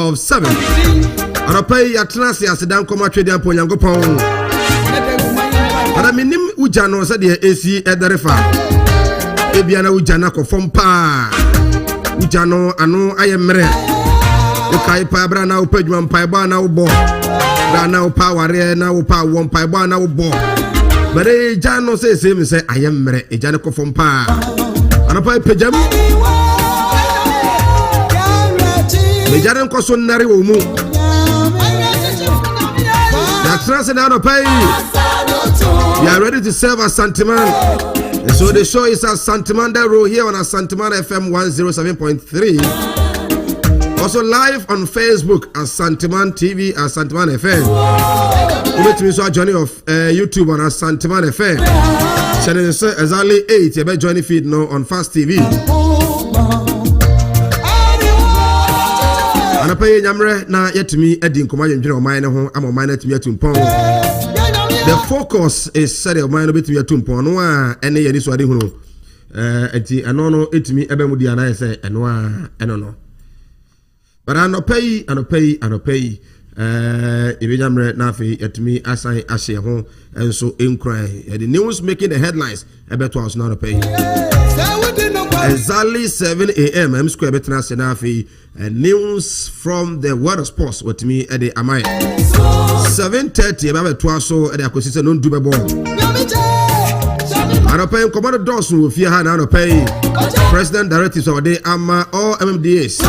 of 7. And I pay at last year, Sedan Coma Trading Ponyango Pong. But I mean, Ujano said the AC at the refa. Ebiana Ujanako from Pa. Ujano, ano, I am Mere. Okay, Pabra now, Pedman Paiba now, Bo. Now, power, now, power, one Paiba now, Bo. But a Jano says him, say, I am Mere, a Janako from Pa. And I pay Pejam. The Jaran Cosonary will move. That's not out of pay. We are ready to serve Asanteman. And so the show is Asanteman Dawuro here on Asanteman FM 107.3. Also live on Facebook Asanteman TV, Asanteman FM. You meet me so a journey of YouTube on Asanteman FM. Channel exactly 8. You better join the feed now on Fast TV. And I pay Yamre na yet to me Eddie Command General Mine home. I'm a minor to me at Tumpon. The focus is set of mine bit to your Tumpon. No, and this what I do. I know it me Ebemudi and I say, and I don't know. But I no pay, and I pay, and I pay. If Yamre Nafi at me as I share home, and so in cry. The news making the headlines, I bet was not a pay. Exactly 7 a.m. I'm square betting us Senafi and news from the world of sports with me at the Amai 7:30 about 12 so at the acquisition non do ball. I don't pay Commander Dawson with your hand. I don't pay President Directives of the AMA or Mmda'S.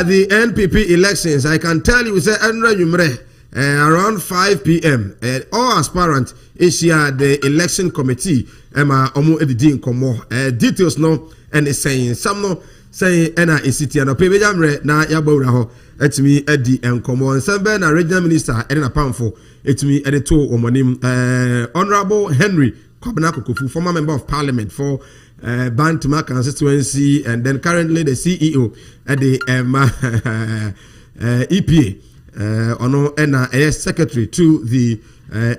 The NPP elections, I can tell you, say Andra Yumre. Around 5 p.m. All aspirants issue the election committee. Emma Omo Edidin Komo. Details no and is saying some no saying Ena is city and a pay jamre na Yaboraho. It's me Eddie and Komo and Sambe na regional minister Edna Pamfo. It's me editor Omonim Honorable Henry Kobnako Kufu, former member of parliament for Bantama constituency and then currently the CEO at the EPA. Ono ena secretary to the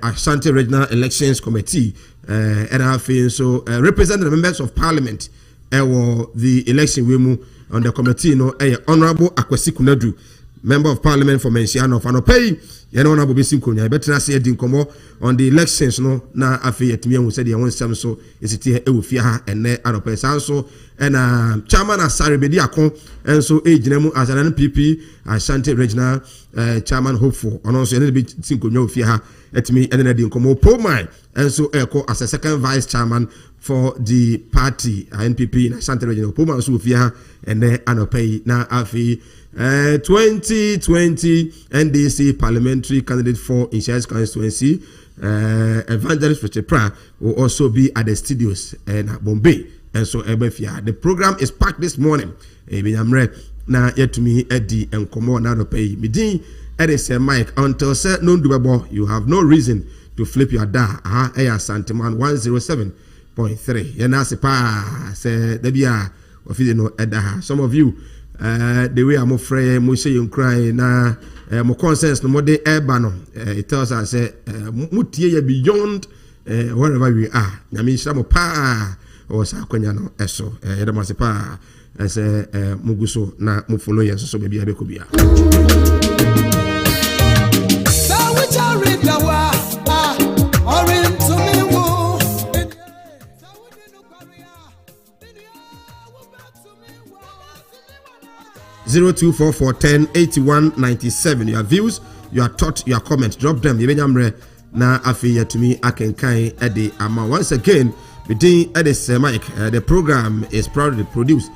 Ashanti Regional Elections Committee and I feel so represent the members of parliament the election we move on the committee no Honorable Akwesi Kunadu, member of parliament for Mensiano of Anopay Honorable Bisinkunya better say din komo on the elections no na afi etimi hu said won sam so esiti e wofia ha ene Anopay sanso and chairman Asare Bedi Akon and so ejinamu as an NPP Ashanti Regional chairman hopeful on also ene bi sinkunya wofia ha etimi ene din komo Pomai and so eko as a second vice chairman for the party NPP in Ashanti Regional Pomai so wofia ha ene Anopay na afi 2020 NDC parliamentary candidate for Insurance constituency Evangelist Richard Pra will also be at the studios in Bombay and so Ebefia. The program is packed this morning. Na yet to me Eddie and Komo now to pay me Eddie say Mike until said no doable you have no reason to flip your da Asanteman 107.3 Yanasipa say Debia of you know Edda. Some of you the way I'm afraid mo say you cry na mo consensus no more the no it tells us say mutie beyond wherever we are na me shira mo pa o sa kwanya no eso yeda mase pa say muguso na mo follow yes so bia be ko bia sa we chari dawa orin to me wo 0244108197. Your views, your thoughts, your comments, drop them. Na afi to me akenkai Eddie Ama. Once again, within Eddie's mic, the program is proudly produced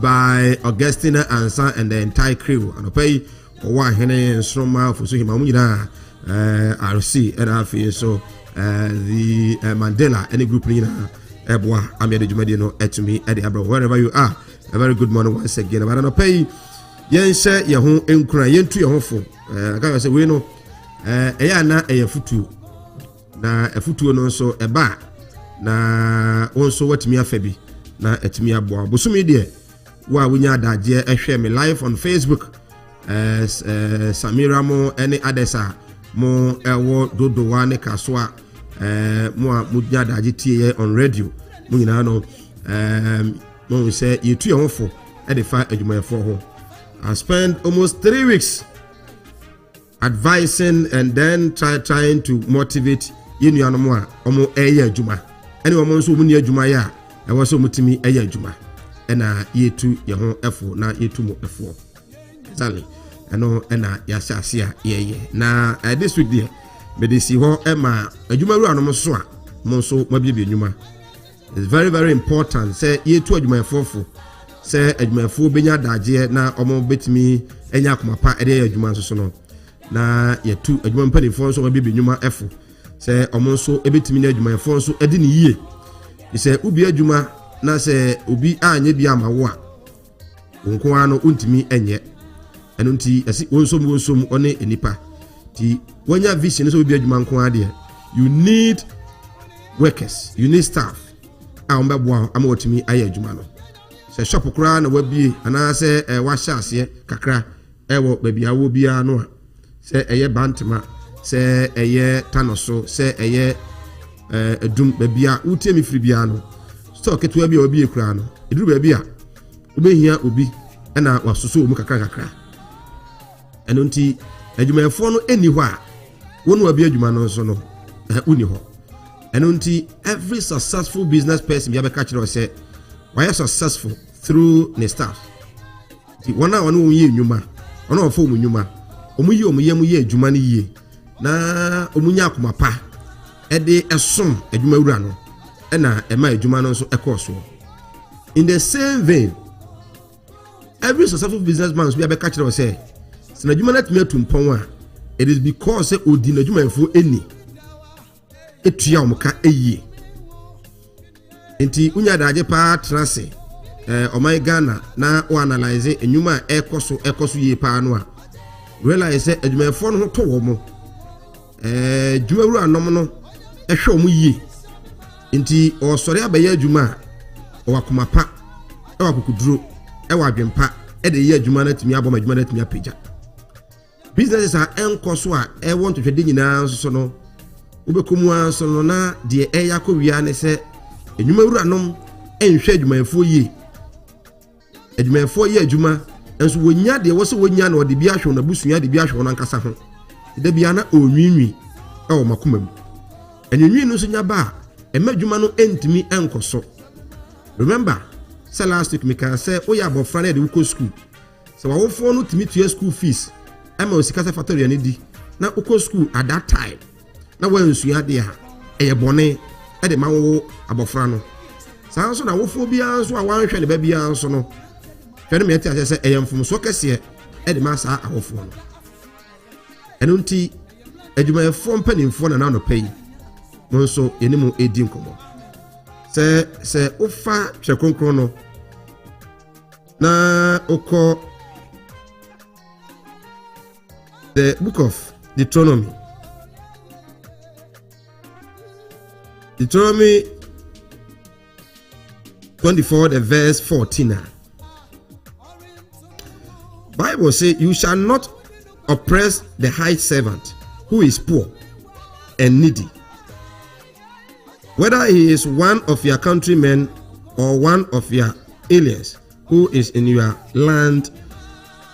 by Augustina Ansa and the entire crew. And pay or Hene Sroma for Suhimamuna RC and afi so the Mandela any group leader Ebwa Amede Jumedino to me Eddie Abra wherever you are. A very good morning once again. But I don't pay. Yen share your home in cry, yen to your home for. I say, we know, na a futu, na a futu no so a bar, na also what me a febi, na et me a boa. Busumi dear, why we that dear, I share me live on Facebook, Samira mo, any others are more, dodo wane kaswa, more munya da GTA on radio, Munano, when we say you to your home for, edify a juma for home. I spent almost 3 weeks advising and then trying to motivate yenu anoma omo eya adwuma ene omo nso omu ni adwuma ya e wo so mutimi eya adwuma ena yetu ye ho efo na yetu mo efo exactly eno ena ya shasia ye na this week there me dey see ho e ma adwuma ru anom so a mo nso mabie adwuma. It's very very important say yetu adwuma efofo say adwuma efo benya daje na omo betimi enya akomapa ede adwuma nso so no na yetu adwuma mpanifo nso mabie adwuma efo say omo nso ebetimi na adwuma efo nso edi ne yie say ubi adwuma na say obi anye bi amawo a nko ano untimi enye eno nti esi wonsom one enipa ti wanya vision so obi adwuma nko ade you need workers, you need staff a ombeboa ama wotimi aye adwuma no say shop kura na wabie ana say wahya ase kakra ewo babia wo bia no a say eye bantema say eye tanoso say eye edum babia utemi firi bia no stock etwa bia obi ekura no eduru babia obehia obi na wasoso mu kakra eno nti adwumayefo no eni ho a wonu abi adwuma no so no uni ho eno nti every successful business person bia be catch no say why successful through the staff ti wona wonu ye nnwuma ona ofo mu nnwuma omu ye adwuma no ye na omunya akomapa ede esom adwuma wura no na ema adwuma no so ekoso. In the same vein, every successful businessman should be able to catch it or say, "Sinadwuma na tumi atumpon a, it is because say odi nadwuma efo eni etua omka eye." Enti unya daje pa trase omai Ghana na o analyze enwuma ekoso ye pa no a, realize say adwuma efo no to wo mo dwuma wura anom no ehwe omu ye. Enti o sori abaye adwuma o wakomapa e wakukuduro e wadwempa e de ye adwuma na timi aboma adwuma na timi apeja. Businesses are enkoso a e want to twede nyina so no ubekomu anso no na de e yakowia ne se enwuma wura nom enhwe adwuma efo ye. Adwuma efo ye adwuma enso wonya de wo se wonya na ode bi ahwe na busua de bi ahwe na nkasa ho. De bia na onwinwi e wo makomam. Enwinwi no so nya ba emadwuma no entimi enkoso. Remember, say last week me can say oya abofra na de wo school. So wa wo fo no timi to school fees. Ama osika factory ani di. Na wo school at that time. Na wa nsua de a eye bone e de ma wo abofra no. Sa so na wo fo bia so a wan hwe ne ba bia so no. Hwe ne me tia say eye mfomso kese e de ma sa awofo no. Eno nti adwuma efo mpanimfo na no pay. Monso enimu edi nkomo. Se ufa hwekonkron no na oko the book of Deuteronomy 24 the verse 14. Bible say you shall not oppress the high servant who is poor and needy, whether he is one of your countrymen or one of your aliens who is in your land,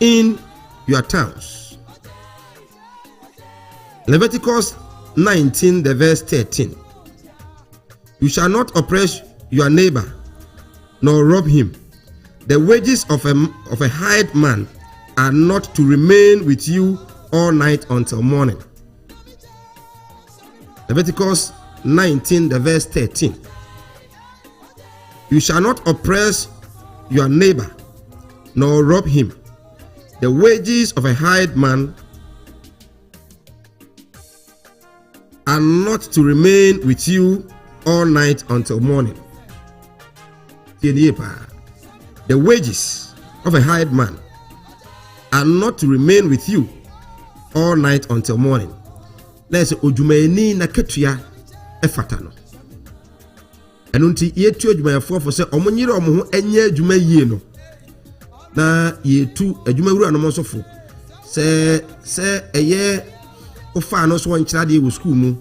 in your towns. Leviticus 19 the verse 13. You shall not oppress your neighbor nor rob him. The wages of a hired man are not to remain with you all night until morning. Leviticus 19 the verse 13. You shall not oppress your neighbor nor rob him. The wages of a hired man are not to remain with you all night until morning. The wages of a hired man are not to remain with you all night until morning. Let's ojumaeni na ketua efata no. Eno nti yetu adwumayefo fo se omonyire omo ho anya adwuma yie no. Na yetu adwuma wura no monsofo. Se eye ofa no so wonkyira de wo school mu.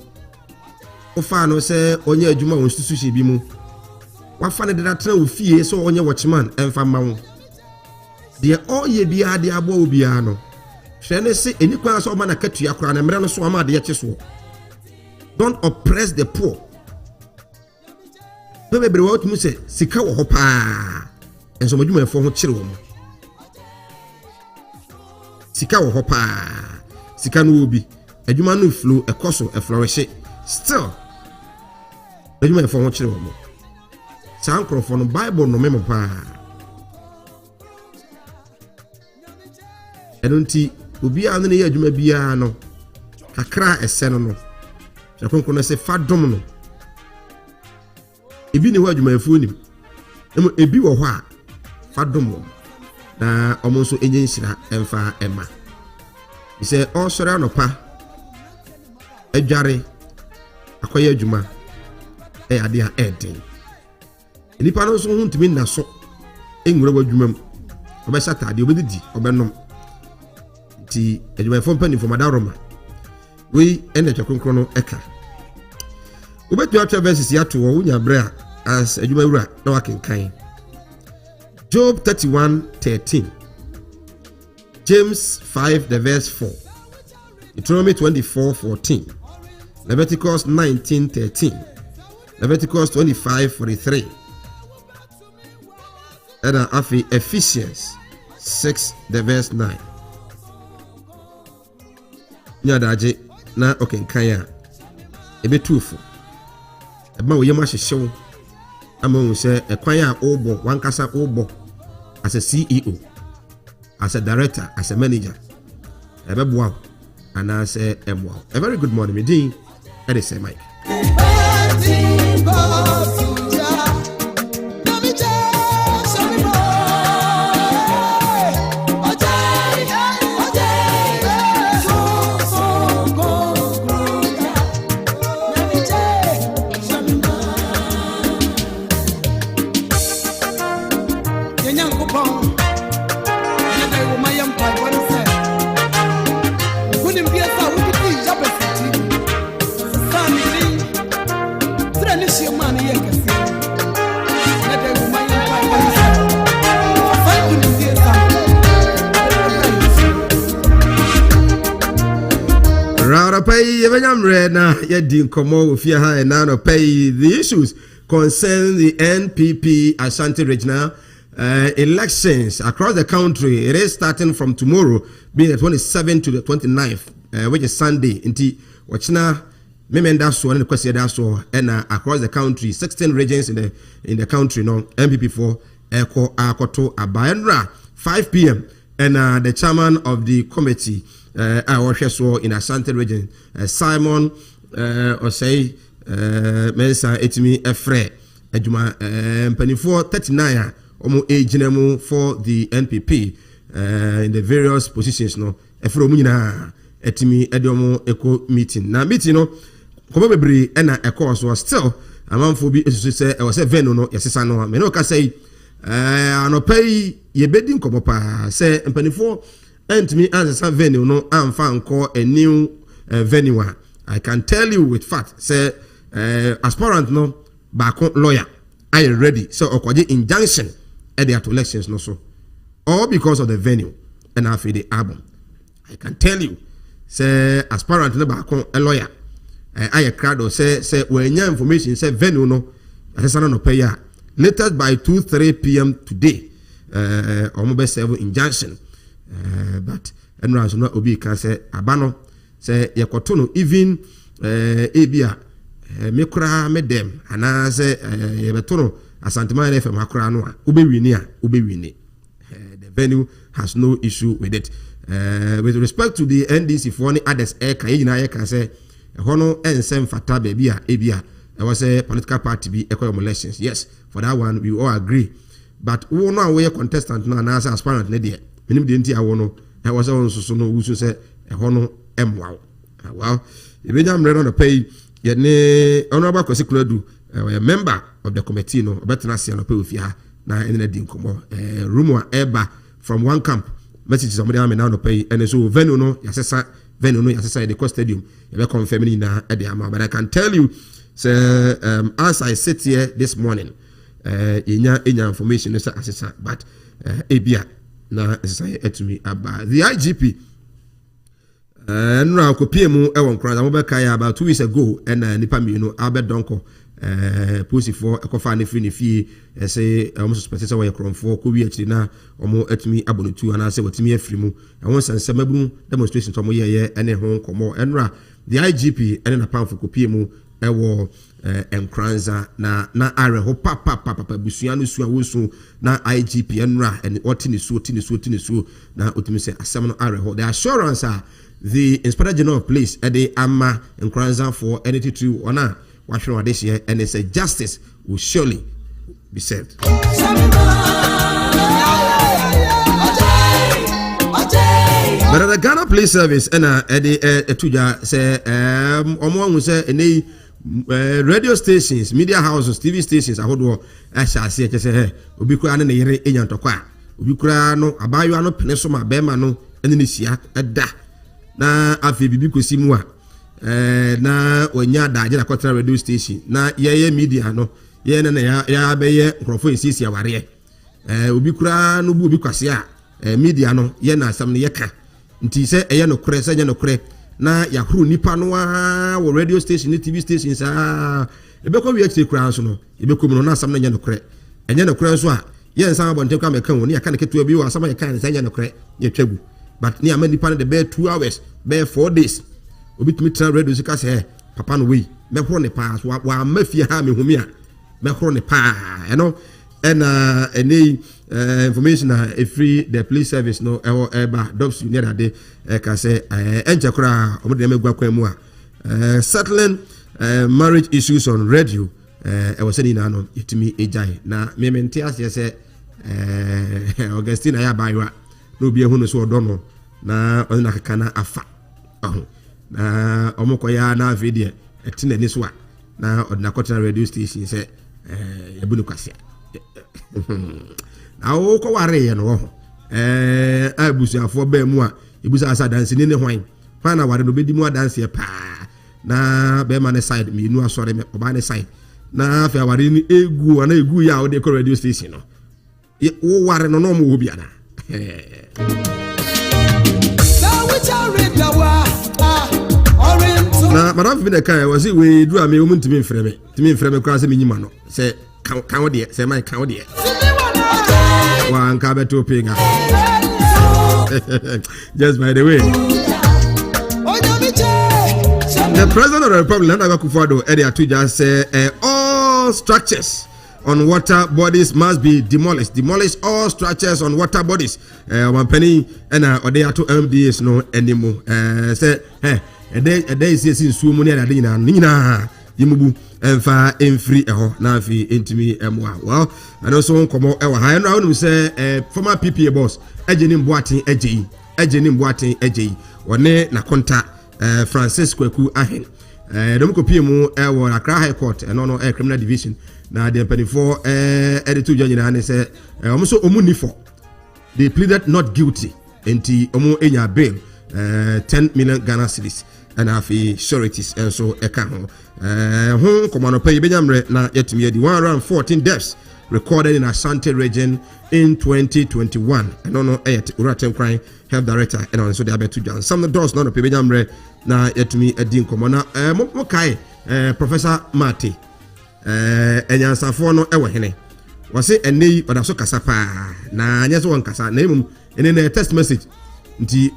Ofa no se onye adwuma won institution bi mu. Wafa ne de tena wo fie so onye watchman emfa ma wo. de all ye bia de abo bia no hwe ne se eni kwan so ma na katua kra na mere no so ama de ye so. Don't oppress the poor. Bebebre wa otumu se sika wo ho pa enso madwuma efo ho kire wo mo. Sika wo ho pa sika no obi adwuma no flow ekoso e flourish still adwuma efo ho kire wo mo. Sa nkrofo no Bible no memo pa enunti obi a no ne adwuma bia no kakra ese no jakonko no se fadom no ebi ne ho adwuma efu nim ebi wo ho a fadom na omo so enye nsira emfa ema ise o sori anopa adware akoye adwuma ade a eden nipa no so huntimi na so enwura wadwuma mu obesa tade obedidi obenom ti adwuma efo mpani fo madaroma we ene twakonkro no eka obetu atwa verses yato wo nya bra as adwuma wura na wakenkan Job 31:13, James 5 the verse 4, Deuteronomy 24:14, Leviticus 19:13, Leviticus 25:43, and afi Ephesians 6 the verse 9. Nyadaje na okenkan ya ebetufo eba wo yema hyehyew ama wo se ekwan a obo wankasa obo as a CEO, as a director, as a manager, ebeboa and as a emwa. A very good morning, Medin. That is Mike. The issues concern the NPP Ashanti regional elections across the country. It is starting from tomorrow, being the 27th to the 29th, which is Sunday. Inti wachina Mmda'S and the question and across the country, 16 regions in the country. No MPP for Eko Akoto Abayandra 5 p.m. and the chairman of the committee. I was in Ashanti region, Simon Osei Mensa Etimi Efre Ejuma Penifo 39 Omo Ejinemu for the NPP in the various positions. No Efro Munina Etimi Edomo Eco meeting. Now meeting no Kobebre and a course was still a man for be say I was a veno no yesisa no me no ka say no pay ye bedin komopa say Penifo and me as a venue no am fan call a new venue. I can tell you with fact say aspirant no back lawyer I ready so okwaje injunction at the elections no so all because of the venue and after the album. I can tell you say aspirant no back a lawyer I crowd or say when your information say venue no asana no pay ya latest by 2-3 p.m. today omo serve injunction. But and no obi can say abano say yakoto even ebia me kura me dem ana say yebetono Asanteman FM akura no a ubewini the venue has no issue with it. With respect to the NDC for any others can say hono ensem fata bebia ebia I was a political party be elections. Yes, for that one we all agree, but we no away contestant no na as aspirant ne there minim de nti awono e was on so no wusu say e hono emwa wow e be jam no pay ye ne honorable Kwesi du a member of the committee no obetena se no pay ofia na ene di nkomo rumor eba from one camp message somebody am now no pay and so venue no yasesa the court stadium e be confirm ni na e de ama. But I can tell you say as I sit here this morning enya information no say asesa but ebia na say etumi aba the IGP nra kopie mu e won kran mo be kai about 2 weeks ago nipa mi no Albert Donko posi for ekofa ne free ne fie say almo suspect say we kronfo ko wi akiri na omo etumi abonutu ana say watimi afiri mu won sansema bu demonstration to mo ye ene ho komo enra the IGP ene na pamfo kopie mu ewo enkranza na are ho papa busua no su awosu na IGP enra and otini su na otimi say asem no are ho the assurance the Inspector General of Police the ama enkranza for anything to honor what should this year and they say justice will surely be served. But the Ghana Police Service and tuja say omo say any radio stations, media houses, TV stations ahodo asha say say obi kura na yere enyantokwa obi kura no abayo no pene so ma bema no ene ne sia eda na afi bibi kosi mu a na onya daje na kwatra radio station na ye media no ye na ya be ye nkrofo esisi aware obi kura no bu obi kwase a media no ye na asam ne ye ka nti se eye no kure se eye no kure na ya huru nipa no wo radio station ni TV stations ebe ko wi ekse kura so no ebe ko mu no na asam ne ye no kure enye no kure so a ye nsan abonte kwa meka woni aka ne keto bi wo asam ye kan se eye no kure ye twagu but ni amani nipa no the be 2 hours be 4 days obi tumi tra radio sika se papa no we me horo ne pa wa mafia ha me humi a me horo ne pa any information free the police service no eba dogs near that day ka say enche kra omo de megwa kwa mu a settling marriage issues on radio was saying na no itimi ejai na me mente ase say Augustine ya baywa no bi ehunu so odo no na ona kaka na afa na omoko ya na video etina ni so a na odna kotana radio station say ebunu kwase na o ko ware ye no abusuafo ba mu a ebusa asa dance ni ne hwan fa na ware no bedi mu dance pa na be ma ne side mi nu asore me oba ne side na fa ware ni egu ana egu ya o de ko radio station no wo ware no no mo wo bia na na madam fi na kai was we do am e timi mfreme kwa se menyima no se kan wo de se man kan wo de wa nka beto pinga just by the way the president of the republic Nana Akufo-Addo earlier to just say all structures on water bodies must be demolished. Demolish all structures on water bodies. One penny and or to Mmda'S no anymore. Say, a day is in Sumoni and Nina Yimubu and far in free na fi intimi emwa. Well, and also come out our high round we say former PPA boss Ejenim Boating Eji one na contact Francis Kweku Ahen. Don't copy mu Accra High Court and no criminal division. Na the penny for editor general and say almost omunifo they pleaded not guilty enti omo enya bail 10 million Ghana cedis and have sureties and so eka ho komano pay benyamre na yetimi di 114 deaths recorded in Asante region in 2021 and no ayet uratem crime health director and on so they abetu jan some the doors no pay benyamre na yetimi edin komona mo kai Professor Mate enyansafo no ewo hene wase enei badaso kasa pa na nyeso won kasa na emum ene na text message nti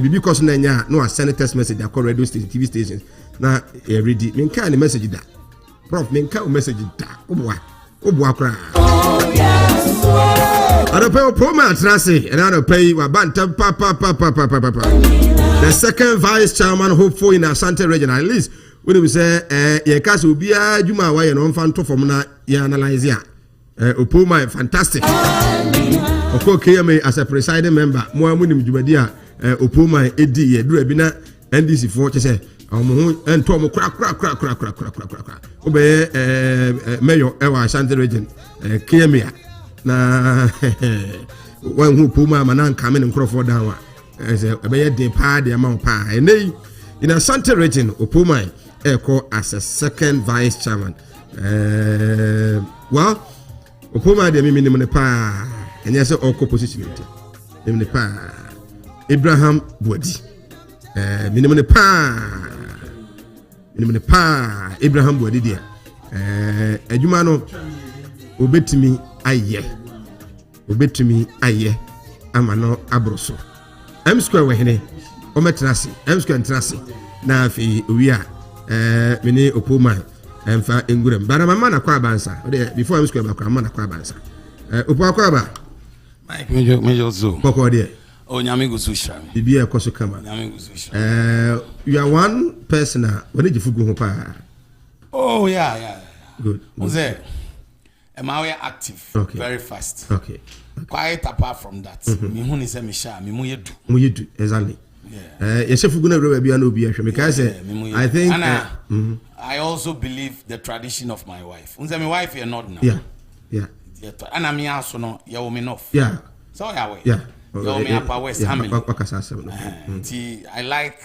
bibi koso na nya no send text message akọ radio station TV stations na ready menka ni message da prof menka message da obwa kra ado pay promo atrase and ado pay wa banta pa the second vice chairman hopeful in Asante region at least when we say ye case will be a juma why you no fan to from na ya analyze ya opoma fantastic oko KMA as a presiding member mo amunim jumadi a opoma edi ye dura bi na NDC for say omo ento mo kra obe mayor ewa Asante region KMA na wan hu opoma manan kame ne nkrofo dan wa say ebe ye den pa de amount pa enei in Asante region opoma Eko as a second vice chairman. Well, Opoma de minimum pa and yes, all position. Minimum pa. Abraham Bwadi. Minimum pa. Abraham Bwadi dia. Adwuma no obetimi aye. Amano abroso. M square we hene. Ometrasi. M square ntrasi. Na fi owia mini opoma emfa engurem. Bara mama na kwa bansa. Before M square bakwa mama na kwa bansa. Opo kwa ba. Mike mejo zo. Boko de. Oh, nyame go so shame. Bibi e koso kama. Nyame go so shame. You are one person when you fugu ho pa. Oh yeah. Good. Oze. Am I active? Okay. Very fast. Okay. Quite apart from that. Me hu ni say me sha, me mu yedu. Mu yedu exactly. Yeah. You say fugu na roba bia na obi ahwe because I think I also believe the tradition of my wife. Unze my wife here not now. Yeah. And I'm also no ya wo me enough. Yeah. So ya we. Yeah. Yo me upper west family. I like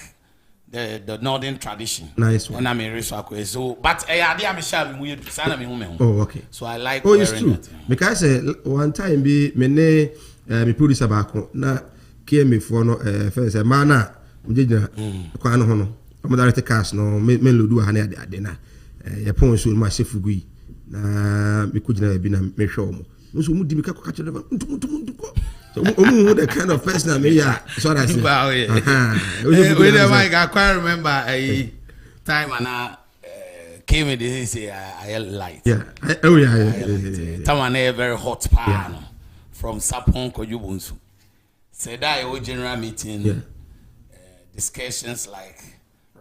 the northern tradition. Nice one. And I'm a so but I am sure me do sana me home. Oh, okay. So I like it's true. Because one time be me producer back na KM for no first mana mjejina kwa no hono. I'm direct cast no me lodu ha na ade na ya pon so ma chefu gui na me kujina bi na me hwe omo. So mu di me ka ka kire ntum so the kind of person me ya so that say wow yeah I quite remember a time and came in this say I light yeah time and very hot pan from Sapon Kojubunsu said that general meeting discussions like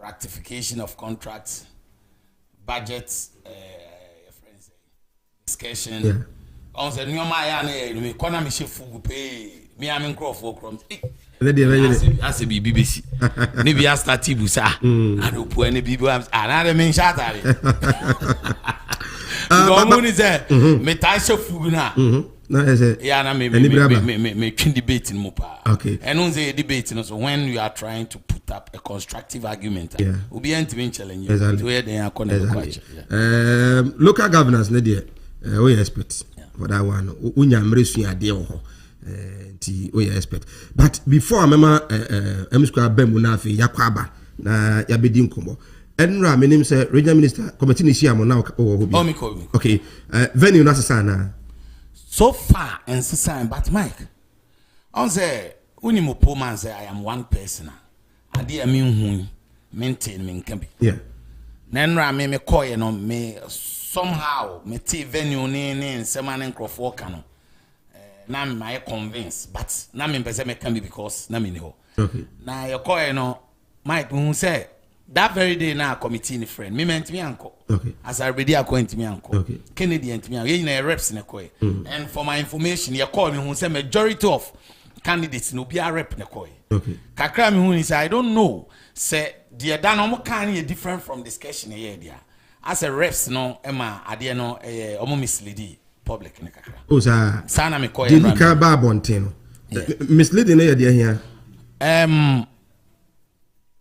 ratification of contracts budgets discussion on the new Maya, me corner me chef fugu pay me am in Crawford crumbs. I say BBC. Maybe I start Tibusa. I don't put any people. Another men shot at it. Go is there. Me tie chef fugu na. No, is it? Yeah, na me debate in Mopa. Okay. And on the debate, so when you are trying to put up a constructive argument, will be entering challenge. Exactly. Where they are connected. Local governance, ne dear. We expect. For that one, unya mresu ade ho nti we expect. But before mama square bemu na afi yakwaba na yabedi nkomo enra menim say regional minister committee ni shia mo na okay venue na sana so far and sign but Mike on say uni mo po man say I am one person ade am hu maintain me nkan bi na enra me call no me somehow me tea venue ni semane nkrofo ka na me convinced but na me pese me can be because na me ni ho okay na your call no Mike who say that very day na committee ni friend me meant me anko okay as I already acquaint me anko okay Kennedy and me you na reps na call and for my information your call me who say majority of candidates no be a rep na call okay kakra me who say I don't know say the dan omo kan is different from discussion here there as a reps no ema ade no omo misleading public ne kakra o sa sana me call you ka ba bonten no misleading na de here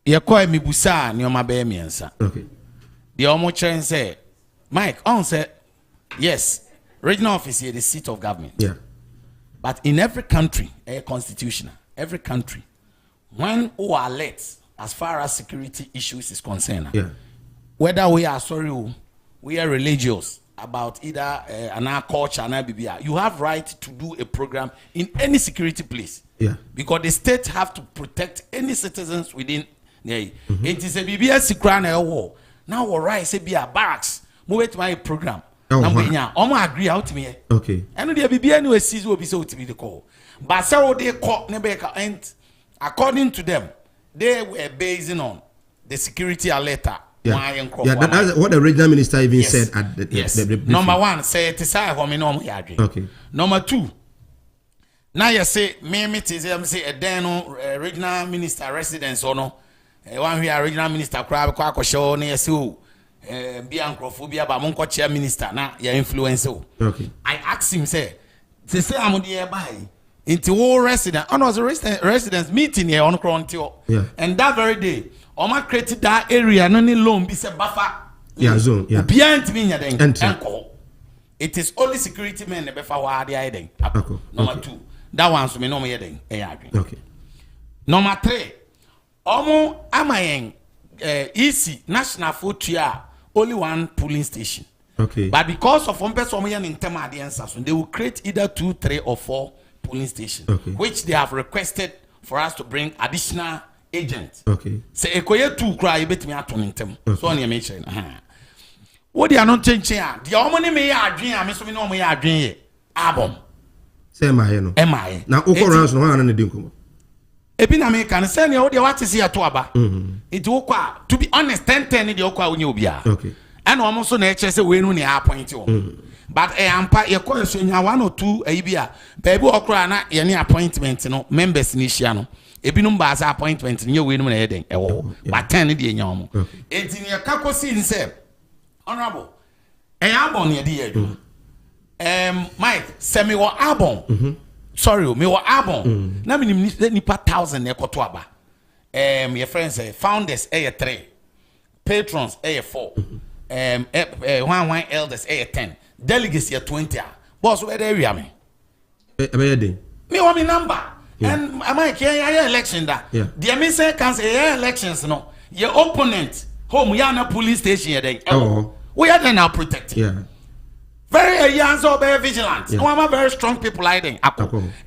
ye call me busa ni oma be miensa okay the omo chen say Mike on say yes regional office is the seat of government but in every country constitutional every country when we are late as far as security issues is concerned whether we are we are religious about either an culture and BBR, you have right to do a program in any security place. Because the state have to protect any citizens within there. It is a BBR secret war. Now we right say be a barracks. Move to my program. I'm agree out me. Okay. And the BBR no sees will be so to be the call. But so they call Nebeka and according to them, they were basing on the security alert. That's what the regional minister even said at the number one, say it is okay. Number two, now you say me say a den regional minister residence or no one here regional minister crab kwa show near so be anchorophobia but monko chair minister na your influence. Okay. I asked him say I'm by into all resident on was a residence meeting here on Cronto. And that very day Oma created that area no ni loan be say buffer zone behind me then it is only security men the buffer wa dey hiding number two That one so me no me yeding Okay. Number 3, omo amayen easy national food only one polling station. Okay. But because of one person in Temadians, they will create either 2, 3, or 4 polling stations, which they have requested for us to bring additional agents. Okay. Say ekoye 2 cry bet me aton intem. So on your mention. What they are not changing. The omoni me ya adwen me so me no me ya adwen ye. Abom. Say my no. Emaye. Na okoranso no wana ne dinko. Ebi na me kan say ne wo de what see ato aba. It okwa to be honest 10 de okwa onye obia. Okay. And almost so nature say we no ne appoint you. But ampa ye call so nya 1 or 2 bia. Baby okra na ye ne appointment no members ni hia no. Ebi no ba za appointment nye we no na ye den ewo. But 10 de nya omo. Enti ne ka kosi nse. Honorable. Abon ye de edu. Mike, say me wa abon. Sorry, me wa abon. Na me nipa 1,000 ne koto aba. Your friends say founders 3. Patrons 4. One elders 10. Delegates 20. Boss where they area me. Me want me number. And Mike, yeah election that. The me say can say elections no. Your opponent home na police station here dey. We are now protected. Yeah. Very young so very vigilant. Yeah. I'm a very strong people like them.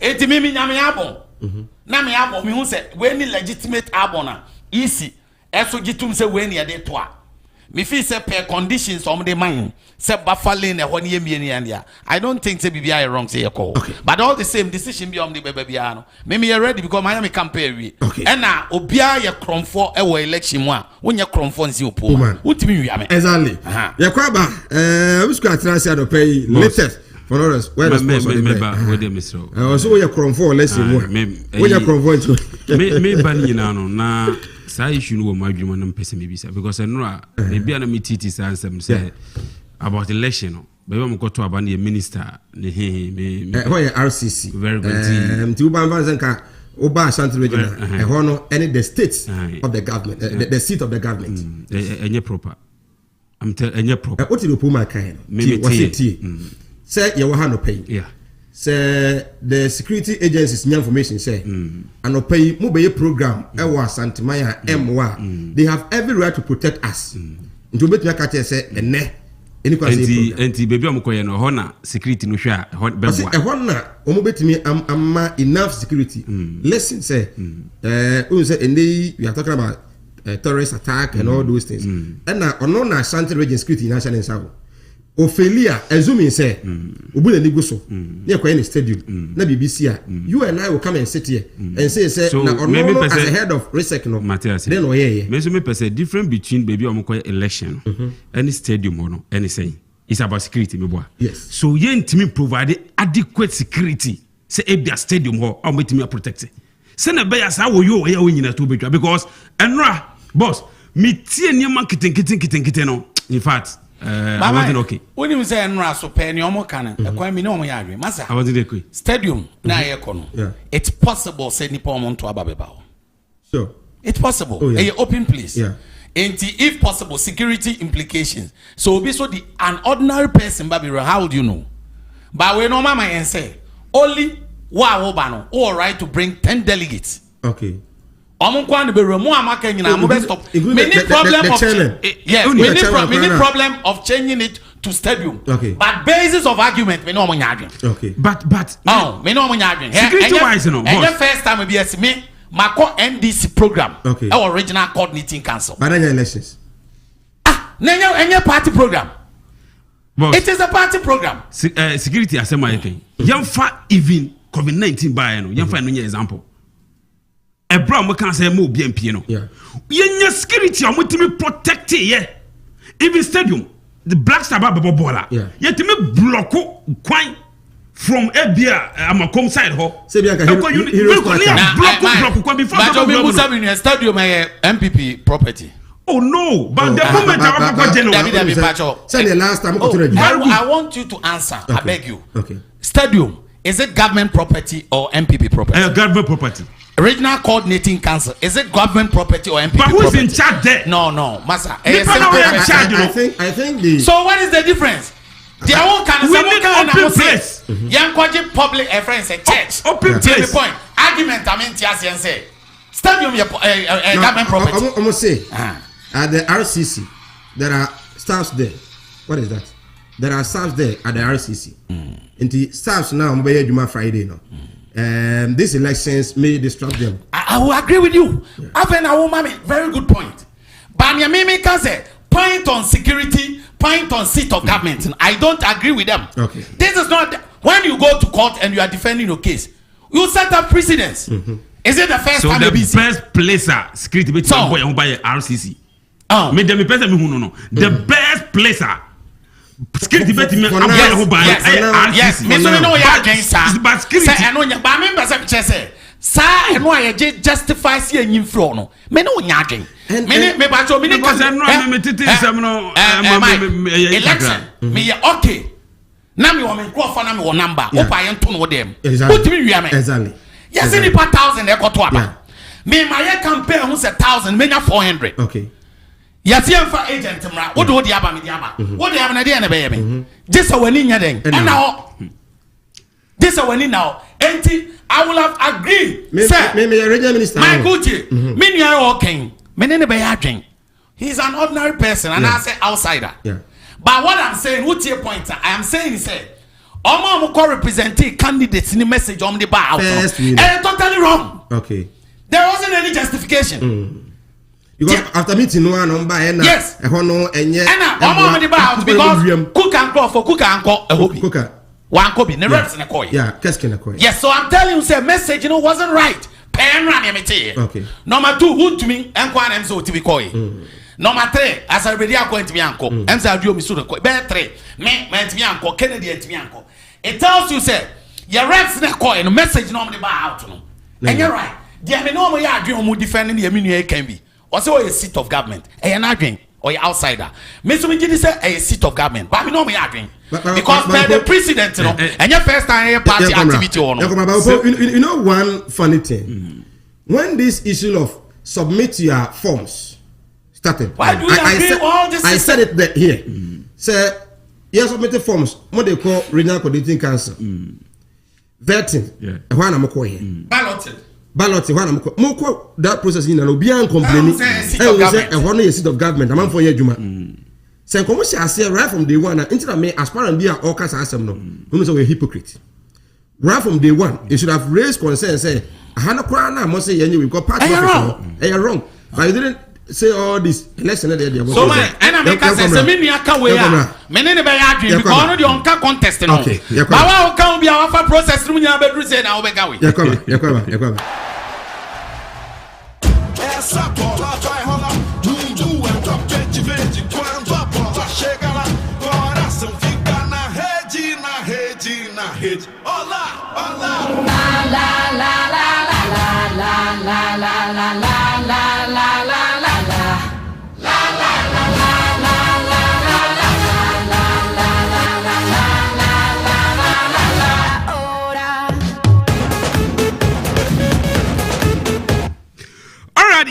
Eti me nyame abon. Na me abon me hu say we ni legitimate abona. Easy. Eso gitum say we ni e dey to a. Me feel say per conditions on the mind. Say buffalo na ho ne yemie ni and I don't think say bibia wrong say e call. But all the same decision be on the baby no. Me ready because Miami campaign we. And na obia ye kromfo e wo election mu a. Wonye kromfo nsi opo. Wotimi wi ame. Exactly. Ye kwaba we school transfer do pay latest for others. Where the sponsor dey where the Mr. So we kromfo election mu. We kromfo nti. Me ban nyina no na sa issue no my adwuma no pese me bisa because enra maybe na me titi sansem say about election no baby am go to aba na minister ne me why RCC very good nti u ban nka oba Ashanti region ho no any the states of the government the seat of the government enye proper I'm tell enye proper what you put my kind say you ha no pay yeah. Say the security agencies new information say and pay mo be program e wa Asanteman M1 they have every right to protect us nti obetumi aka tell say ene any kwase enti baby am koye no ho na security no hwa be boa e ho na omo betumi amma enough security listen say we say ene we are talking about terrorist attack and all those things and na ono na Ashanti region security national inside Ophelia assuming say obu na nigo so na kwa any stadium na BBC you and I will come and sit here and say so na ono as a head of research no then o ye me so me person difference between baby omko election any stadium no any say it's about security me boy yes so ye ntimi provide adequate security say e bia stadium ho o metimi protect say na be ya sa wo yo ye o nyina to betwa because enra boss me tie niam kitten no in fact I wasn't okay. When you say Enra so penny omo kana, ekwan mi no omo ya adwe. Masa. I wasn't okay. Stadium na ye kono. It's possible say nipa omo to ababeba. Sure. It's possible. A open place. Yeah. And if possible security implications. So be so an ordinary person babira how would you know? But we no mama and say only wa ba no all right to bring 10 delegates. Okay. Omunkwan be remu amaka nyina mo be stop. Many problem of yes, many problem of changing it to stadium. Okay. But basis of argument me no mo nya adwen. Okay. But me no mo nya adwen. Security wise no. And the first time be as me mako NDC program. Okay. Our regional coordinating council. But then elections. Any party program. Boss, it is a party program. Security asema yake. Yamfa even COVID-19 by no. Yamfa no example. Ebra mo kan say mo obi MP no. Yeah. Yenya security o mutimi protect ye. Even stadium the Black Star baba bola. Yetimi block kwan from Ebia Amakom side ho. Say bianca block kwan before the stadium MPP property. Oh no, but the moment I go general. Say the last time I want you to answer. I beg you. Okay. Stadium, is it government property or MPP property? Government property. Regional Coordinating Council, is it government property or MPP property? But who's in charge there? No, Massa. I think the. So what is the difference? They all can we need open place. Young public friends and church. Open place. place. Point. Argument. I mean, Tiasi and say stadium. Government property. I must say at the RCC there are staffs there. What is that? There are staffs there at the RCC. And the staffs now mobile Juma Friday now. These elections may distract them. I will agree with you. I've a woman, very good point. But Mimi can say point on security, point on seat of government. I don't agree with them. Okay. This is not when you go to court and you are defending your case. You set up precedence. Is it the first time the BBC? best placer security be by RCC. Me dem person me hu no. The best placer security bet me yes. Me so know ya against but security say eno nya ba me be say sa eno aye justify see anyim floor no me no nya adwen me ba cho me ni ka say no me titi sem no election me ya okay na me wo me crofo na me wo number wo pa ye nto no dem utimi wia me exactly yes ni pa 1000 e koto aba me my campaign who say 1000 me nya 400 okay. Yes, for agent mra. What do the aba me diaba? What they have na dey na be me. This a wani nya den. And now this a wani now. Enti I will have agreed. Me regional minister. My good me nua okay. Me ne be adwen. He's an ordinary person and I say outsider. Yeah. But what I'm saying, what's your point? I am saying say Omo ko represent candidates in the message on the bar out. Totally wrong. Okay. There wasn't any justification. Because after meeting no one buy yes. No enye. Omo the bar because cook and call for cook and call cooker. One copy, the reps in a coin. Yeah, casking a coin. Yes, so I'm telling you, say message, wasn't right. Pen ran okay. Number 2, who to me, and one MSO to be coin. Number 3, as I already are going to be uncle. MSO do me so the coin. Better 3, me, to be uncle, Kennedy to be uncle. It tells you, say, your reps in a coin, message normally buy out. And you're right. The normal yard you defending the immunity can be. Also a seat of government. And you're not doing. Or you're outsider. Mr. Mjidi say a seat of government. But we know we are doing. Because the president, you know, and your first time your party activity or no. You know one funny thing. When this issue of submit your forms started, why do you agree all this? I said it there, here. Say, you submitted forms, what they call renal coordinating council. Vetting. Balloting, that process in an Obian complaining. A seat of government, a man for your Juma. Say, come say, I say right from day one, until I may aspire and be an orcas as no. Who is a hypocrite. Right from day one, you should have raised concern and say, Hana Krana must say, and you got part of it. You're wrong. But you didn't say all this election. So, my enemy can say, Seminiaka, we are. Many by arguing because the Onka contest. Okay, but I can't be our process through your bedroom and I'll be going. You're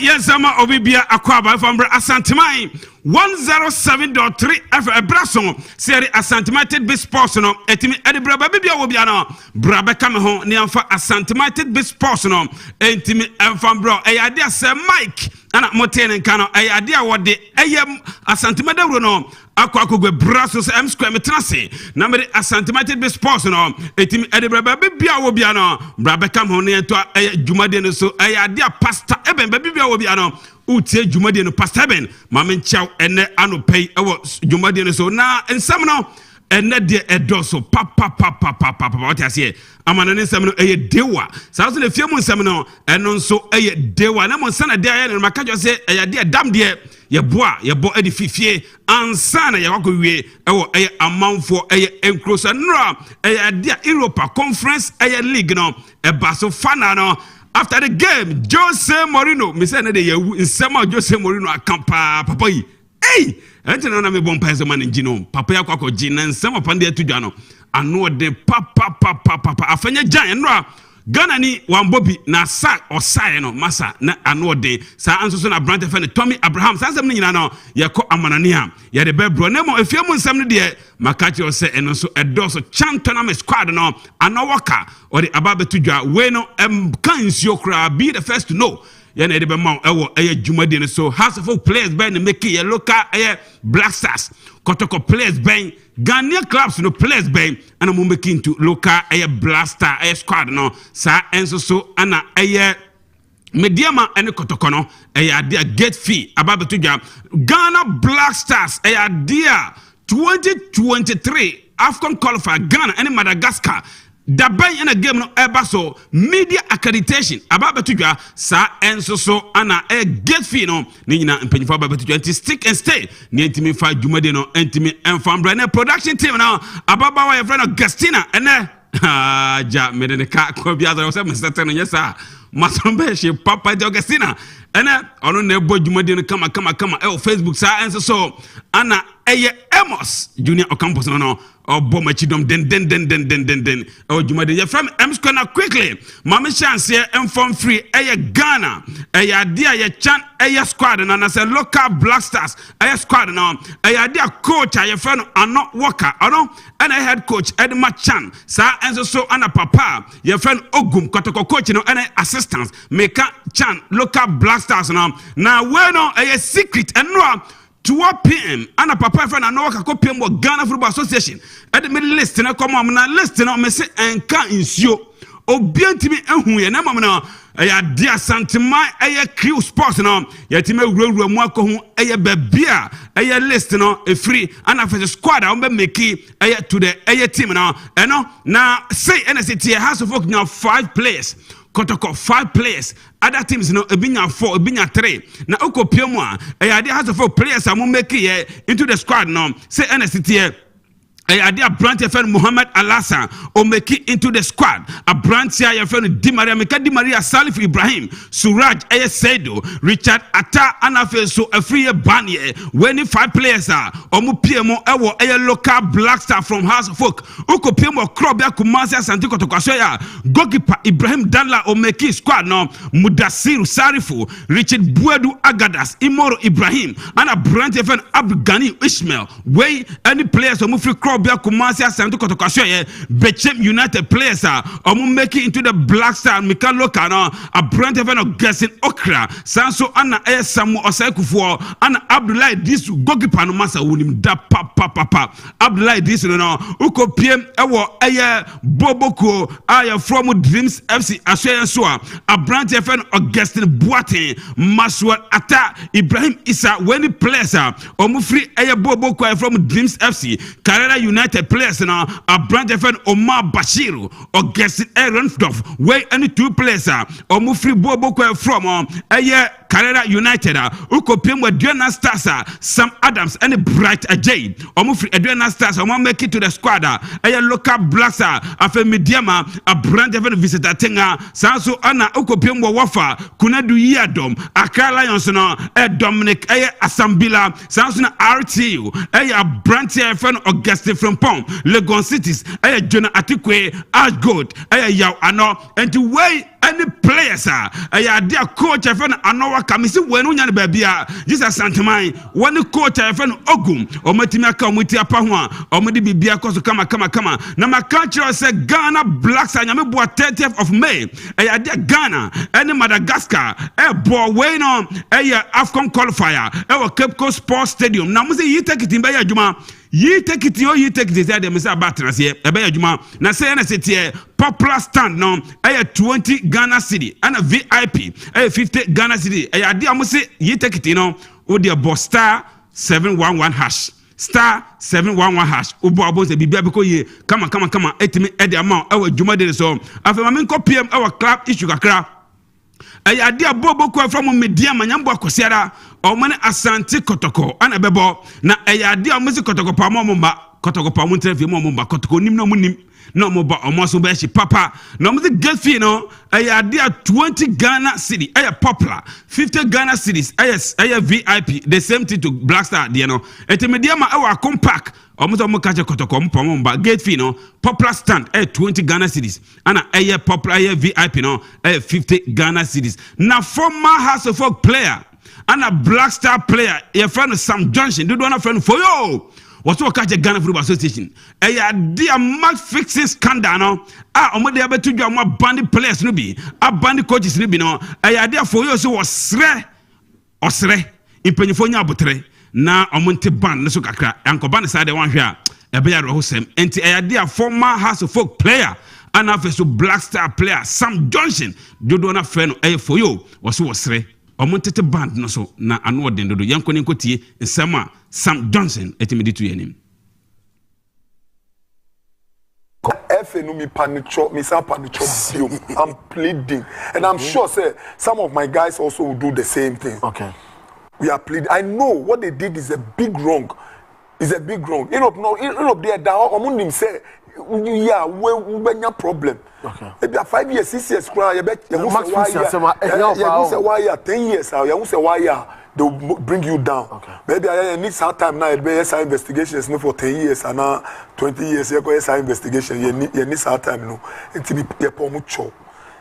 yes, Sama Obibia Aquaba from Asanteman 107.3 FM Brasso, Seri Asantemated Bisporsono, Etimi Edibra Babia Wobiano, Brabe Cameron, Niamfa Asantemated Bisporsono, Etimi Enfambro, a idea Sir Mike, and Moten and Cano, a idea what the AM Asantemada Bruno. Aquacube Brassos M Square Metrasi, number Asantemated Bisporsono, Etimi Edibra Babia Wobiano, Brabe Cameron to a Jumadino, so a idea Pasta Eben Babia Wobiano. Utie Jumadi no past heaven, Mamin Chow and Ano pay our Jumadi so now and some now and that dear Edoso papa what I say. I'm an seminal a dewa. South of the film seminal and also a dewa. And I'm on Sana Day and Macajo say a dear damn dear, your boy Eddie Fifie, and Sana Yawaku, a amount for a enclosure a dear Europa conference, a league no, a basso fanano. After the game, Jose Mourinho, me say na dey in sema Jose Mourinho akampa papa yi. Hey, enti na me bon paise man ngino. Papa ya kwako gina sema pande atudwa no. Ano de papa afanya jan no Ghana ni wambobi na sa osai no masa na ano de sa anso so na brand fe Tommy Abraham sa nsem nyina no ye ko amanane a ye de bebro na mo efiam nsem no de makachi o se eno so edoso chantonam squad no anawaka or the ababetu dwa we no kan nsio kra be the first to know yana ede be ma ewo dwumade so House of Folk players ben make ye local Black Stars Kotoko players ben Ghanaian clubs no players ben and mo make into local Black Star squad no sa enso so ana Mediama and Kotoko no dia gate fee ababetu dwa Ghana Black Stars dia 2023 AFCON qualifier Ghana and Madagascar Dabay in a game no ebaso media accreditation ababetudwa sa enso so ana gate fee no ni nyina mpanyifo ababetudwa anti stick and stay ni ntimi fa dwumade no ntimi enfambra na production team na ababawa ye friend Gastina ene ja medene ka ko biaza o se mesete no yesa masombe she papa de Gastina ene ono na ebo dwumade no kama Facebook sa enso so ana Amos Junior Ocampos no Obo machidom den o jumade ye from Msquare quickly mama chance here inform free Ghana dia ye chan squad na say local Black Stars squad na dia coach ye friend ano worker ano and head coach Edma Chan sa enso so ana papa ye friend Ogum Kotoko coach no and assistants Meka Chan local Black Stars na we no secret and no 2 p.m. and a papa friend and no copy more Ghana Football Association at the middle list and I come on na list na me say enka insio obiantimi ehu ye na mama na dia Asanteman crew sports na yetime wura mu akohu babia list no free and after the squad I make to the team na say NST House of Folk now 5 players Kotoko 5 players other teams no ebinya 4 ebinya 3 na okopiem a dey House of Folk players am make into the squad no say NST Adia branch friend Muhammad Alasa o make into the squad. A branch here friend Di Maria Salif Ibrahim Suraj Sedo Richard Atta Anafe so a free banye when 5 players are omu PMO ewo local Black Star from House of Folk uko PMO Krobia Kumasi Asante Kotokwasoya goalkeeper Ibrahim Danla o make squad no Mmda'S Sarifu Richard Buedu Agadas Imoro Ibrahim and a branch friend Abdugani Ishmael way any players omu free Bia Kumasi Asante Kotokwasoya Bechem United players omu make into the Black Star Mika local no a brand even of guessing Okra Sanso Anna Samu Osaikufu Anna Abdullah this goalkeeper no masa wunim da papa Abdullah this no uko PM ewo Boboko aya from Dreams FC Asoya so a brand even Augustine Boateng Maswat Ata Ibrahim Issa when the players omu free Boboko from Dreams FC Karela United players now a brand friend Omar Bashiru or Gessin Aaronfdorf where any 2 players or free Boboko from Carrera United uko pemwa Adriana Stars Sam Adams and Bright Ajay omufri Adriana Stars make it to the squad local Blacks afa Mediama a brand even visitor tenga sanso ana uko pemwa wafa kunadu yadom Accra Lions no Dominic Asambila sanso na RTU a brand friend Auguste from Pom Legon Cities Jonah Atikwe Ashgold yaw ano and to way any players dear coach friend anowa kamisi wenu nya baby this Asanteman one coach friend Ogum o matimi aka o muti apa ho a o mudi bibia koso kama na makanchiro say Ghana Blacks anyame bo 30th of May dear Ghana any Madagascar ball way no AFCON qualifier Cape Coast Sports Stadium na mo say yi take it in ya adwuma yi take it say dem say abatras here ebe adwuma na say na say popular stand no 20 Ghana cedi and a VIP 50 Ghana cedi ade am say yi take it no o de boss star 711 hash star 711 hash ubo abo se bibia beko ye kama etimi ede amount adwuma de so afema men ko PM club issue kakra ade aboboko from media manyambo akosiara o mane Asante Kotoko ana bebo na ade amuse Kotoko pa momba Kotoko pa muntre fi momba Kotoko nim no munim no mo ba omo so be papa no mo the gate fee no dia 20 Ghana cedi popular 50 Ghana cedis VIP the same thing to Black Star there no etemedia ma compact omo so mo catch kotoko mpom ba gate fee no popular stand 20 Ghana cedis ana popular VIP no 50 Ghana cedis na former House of Folk player and a Black Star player, your friend Sam Johnson, do one friend for you. What's what catch a Ghana Football Association? A dear match fixing scandal. No, omo de abetu do mo bandit players no be, a bandit coaches no be no. A dear for you so was sre impenyifonya abotre na omo nte ban no so kakra. Anko ban side one hwe a be ya rohosem. Enti a dear former House of Folk player. And after so Black Star player Sam Johnson, do one friend for you was sre. Omontete band no so na ano odin dodo yanko ne nkotie nsema Sam Johnson etimedi to yanim I'm pleading and I'm sure say some of my guys also will do the same thing. Okay, we are pleading. I know what they did is a big wrong. It's a big wrong. You know there that omunim say yeah we problem. okay, maybe 5 years 6 years cry you bet you say why 10 years you say why they will bring you down. Okay. Maybe I need some time now it be SI investigations no for 10 years and now 20 years you go SI investigation you need some time no until you put much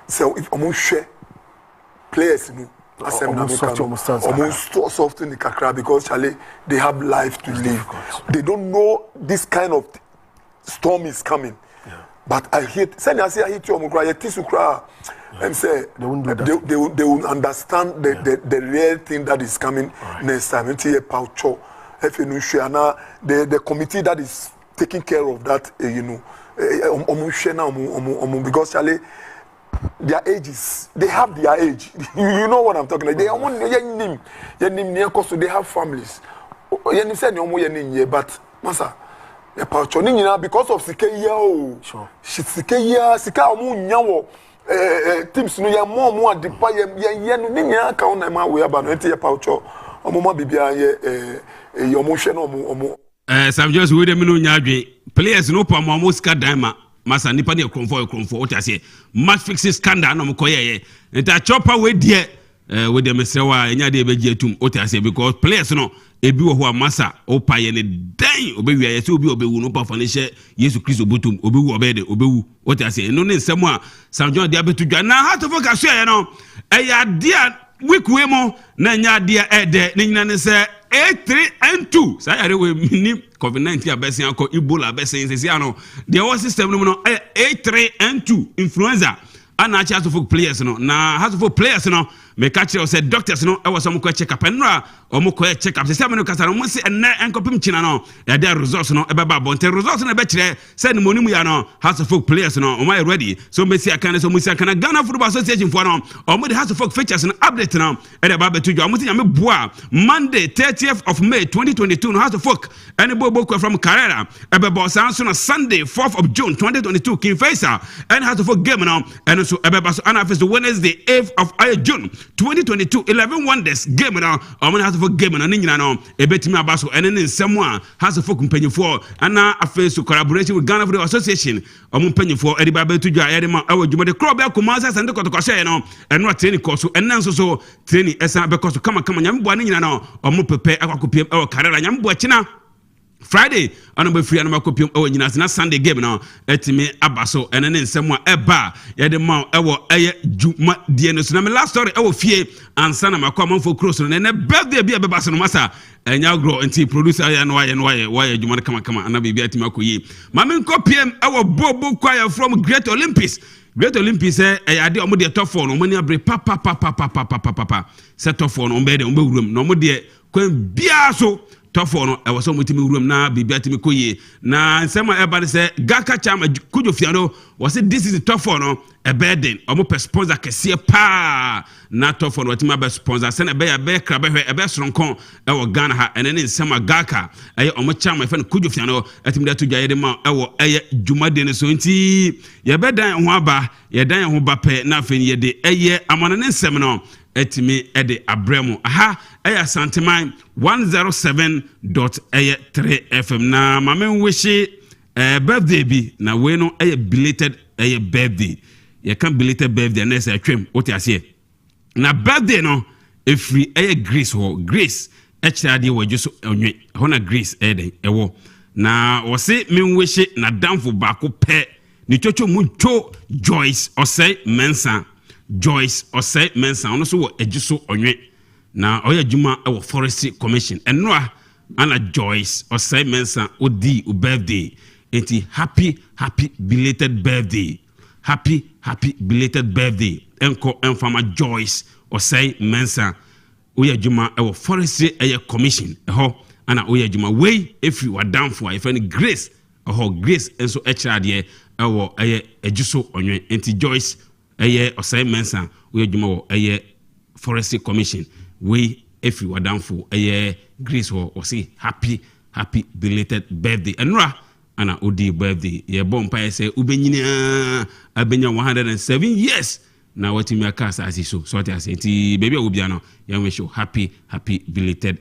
so if omo share players no almost soft in the kakra because Charlie they have life to live. They don't know this kind of storm is coming. Yeah. But I hate. Say I hate you. And say they won't do that. They will understand the real thing that is coming next time. The committee that is taking care of that, because Charlie, their ages, they have their age. You know what I'm talking about. They have families. But masa. Because of Sikeya, Sikeya, Sika Munyawo, Tims no ya more depa ya count na we about no paucho, Omoma Bibia your motion omo. Sam just with them no nyadwe. Players no pa mo ska dama. Masa nipa ne kromfo what I say. Match fixing scandal no koye. Enta chopper we there with them say wa enya de beji atum what I say because players no ebi wo ho amasa opaye ne dan obewi aye se obi obewu no pa fa ne hye Yesu Kristo botum obewu obede obewu what I say no ne nsem a Sam John dia betudwa na ha to focus ye no eya dia week we mo na nya dia ede ne nyina ne se A3N2 sa yare we mini COVID-19 abesia ko Ebola abesia se ano the whole system no A3N2 influenza ana cha to folk players no na ha to folk players no me catch you said doctors no e was some ko check up enra o mo ko check up se me no kasa no mo se enne enkopim china no ya der results no e be ba bonte results no be kire say ni monimu ya no House of Folk players no o my ready so me see akane so mo see akane Ghana Football Association for no o mo the House of Folk features no update no e de ba betu o mo see me boa Monday 30th of May 2022 no House of Folk any bobo from Carrera e be bo so no Sunday 4th of June 2022 King Faisal and House of Folk game no and so e be ba so ana face Wednesday 8th of June 2022 11 wonders game now omo House of Folk game na nyina no ebetimi abaso ene ne nsem a House of Folk mpanyifo ana afeso collaboration with Ghana Football Association omo mpanyifo edi ba betudwa edi ma awodwuma de club ya kumasa sande kotokose no eno training course enne nso so training esa be course kama nyambo ne nyina no omo pepe akwakopiem e Carrera nyambo china Friday ana be free ana makopiem e nyina na Sunday game no etimi abaso ene ne nsem a eba ye de ma ewo eye juma die no so na me last story ewo fie ansa na makwa manfo cross no ne birthday bia beba so no masa enya grow anti producer ya no why juma kama ana bibia etimi akoyi ma me nkopiem ewo bobo choir from Great Olympics ade omo de top 4 no mani abre pa set top 4 no ombe de ombe wurum no omo de kwen bia so tofo no e waso mutimi room na bibia timi koye na nsema eba ne se gaka chama kujo fiano wase this is the tofo no e burden omo pe sponsor kese pa na tofo no watima be sponsor se na be kra be hwe e be sronkon e wo Ghana ha ene ne nsema gaka e omo chama e fa kujo fiano atimi da to dwa yede ma e wo eye dwumade ne so nti ye be dan ho aba ye dan ho ba pe na afeni yede eye amana ne nsem no etimi ede abremo aha eya Asanteman 107.3 FM na mame wishi birthday bi na we no belated birthday. You can belated birthday and say twem what you say. Na birthday no free grace ho grace actually we just onwe hona grace den ewo na wo se me wish na damfo baako pe ni chocho muncho Joyce osei mensa ono so wo ejiso onwe na oya juma e forestry commission ennoa ana Joyce osei mensa odi u birthday enti happy belated birthday happy belated birthday enko enfama Joyce osei mensa oya juma e forestry commission eho ana oya juma wey every wadamfo a friend grace grace enso echade ewo ejuso onwe enti Joyce osai mensa oya juma wo forestry commission wey every wadamfo grace o say happy belated birthday enra ana odi birthday ye bompa say ubenyina abenya 107 years na watimi akasa asiso so ati ase nti baby obia no ya wish you happy belated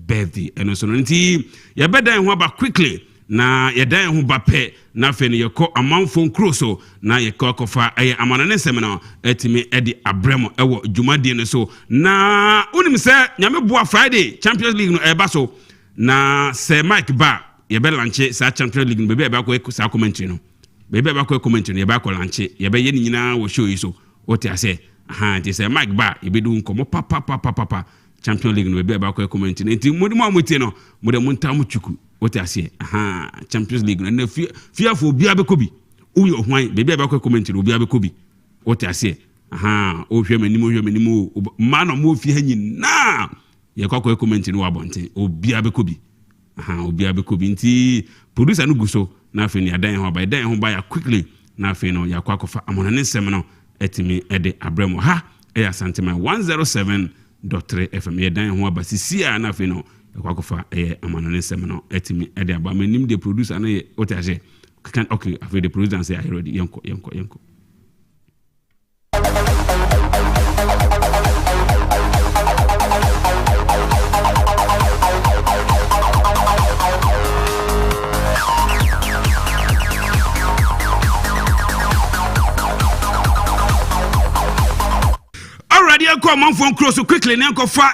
birthday eno so nti ye bedan ho ba quickly na ye dan ho ba pe na fe no ye ko amanfo nkroso na ye ko kofa amanane sem no etimi edi abremo ewo dwumade no so na unim se nyame boa Friday Champions League no eba so na se Mike ba ye be lanche sa Champions League no baby eba ko sa commentary no baby eba ko commentary no ye ba ko lanche ye be ye ni nyina wo show yi so what I say, they say Mike Ba, you be doing come papa Champions League no be about commenting. Enti modimo muteno, modemunta muchuku. What I say, Champions League no fearful bia be kobi. Uyo hwan be about commenting obi abekobi. What I say, o hwemanimu man mo fi hanyi na. Ye kwa commenting no abonten. Obi abekobi. Obi abekobi nti producer no guso na afi ni adan ho ba dan ho ba ya quickly na afi no ya kwa kofa amonane nsem no etimi ede abremo ha Asanteman 107.3 FM ye dan ho abasisi a na fe no kwakofa amanone sem no etimi ede aba manim de producer na ye otaje kan okay afi the producer say I ready yenko Come on from close so quickly nanko fa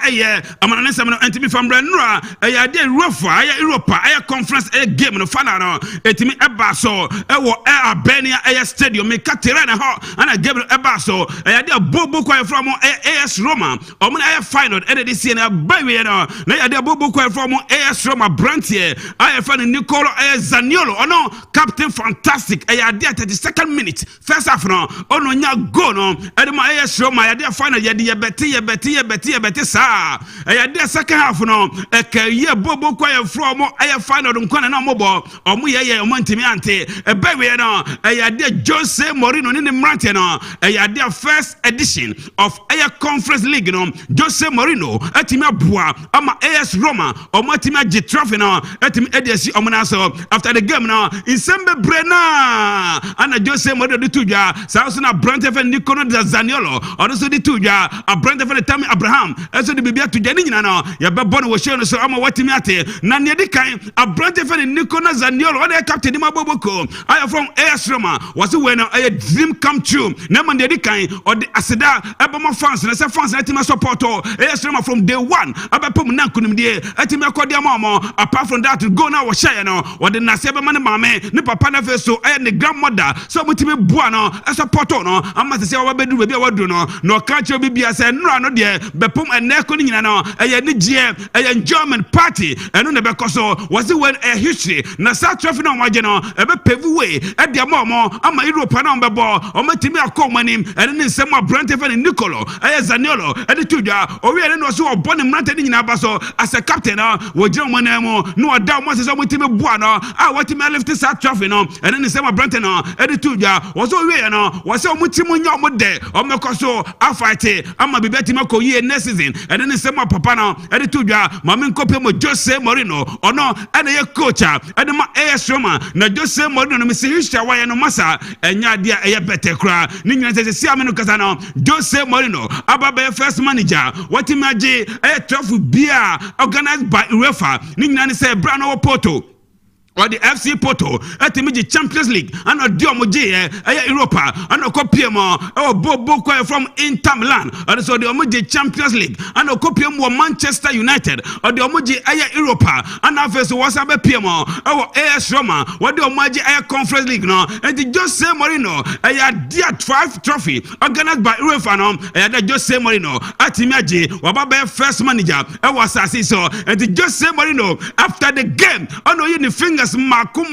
amanane sem no entimi famra nura de rofa Europa conference game no fana no etimi eba so wo Albania stadium me katera na ho ana game no eba so de bobo kwa from AS Roma omo na final this year na bawe no na de bobo kwa from AS Roma Brantier fan Nicolo Zaniolo ono captain fantastic de 32nd minute first half no ono nya go no ma AS Roma de final ye beti sa de second half no ye bobo kwa from final nkwana na mobo omo ye omo ntimi ante bawe no de Jose Mourinho ni mrante no de first edition of Conference League no Jose Mourinho atimi aboa ama AS Roma omo atimi age trophy no atimi edesi omo na so after the game no insembe brena ana Jose Mourinho de tudwa sa so na Brentford Nicolo Zaniolo ono so de tudwa Brentford Tammy Abraham eso de bibia tudwa ni nyina no ya bebo no wo show no so ama watimi ate na ne de kan Brentford Nicolo Zaniolo one captain di maboboko I from AS Roma was when a dream come true na man de kan or the aseda eboma fans na say fans na team support AS Roma from day one abapom na kunum de atimi akodi amamo apart from that go na wo share no or the na say ebema ne mame ne papa na fe so ne grandmother so mutimi bua no support no ama say wa bedu be wadu no ka che bibia say nura no de bepom eneko ni nyina no ni gie enjoyment party eno ne be koso was when a history na sa trophy no waje no ebe pave way e de amamo ama Europe na mbebo o matimi akomanim ene ne nsem Brentford Nicolo Zaniolo ene tudwa o wi ene no so obone mrante ni nyina baso as a captain wo jira mo na mo no oda mo se so mutimi bua no watimi lift sa trophy no ene ne nsem Brentford no ene tudwa wo so wi no wo se mutimi nya mo de o mekoso afight ama bibeti mako ye next season ene ne nsem papa no ene tudwa mame nkopie mo Jose Mourinho ono ene ye coach ene ma AS Roma na Jose Mourinho no mesi hishia wa no masa enya dia eye bete kra ni nyina se si amenu kasa no Jose Mourinho ababa first manager wati maji trophy bia organized by UEFA ni nyina ne se bra no Porto or the FC Porto at the Champions League and a Diomoje Europa and a copiemo or Bobo from Inter Milan or so the Omoje Champions League and a copiemo Manchester United or the Omoje Europa and after was a Piemo or AS Roma what the Omoje Conference League no and the Jose Mourinho a dear 5 trophy organized by UEFA no and the Jose Mourinho at Imaji Wababe first manager was so and the Jose Mourinho after the game on the fingers Maku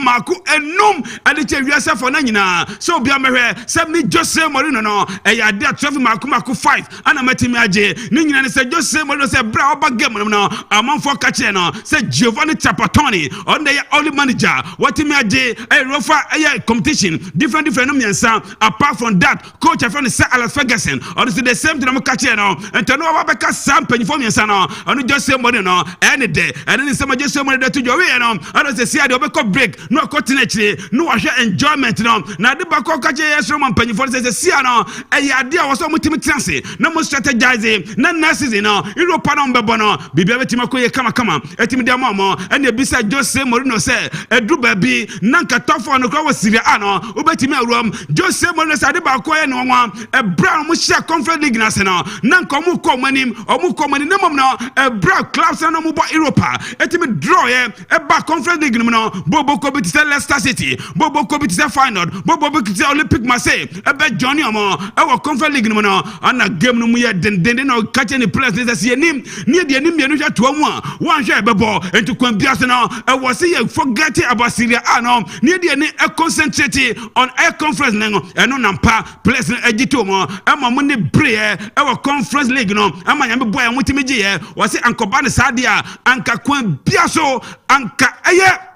enum adiche wiase for na nyina so bia mehwe se me Jose Mourinho no ya dia trophy Maku 5 ana matimi age ni nyina ne se Jose Mourinho se bra oba game no amanfo ka kire no se Giovanni Trapattoni on the only manager watimi age rofa competition different no miensa apart from that coach from Sir Alex Ferguson on the same thing no ka kire no ento no oba beka sam panifo miensa no on Jose Mourinho no any day and then some Jose Mourinho to jowe no and say see break no continue no enjoyment no na de ba ko ka che yes roman panifo say see no ade a was mutimi transe na mo strategize na season no Europa no mbebo no bibia betima ko ye kama etimi de mama and e bisa Jose Mourinho say edru ba bi na nkatofo no ko Serie A no obetimi awuram Jose Mourinho say de ba ko ye no nwa e bra mo share Conference League na se no na nko mo ko manim na mom no e bra clubs no mo bo Europa etimi draw ye e ba Conference League no Bobo Kobi to Leicester City, Bobo Kobi to final, Bobo Kobi to Olympic Marseille, about Johnny Omo, our Conference League no, and a game no more than no catching the players as he name near the enemy to one share ball and to Compiasano. I was here forgetting about Syria no near the enemy concentrated on air conference and on Nampa, place Editomo, and my money prayer, our Conference League no, and my young boy and Witimiji was it Uncle Bana Sadia, Anka Queen Piasso, Anka Aya.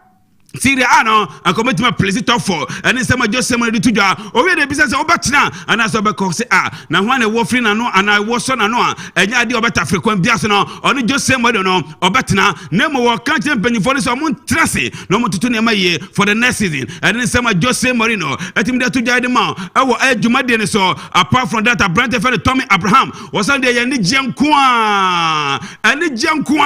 Syria ano akometi ma place top 4 ene se ma Jose Mourinho tudwa o we de business obatina ana so be ko se na ho na wo free na no ana wo so na no enya ade obeta frequent bias no oni Jose Mourinho no obetina na mo wo kan champion for so mo trase no mo tutu ne ma ye for the next season ene se ma Jose Mourinho etim de tudwa de ma e wo adwuma de ne so apart from that Brent for Tommy Abraham was on there ni giankoa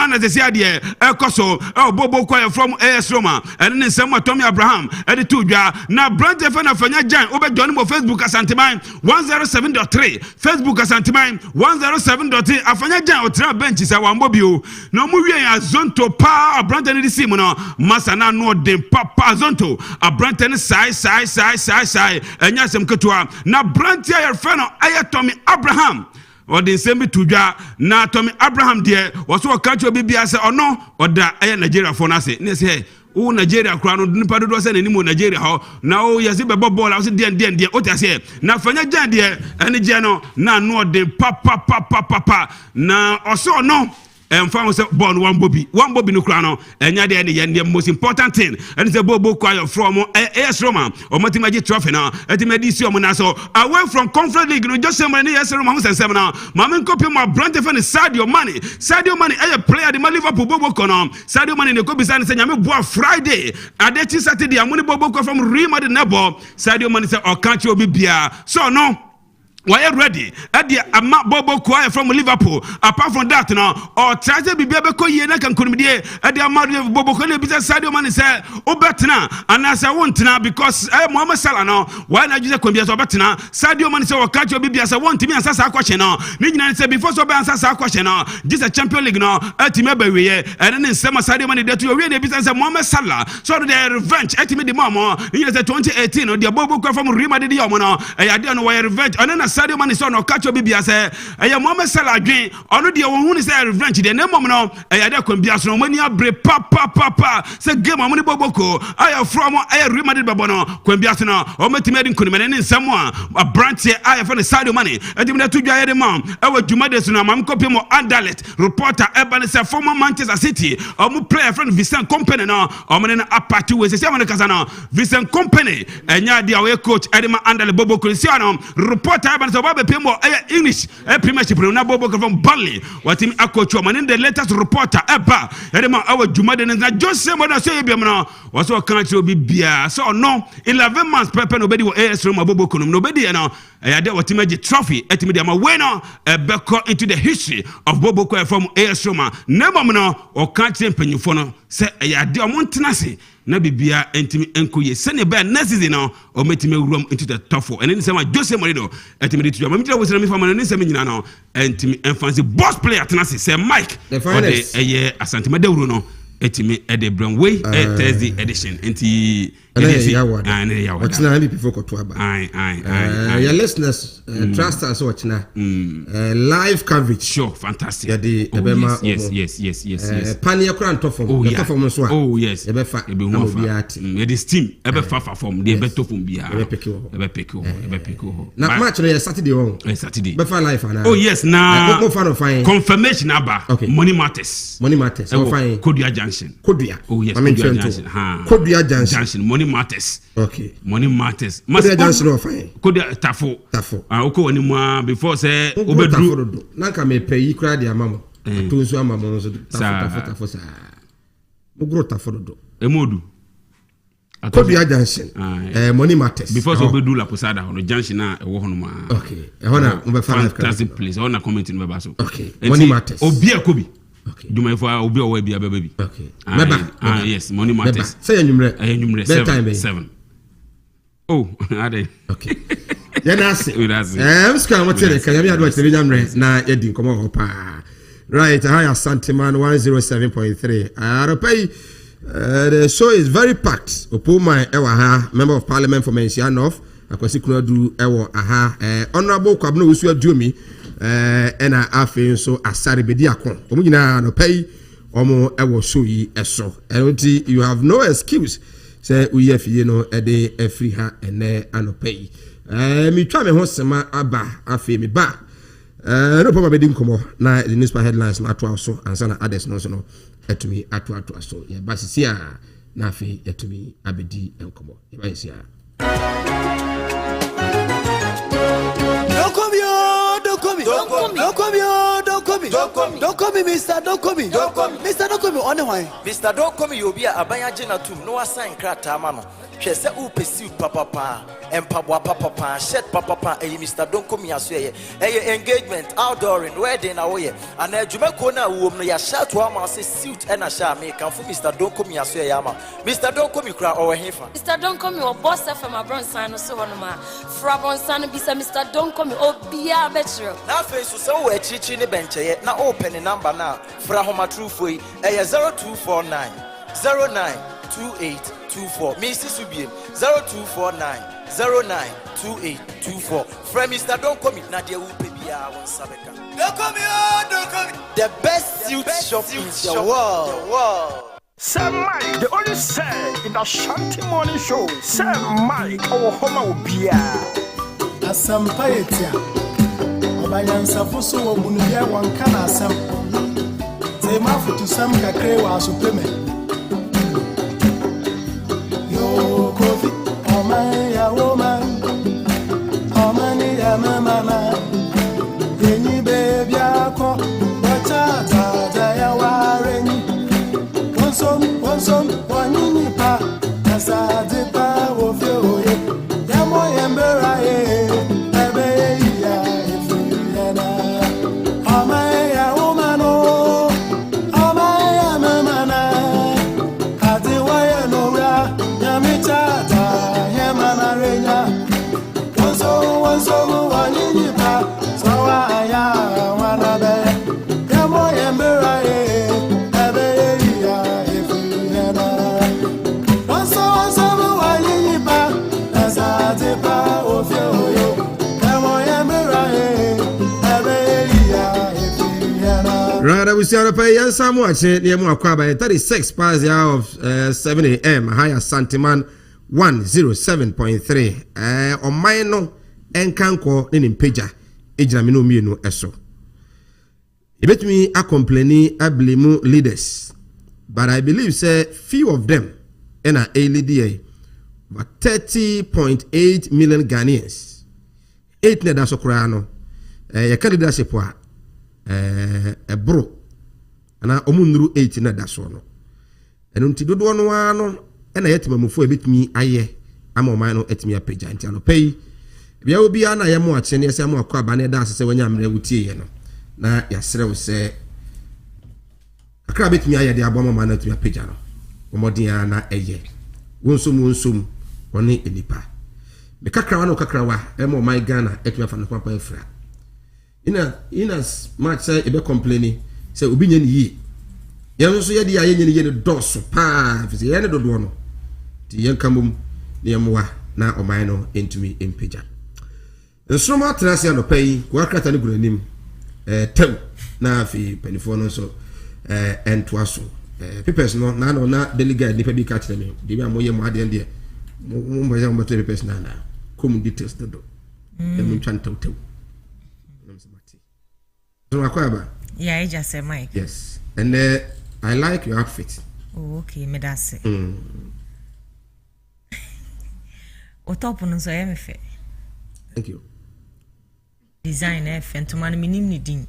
na se ade e koso e bobo kwa from AS Roma and Sama Tommy Abraham edi tudwa na Brent FM na fanya jan obe join mo Facebook Asanteman 107.3 Facebook Asanteman 107.3 afanya jan otra bench sa wambo bio na mu wie ya zonto pa Brent ni di sim no masa na no den papa zonto Brent ni sai enya sem ketua na Brent ya feno aye Tommy Abraham or the same tudwa na Tommy Abraham there was so catch bibia say ono oda aye Nigeria for na say ne say o Nigeria kura no nipa dodo se na ni mo Nigeria ho na o yase be ball o se den o ta se na fanya jan de ene je no na no de pa na oso no Famous born one bobby no crown, and the most important thing, and it's a bobo choir from AS Roma or Matimaji Trophy now, at the Medicio Monaso. Away from Conference League, just so many years Roma and seminar. Mamma copy my brand and Sadio money, a player, the Liverpool Bobo Conom, Sadio money in the Kobe San Bois Friday, and then Saturday, I'm going to Bobo from Rima the Nebo, Sadio money said, or can't you be beer? So no. Why are ready? At the Bobo choir from Liverpool. Apart from that, no, or try to be Bebeko Yena can come here at the amount of Bobo because Sadio Mane said, oh, better and as I want now because I am Mohamed Salah now. Why not use a computer better now? Sadio Mane said, or catch your baby as I want to me and Sasa question now. Nigga said before so answer Sasa question now. This a Champions League now at Timebe, and then some Sadio Mane that you really business of Mohamed Salah. So the revenge at me the mama in 2018 or the Bobo from Rima de Diamona. I don't know why revenge and then Sadio Mane so no catch obi bia say eye Mohamed Salah dwen ono de wo hu ni say revenge de nemo no eye de kwam bia so mani abre pa say game amoni boboko eye from eye Real Madrid babo no kwam bia so no o metime de nkunimene ne nsam a branch eye for the Sadio Mane edim de to dwa ye de mam e wa dwuma de so no mam copy mo Anderlecht reporter Eban say former Manchester City o player friend Vincent Kompany no o mene na apart we say amane kasa no Vincent Kompany enya de away coach Edema Anderlecht boboko Cristiano reporter so Baba Pemo English Premiership na Bobo from Burnley what him akocho man in the latest reporter eba edema our Jumade na Jose Mourinho say be no was so country obi bia so no 11 months pepe nobody wo AS Roma Bobo kunum nobody no ade what him trophy etimi de ma winner beko into the history of Bobo from AS Roma nemo no o country mpanyufo no say ade omontena se na bibia entimi enkoye sene be next season no o metimi awuram into the top 4 and then say Jose Mourinho etimi de tuya mamitra wosira mi fama no nsem nyina no entimi enfancy boss player tenase say Mike or the Asanteman Dawuro no etimi ede Bromway Thursday edition enti what's na before kotoaba your listeners trust us watching live coverage sure fantastic yes pania kran tofom so ebe fa the steam ebe fa from the ebe tofom bia ebe pick na match no Saturday on Saturday be fa live na na confirmation aba money matters so fine Kodua Junction Kodua Kodua Junction money matters money matters Kodua Junction no fine Kodua tafo oko woni mu before say obedru na ka me pay kra dia mamo to nso amamo nso tafo sa ogro tafo do emodu Kodua Junction money matters before so obedru la posada no junction na ewo hono ma ehona mo be fa live fantastic place ehona comment no be ba so money matters obi akobi Juma for obi owe bia baby yes money matters say enyumre 7 oh ade yana say ska mo tere kan ya do tere nyamre na yedi nkomo ho pa right higher Asanteman 107.3 aropay the show is very packed opoma ewa ha member of parliament for Mensia North akwasi kunadu ewo aha honorable kwabno wusu aduomi ena afi so asare bedi akon omu nyina no pay omo ewo show yi eso enti you have no excuse say uye fie no ede afri ha ene anopay mi twa me ho sema aba afi mi ba no papa bedi nkomo na the newspaper headlines na atwa so ansa na others no so no etumi atwa so ya basisia na afi etumi abedi nkomo ya basisia Don't come me, Mr. Don't come me. Mr. Don't come me on the way. Mr. Don't come me, you'll be a Bayajina too. No assign cratamano. She said, "Oh, pursue papa and papa, shed papa, and Mr. Don't come me as well. Engagement, outdooring, wedding away. And a Jumacona woman, ya shout to a suit and a shall make for Mr. Don't come me as well. Mr. Don't come me cry over him. Mr. Don't come me or boss from my brown son or so on my Frabon son and Mr. Don't come me or be a better. Now, face so we're teaching the bench yet. Now open the number now. Frahoma true for you. 0249 092824. Mrs. Subian 0249 092824. From Mr. Don't come in. Nadia will pay me our Sabeka. Don't come here. The best suit shop in the world. Sir Mike, the only say in the Shanty Morning Show. Sir Mike, our home will be a Sampaetia. Obayansa foso wo munubia wanka na asem. Say mafutu sam kakre wa supeme. Yo kofi omani ya woman. Omani ya mama. Yenyi baby akọ bachata ya wareni. Wonsom wanyini pa asade pa wo fe oye. Yamo yembera ye. Rather, we see our pay and some watching near Mwakwa by 36 past the hour of 7 a.m. Higher Asanteman 107.3. On my no enkanko in Peja, Ejamino Mino Eso. You bet me a complaining a blame leaders, but I believe say few of them in a LDA but 30.8 million Ghanaians. 8 Neda Sokrano, a candidacy poa. A bro ana omunuru 8 na daso no eno nti dodo no ano na yetima mufo ebetimi aye ama oman no etimi apagya nti ano pay bia obi ana ye mo ache ne ese mo akọ aba ne da asese wanya amre wutie ye no na yasere wo se akra betimi aye de aboma man na etimi apagya no omodin ana eye wonsum one enipa me kakrawa no kakrawa emo my Ghana etwa fa no papa efra in as much say e be complaining say obi nya ni yi yen so ye dia ye nya ni doso pa fi ye ne dodo no ti yen kamum ne yemwa na oman no entumi empeja nsoma trase no pay ko akrata ne guranim tem na fi penifo no so entwaso papers no na delegate ni pa bi ka kire me de bi amoye mo ade ande mo ya mo papers na come details do dem twan taw so akwaba yeah, I just say Mike. Yes, and I like your outfit. Oh, okay, Mmda'S. O top no so me fe. Thank you. Design Asanteman minim ni din.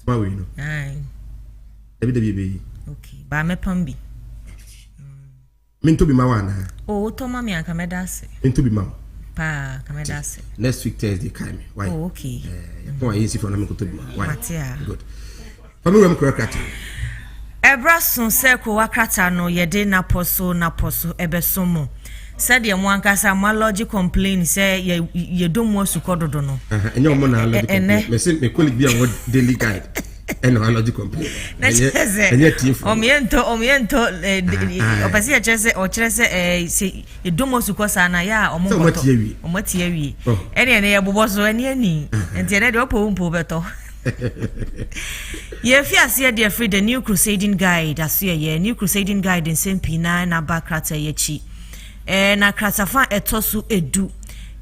Ma we no. Aye. Be. Okay, ba me pambi. Min to be ma wana. Oh, to ma me anka Mmda'S. Min to be ma. Pa, Mmda'S. Next week Thursday come. Why? Oh, okay. Why easy for na me to be ma. Why? Matia. Good. Family wem krakata. Ebra son se ko wakrata no yede na poso ebesomo. Said ye mo ankasa ma logic complain say ye do mo sukododo no. Enyo mo na logic complain. Me say me colleague bi an daily guide. And logic complain. Enye tifu. Omiento opasi ya chese se ye do mo sukosa na ya omogoto. Omotie wi. Ene ye boboso ene enti ene de opo beto. Ye fiase de free the new crusading guide aso ye new crusading guide in Sempina na bakrata yechi na kratafa etosu edu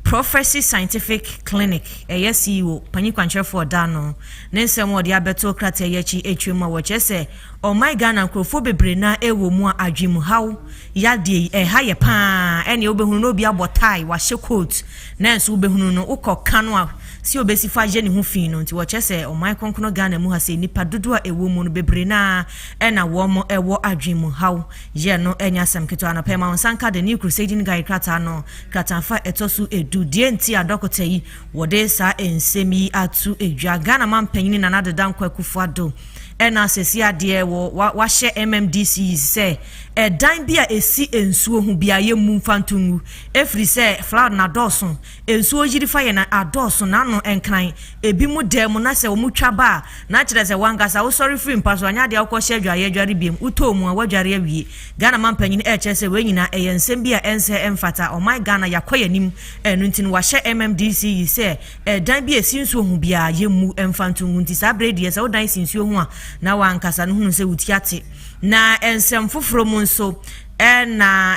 Prophecy Scientific Clinic CEO panyi kwanche for dano nensem wode abeto krata yechi etwema wo chese o my Ghana nkrofo bebre na ewo mu adwemu haw yade haye pa ene obehunu no bi abotai wa hye coat nenso obehunu no ukoka no si obesi fa je ne ho fin no nti wo chese o my konkono Ghana mu ha se nipa dodo a ewo mu no bebre na ena wo mo ewo adwemu haw ye no enya sam keto anapa ma onsanka the new crusading guy krata no krata fa etosu edu die nti adokota yi wode sa ensemi atu edwa Ghana man panyin na nadeda nkwakufu ado ena sesi ade wa hye MMDC say dan bia esi ensuo hu bia ye mu fantungu efri say flood na doson ensuo yiri fa ye na adoson na no enkran ebi mu dem na se omu twaba na kire se wangasa wo sorry free mpaso anya de akọ hye adwa ye dware biem utomu a wadware awie Ghana man panyin eche se we nyina eyensem bia ense emfata o my Ghana yakoye nim enu ntin wa hye MMDC say dan bia esi ensuo hu bia ye mu emfantungu nti sa bredi ye se wo dan esi ensuo hu a na wankasa no hunu se utiate na ensem foforo mu nso na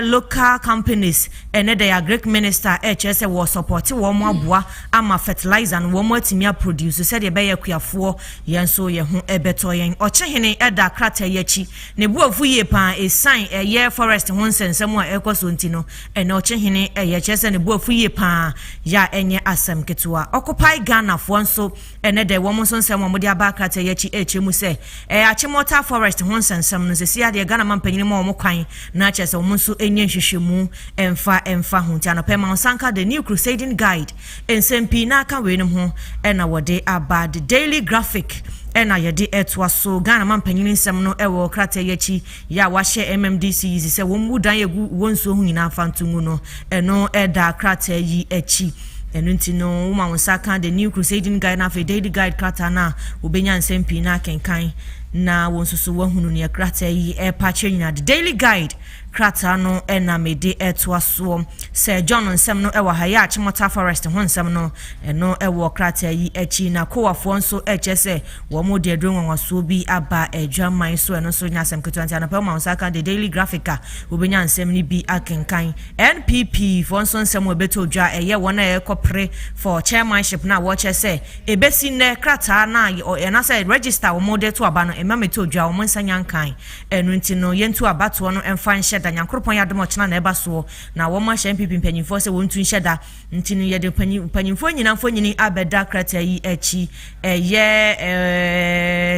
local companies the Greek minister chese was support wo mo aboa ama fertilizer no wo mo atimia produce said ye be yakuafo yen so ye ho ebeto yen ochehene eda krata yachi ne buafu ye pan sign forest ho nsensem a ekoso ntino na ochehene chese ne buafu ye pan ya enye asem ketua occupy Ghana fo nso the wo mo so nsem mo de aba krata yachi echemu se achimota forest ho nsensem no se sia de Ghana man panyin mo kwan na chese omunso enye hwehwemu emfa ho tiano pema onsanka the new crusading guide ensempi na aka wenim ho na wode aba the daily graphic na yede etwa so Ghana man panyin nsem no ewo krata yachi ya wahye MMDC yi se wo mudan yegu wonso hu nyina fantungu no eno eda krata yi echi enu no uma wonsaka the new crusading guide na for daily guide krata na obenya nsempi na kenkan na wonsusu wahunu ne krata yi pache nyina the daily guide krata no na mede etwa so Sir John nsem no ewa ha ya Achimota forest ho nsem no eno ewo krata yi echi na koafo nso echese wo mo de dron wanwaso bi aba edwaman so eno so nyasem ketonti na pema nsaka the daily graphica obenya nsem ni bi akenkan NPP fo nso nsem obeto dwa eye wona ekopre for chairmanship na wo chese ebesi ne krata na na say register wo mo de to aba no emameto dwa wo nsanya nkan enu ntino yentu abato no emfa nhye da nyankropon ya domo chena na eba so na wo ma hye MPP mpanyimfo se wontu nhye da ntino ye de mpanyimfo nyina mfo nyini abeda krata yi echi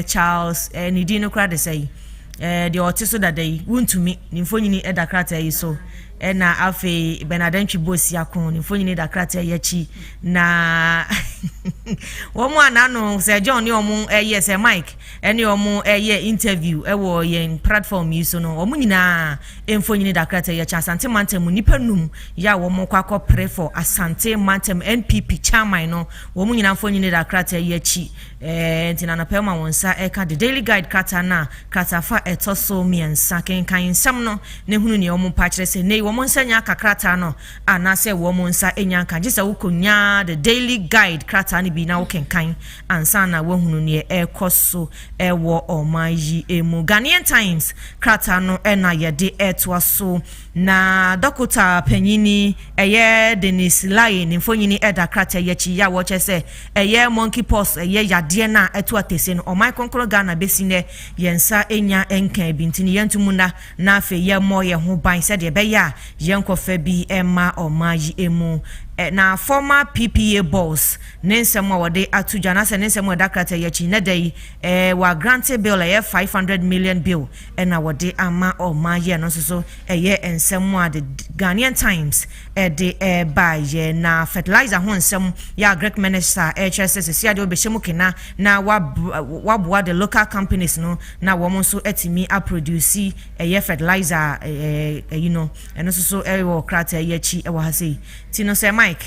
Charles ni dino krade sei de otiso da dai wontumi ni mfo nyini eda krata yi so na afi benadantwi bosi akon ni mfo nyini da krata yi echi na Womu anano se John yomu yes Mike ene yomu interview ewo yen platform yi so no omu nyina emfo nyine da krata ye cha Asanteman tem nipa num ya womu kwakọ pray for Asanteman tem NPP chairman no womu nyina mfo nyine da krata ye chi ntina na pema wonsa eka the daily guide krata na krata fa etoso miensa kenkan nsam no ne hunu ne womu pa kire se nei womu nsanya kakrata no anase womu nsa enya kan gisa wukonya the daily guide krata ni bi na wokenkan ansa na wohunu ne ekoso ewo omayi emu Ghanaian Times krata no ena yede etwaso na dokota panyini eye Denis Lai ni mfonyini eda krata yechi ya wo chese eye monkeypox eye yade na etu atese no omai konkoro Ghana besine yensa enya enka bintini yentumuna na afe ye moye ho ban se de be ya yenkofa bi ema omayi emu na former PPA boss nensemo wode atuja na se nensemo da krata yechi na dai wa granted bill 500 million bill na wode ama omayi no so eye ensemo the Ghanaian Times de buy na fertilizer ho ensem ya Greek minister HSS sia de obehemu kena na wabua the local companies no na wo so etimi a produce fertilizer you know eno so wo krata yechi e wo ha sei ti no say Mike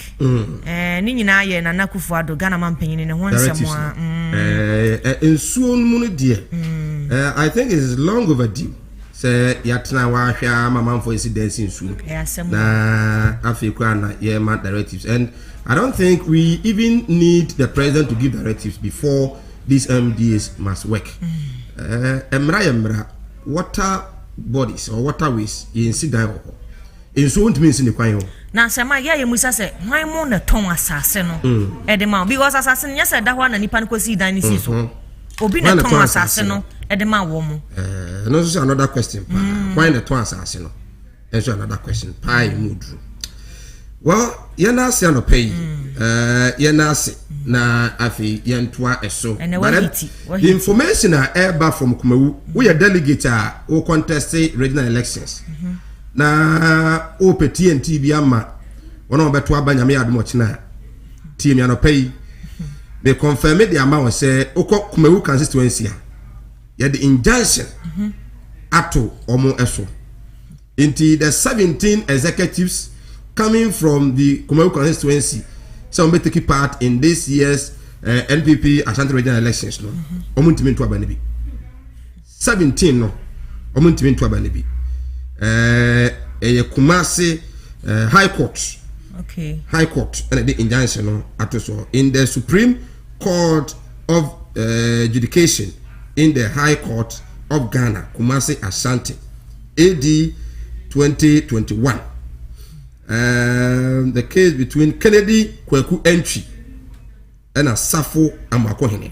ni nyina ye na nakufu ado Ghana mampanyini ne ho nsemo ensuo mu no de I think it is long overdue say yatna wa hwa mama for incidents ensuo na Africa na ye ma directives, and I don't think we even need the president to give directives before these MDAs must work. Emra water bodies or waterways in Sidai ensuo ntimi in the kwan na sema ya musa se hwan mo na ton asase no edema because asase nya se da ho na nipa no kosi dan ni si so obi na ton asase no edema wo mo no so another question why na ton asase no so another question pai mudru well yana se no pay yana se na afi yentoa eso the information are eba from Kumawu we are delegate who contest regional elections na o peti enti bi ama wona obeto abanyame adom ochina team ya no pay they confirm the amount say okọ Kumawu constituency ya the injunction ato omo eso into the 17 executives coming from the Kumawu constituency some be take part in this year's NPP Ashanti regional elections no omo ntimi nto abane bi 17 no omo ntimi nto abane bi Kumasi High Court. Okay. High Court and the injunction atoso in the Supreme Court of Adjudication in the High Court of Ghana, Kumasi Ashanti, AD 2021. The case between Kennedy Kweku Entry and Asafo Amakohene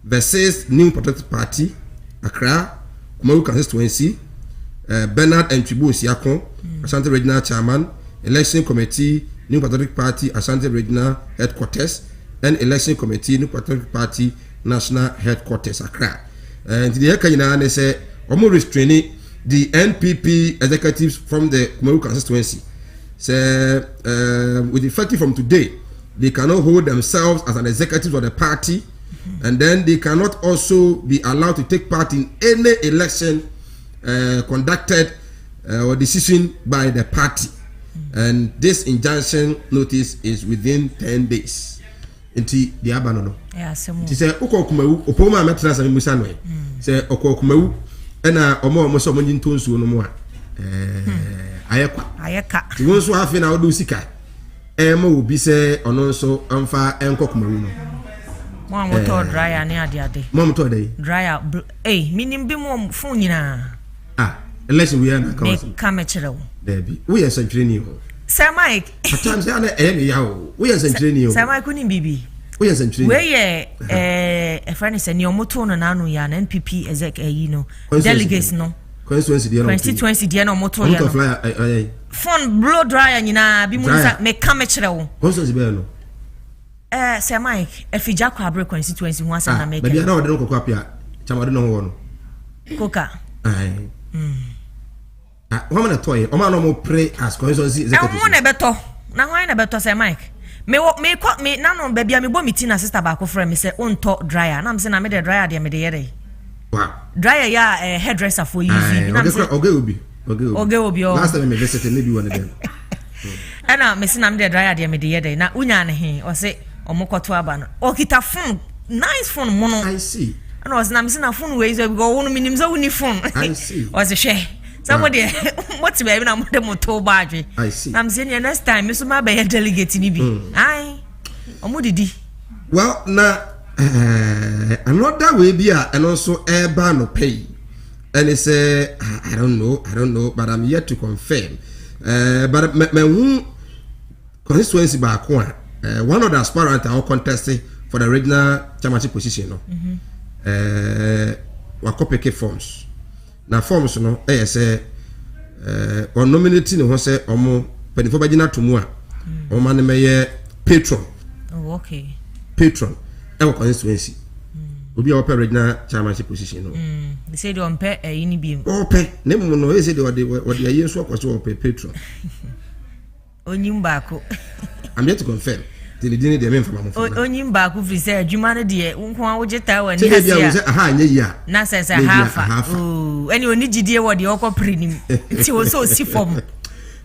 versus New Patriotic Party, Accra, Kumawu constituency. Bernard Nchibu Siakon, Ashanti Regional Chairman, Election Committee, New Patriotic Party, Ashanti Regional Headquarters, and Election Committee, New Patriotic Party, National Headquarters, Accra. And the Ekayina, they say, almost restraining the NPP executives from the Kumawu constituency. Say, with effect from today, they cannot hold themselves as an executive of the party, and then they cannot also be allowed to take part in any election conducted or decision by the party, and this injunction notice is within 10 days. Inti the abanono. It say oko Kumawu opoma metra sa musa no. Say oko Kumawu na omo so monyi ntonsu no mo a ayeka. Ti won so afi na odu sika. Ma obi say ono so amfa enko Kumawu no. Mo amoto dryer ne ade. Mo amoto dey. Dryer minim bi mo phone nyina. Election we are na cause come chiro there be we are century ho Sir Mike at times ya na ya ho we are century ho Sir Mike ni bibi we are century we a friend is any omoto no na ya na NPP exec no delegates no constituency dia no moto ya no phone blow dryer nyina bi mu sa me come chiro constituency be no Sir Mike efija kwa abre constituency ho asa na make be na ode no kokwa pia chamado no ho no koka woman a toy, Oman no pray as constituency. I want a better. Now, why a better, Sir Mike? me no baby me bo me tina sister ba ko frɛ me say unto dryer na me say na me the dryer de me de yere wow dryer ya hairdresser for easy na me say okay obi last time me visited maybe one of them ana me say na me the dryer de me de yere na unya ne he o say omokoto aba no okita phone nice phone mono I see ana o say na me say na phone we so go wonu minim so woni phone I see o say hwe somebody what baby na mo de moto badwe I see na me say next time me so ma be delegate ni bi ai omo didi well na another way bia and also eba no pay and it's I don't know but I'm yet to confirm but me who constituency ba ko one of the aspirants are contesting for the regional chairmanship position no wa copy forms na forms no say on nominate no say omo penifo bagina to mu a omo na meye patron oh okay patron our constituency obi a regional chairmanship position no they say they on pay any bi pay name no they say they aye so kwaso patron onyim baako I'm yet to confirm the didn't dey from onyim baako free say adwuma no de nko a wogeta wa ni hase ya aha anya yi a na say half oh any oni gidie wo de okopre nim ti wo so si form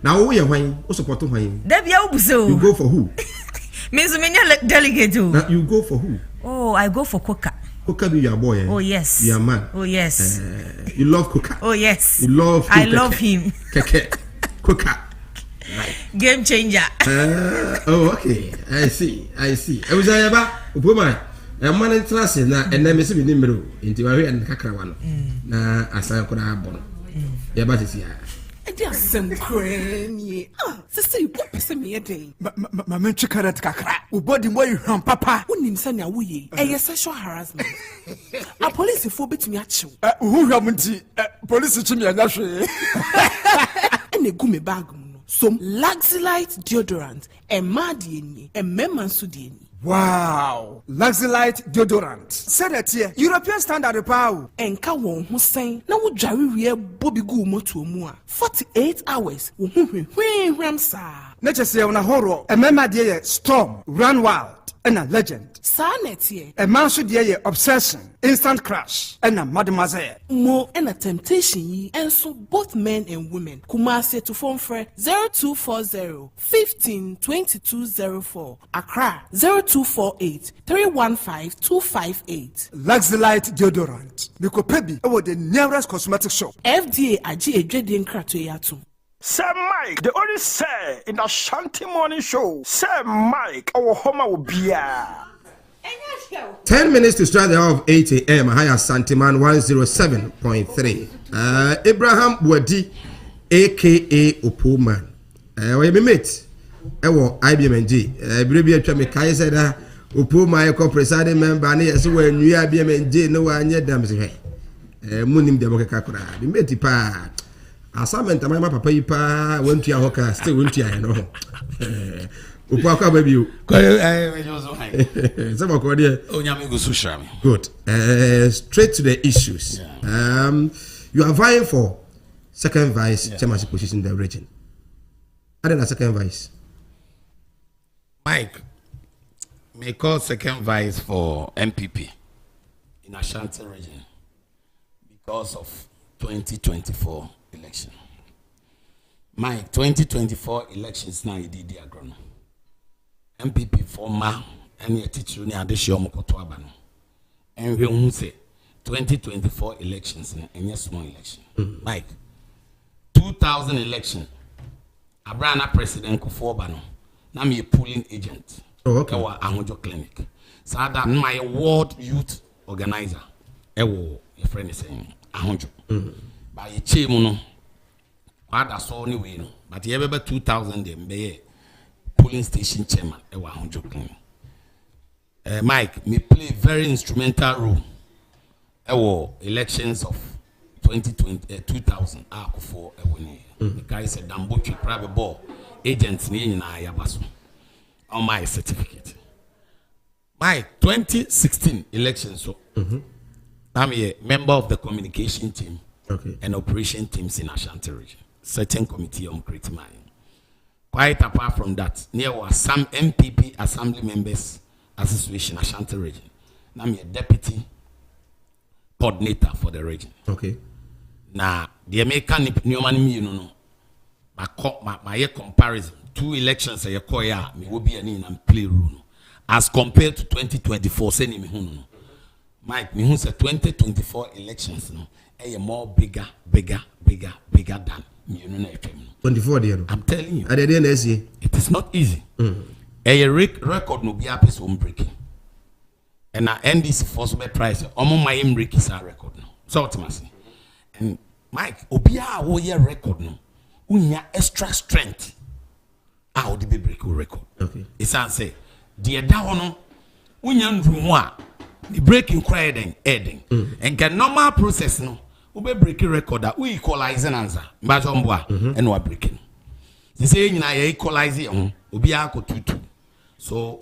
na wo ye hwan wo support hwan da bia wo buso you go for who means me delegate now you go for who oh I go for Coca be your boy oh yes you are man oh yes you love Coca oh yes you love I love him keke Coca right. Game changer oh okay I see e was ayaba opoma e man interest na ene me se bi nimero nti wa hwe en kakra wa no na asan ko na abo ya ba tisi ya Edi asem kranie sese you pop se me eden ma me chikarat kakra wo body mo hwan papa wonim se na woye eye sexual harassment a police fo betumi achew who hwam nti police chimi anya hwe ene gu me bag mu some Luxelite deodorant and madieni and memansu dieni. Wow, Luxelite deodorant. Said that here, European standard power. Enka won Hussein. Na wo dware wie bobi gu moto mu a 48 hours. Wo hwehwe ramsa. Na chese na horror. E mema de storm, run wild. And a legend. Sanetie. A man should hear obsession, instant crash, and a mademoiselle. More and a temptation ye, and so both men and women. Kumasi to phone for 0240 15 2204. Accra 0248 315 258. Luxelite deodorant. Bikopebi over the nearest cosmetic shop. FDA Aji Ejedi Nkrato Yatu. Sir Mike, the only say in the Ashanti morning show. Sir Mike, our home will be 10 minutes to start the hour of 8 a.m. High Asanteman 107.3. Abraham Wadi, aka Opoman. We be mate. Ewo IBMNG. Bribi atwa me kai said Opoman ko presiding member na yes we new IBMNG no anye dam se he. Munim dem ka kra. Be mate pa. Assignment my papa yi pa wontu ya hoka still wontu ya no. Upo akwa baby you. Good. Straight to the issues. Yeah. You are vying for second vice chairmanship position in the region. Other than second vice, Mike, may call second vice for MPP in Ashanti region because of 2024 election. Mike, 2024 elections now you did the agrono. MPP former and your teacher ni adesho mokoto abano. And we won't say 2024 elections and yes small election. Mike, 2000 election. Abrana president Kufo Bano. Now me a polling agent. Oh, okay. Ewa Ahonjo clinic. So that my ward youth organizer. Ewo your friend is saying Ahonjo. By a chemono. Wada so anyway no. But you ever 2000 them be polling station chairman. Ewa Ahonjo clinic. Mike, me play very instrumental role. Ewo elections of 2000 Akufo Ewini. The guy said Dambochi private ball agents ni na yabaso on my certificate. My 2016 election so I'm a member of the communication team and operation teams in Ashanti region. Certain committee on creating mine. quite apart from that, there was some MPP Assembly Members Association Ashanti region. Now I'm a deputy coordinator for the region. Okay. Now the American Newman, my comparison, 2 elections a year, me will be an in and play rule as compared to 2024. Sending me Mike, me who said 2024 elections no, a more bigger than me. 24 dear. I'm telling you. At the end, it is not easy. A record no be a piece of breaking. And I end this force by price. My break is a record now. So ultimately. And Mike, Obia wo ye record no. Unya extra strength. How the be break record. Okay. It's say the da no unya ndrumu the breaking cry then heading. And can normal process no. Ube breaking record that we equalize an answer. And we breaking. They say you na equalize Obia ko 2-2. So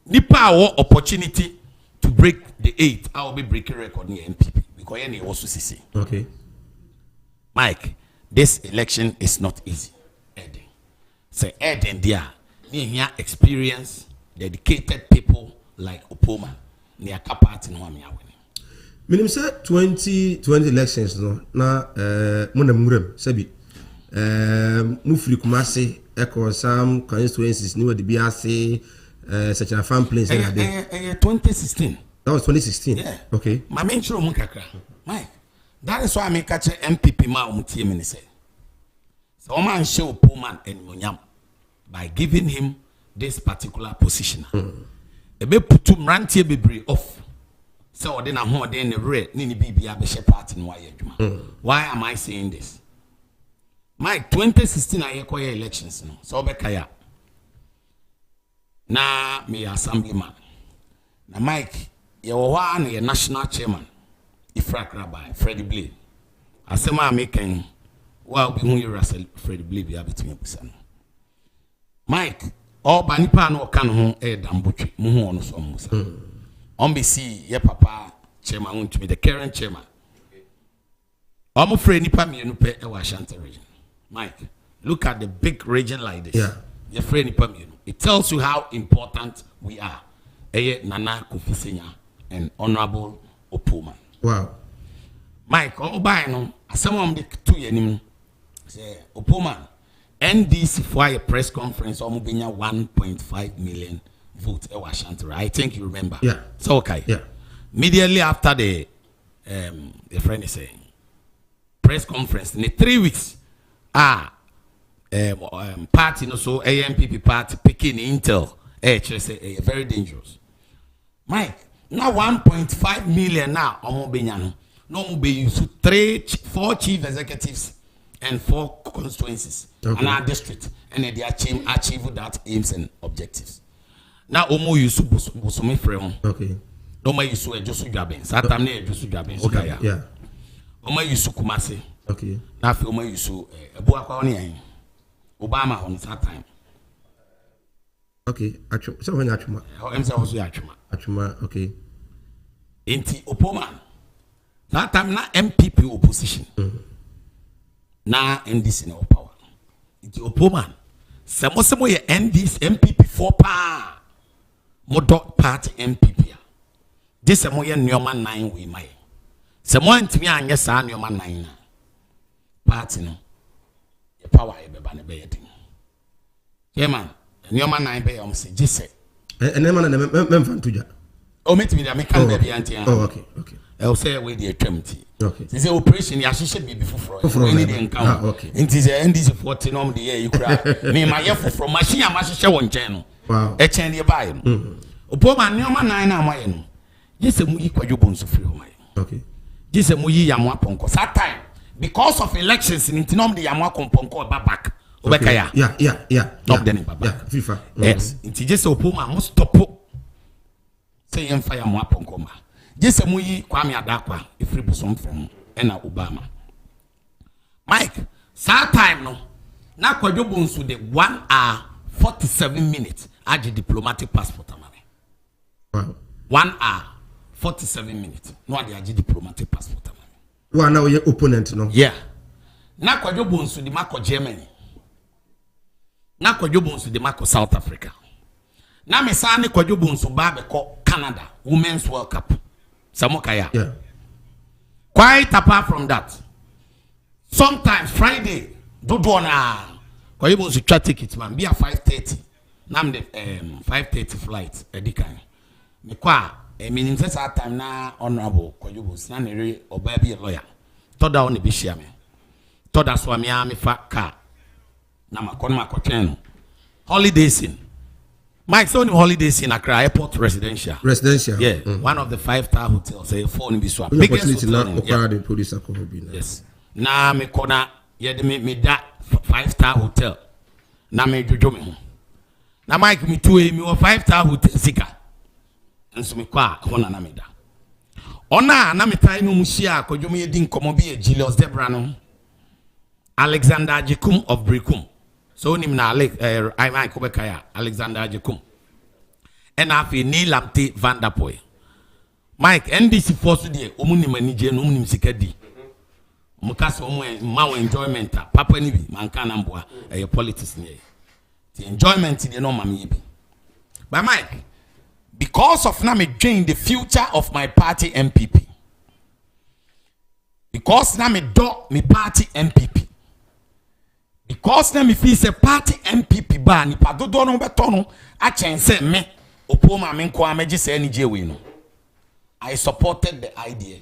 nipa wo opportunity to break the 8. I will be breaking record near MPP because any also CC. Okay. Mike, this election is not easy. Eden. Say Eden there. Near experience, dedicated people like Opoma. Near Kapati no me awini. Minim say 2020 elections no na monamurem sabi mufri kumase eko some constituencies ni wodi bi ase such a fan place in 2016. That was 2016. Yeah. Okay. My main show munkakra. Mike. That is why I make catch MPP ma umutie me say. So man show Pullman and Munyam by giving him this particular position. Ebe putu mrantie bebre off. So then I'm more than the red nini bibi abeshe party no why adwuma. Why am I saying this? Mike 2016 ayekoye elections no. So obekaya. Na me assemblyman. Na Mike ye wa na ye national chairman. Ifrak Rabbi Freddie Blee. Asema making well be who you Freddie Blee be between person. Mike all banipa no kan ho dambotwe mu ho no so musa. On be see ye papa chairman want to be the current chairman. I'm afraid nipa me no pe e wa Ashanti region. Mike, look at the big region like this. Yeah. Ye friend nipa me no. It tells you how important we are. Eye Nana Kofi Senya and Honorable Opoma. Wow. Mike, oh, by no, someone the 2 years, say, Opoma, NDC for a press conference, almost 1.5 million votes. I think you remember. Yeah. So, okay. Yeah. Immediately after the friend is saying, press conference, in 3 weeks, party, no, so AMPP party, picking Intel, very dangerous. Mike, now 1.5 million now, no be use 4 chief executives and 4 constituencies in our district, and they achieve that aims and objectives. Now omo use bosome frame. Okay. No more use just Jabin. Satam ne just Jabin. Okay. Yeah. Omo use Kumasi. Okay. Now fi omo use Ebuakwa oni Obama on that time. Okay. Achuma. So when Achuma. Achuma. Okay. Inti Opoma. That time na MPP opposition. Na NDC na power. Inti Opoma. Samo ye NDC MPP 4 pa. Modo party MPP. This samo ye nyoma 9 we mai. Samo ntimi anye sa nyoma 9 na. Party no. Ye power ye beba ne be yedin. Yeah man. Nyoma 9 be am se jise. Ene man na memfantuja. O metimi da me kan be antia. Oh okay. Okay. I will say we the attempt. Okay. This is operation ya sheshe be before. We need encounter. Okay. It is NDC 40 norm the year you cry. Me my year from machine ya sheshe won chen. Wow. E chen dey buy. Opoma nyoma 9 na amaye no. Jese mu yi kwadwo so free o mai. Okay. Jese mu yi yamu aponko. That time because of elections in norm the yamu aponko back. Obeka ya. Yeah. Not then back. Yeah, FIFA. Yes. It jese Opoma must stop. Say em fire yamu aponko ma. Jese mu yi Kwame Adakwa ifri bosom from ena Obama. Mike, that time no na kwadwo bonsu de 1 hour 47 minutes aje diplomatic passport amane. Wow. 1 hour 47 minutes no ade aje diplomatic passport amane. Wa na your opponent no. Yeah. Na kwadwo bonsu di mako Germany. na kwadwobonso de mako South Africa na me sa ne kwadwobonso ba be ko Canada Women's World Cup samokaya Yeah. Quite apart from that, sometimes Friday do na kwadwobonso twa ticket man be at 5:30 na me 5:30 flight edikan me kwa meaning say that time na honorable kwadwobonso na ne oba bi lawyer toda on be share me toda so me fa car na makono makotwen holidays in Mike so holidays in Accra Airport residential yeah one of the 5-star hotels say phone be swap biggest hotel the producer ko be yes na me kona ye de me da 5-star hotel na me jojo me ho na Mike me two me 5-star hotel sika nso me kwa hona na me da ona na me tai no muhia kodwo me di nkomo bi e Julius Debra no Alexander Ajekum of Brekum. So nim na I might go back Alexander Ajekum. And afi ni Lamte Vanderpoy. Mike NDC force die omuni manije no nim sikadi. Mukasa omo ma enjoyment papa ni bi manka na mboa politics ni. The enjoyment dey no mama bi. But Mike, because of na me drain the future of my party MPP. Because na me do me party MPP. Because na me feel say party MPP ba ni pa dodo no beto no a chense me opoma me nko ameji say ni jewe no. I supported the idea.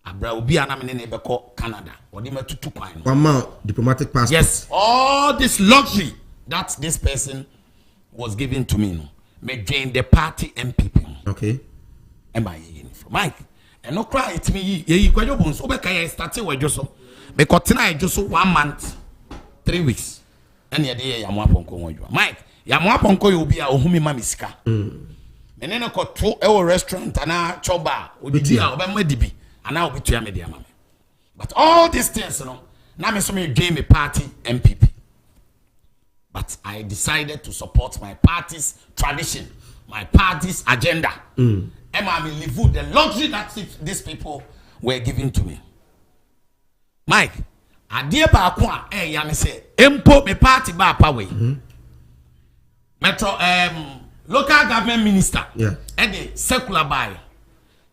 Abra obi ana me ne beko Canada. Odi matutu kwan no. One more diplomatic passport. Yes, all this luxury that this person was given to me no. Me join the party MPP. Okay. Am I from Mike? And no cry it me ye kwadwobonso obeka ye start we joso. Because tonight joso 1 month 3 weeks. And ye yamwaponko wonjwa. Mike, yamwaponko yo bi a ohumi ma misika. Menene ko to e restaurant ana choba odidi a obema dibi ana obitua me dia mame. But all these things no, na me so me game me party MPP. But I decided to support my party's tradition, my party's agenda. And I will live the luxury that these people were giving to me. Mike, adie ba kwa ya me say empo me party ba power. Metro local government minister and the secular buy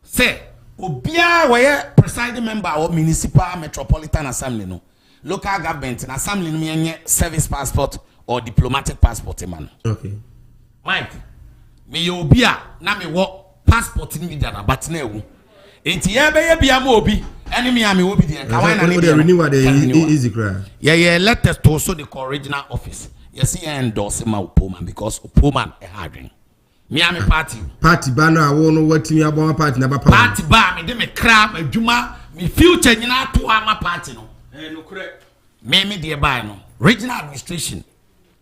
say obia we presiding member of municipal metropolitan assembly no local government and assembly no me service passport or diplomatic passport man. Okay. Mike, me obia na me wo passport ni da but na ewu. Enti ye be ye bia ma obi ene me am obi de ka wan na the renewal the easy cry. Yeah let us to also the original office. You see endorse ma Opoma because Opoma e harding. Me am party ba na wo no watimi abon party na ba party ba me de me kra adwuma me future nyina to ama party no. No correct. Me de buy no. Regional administration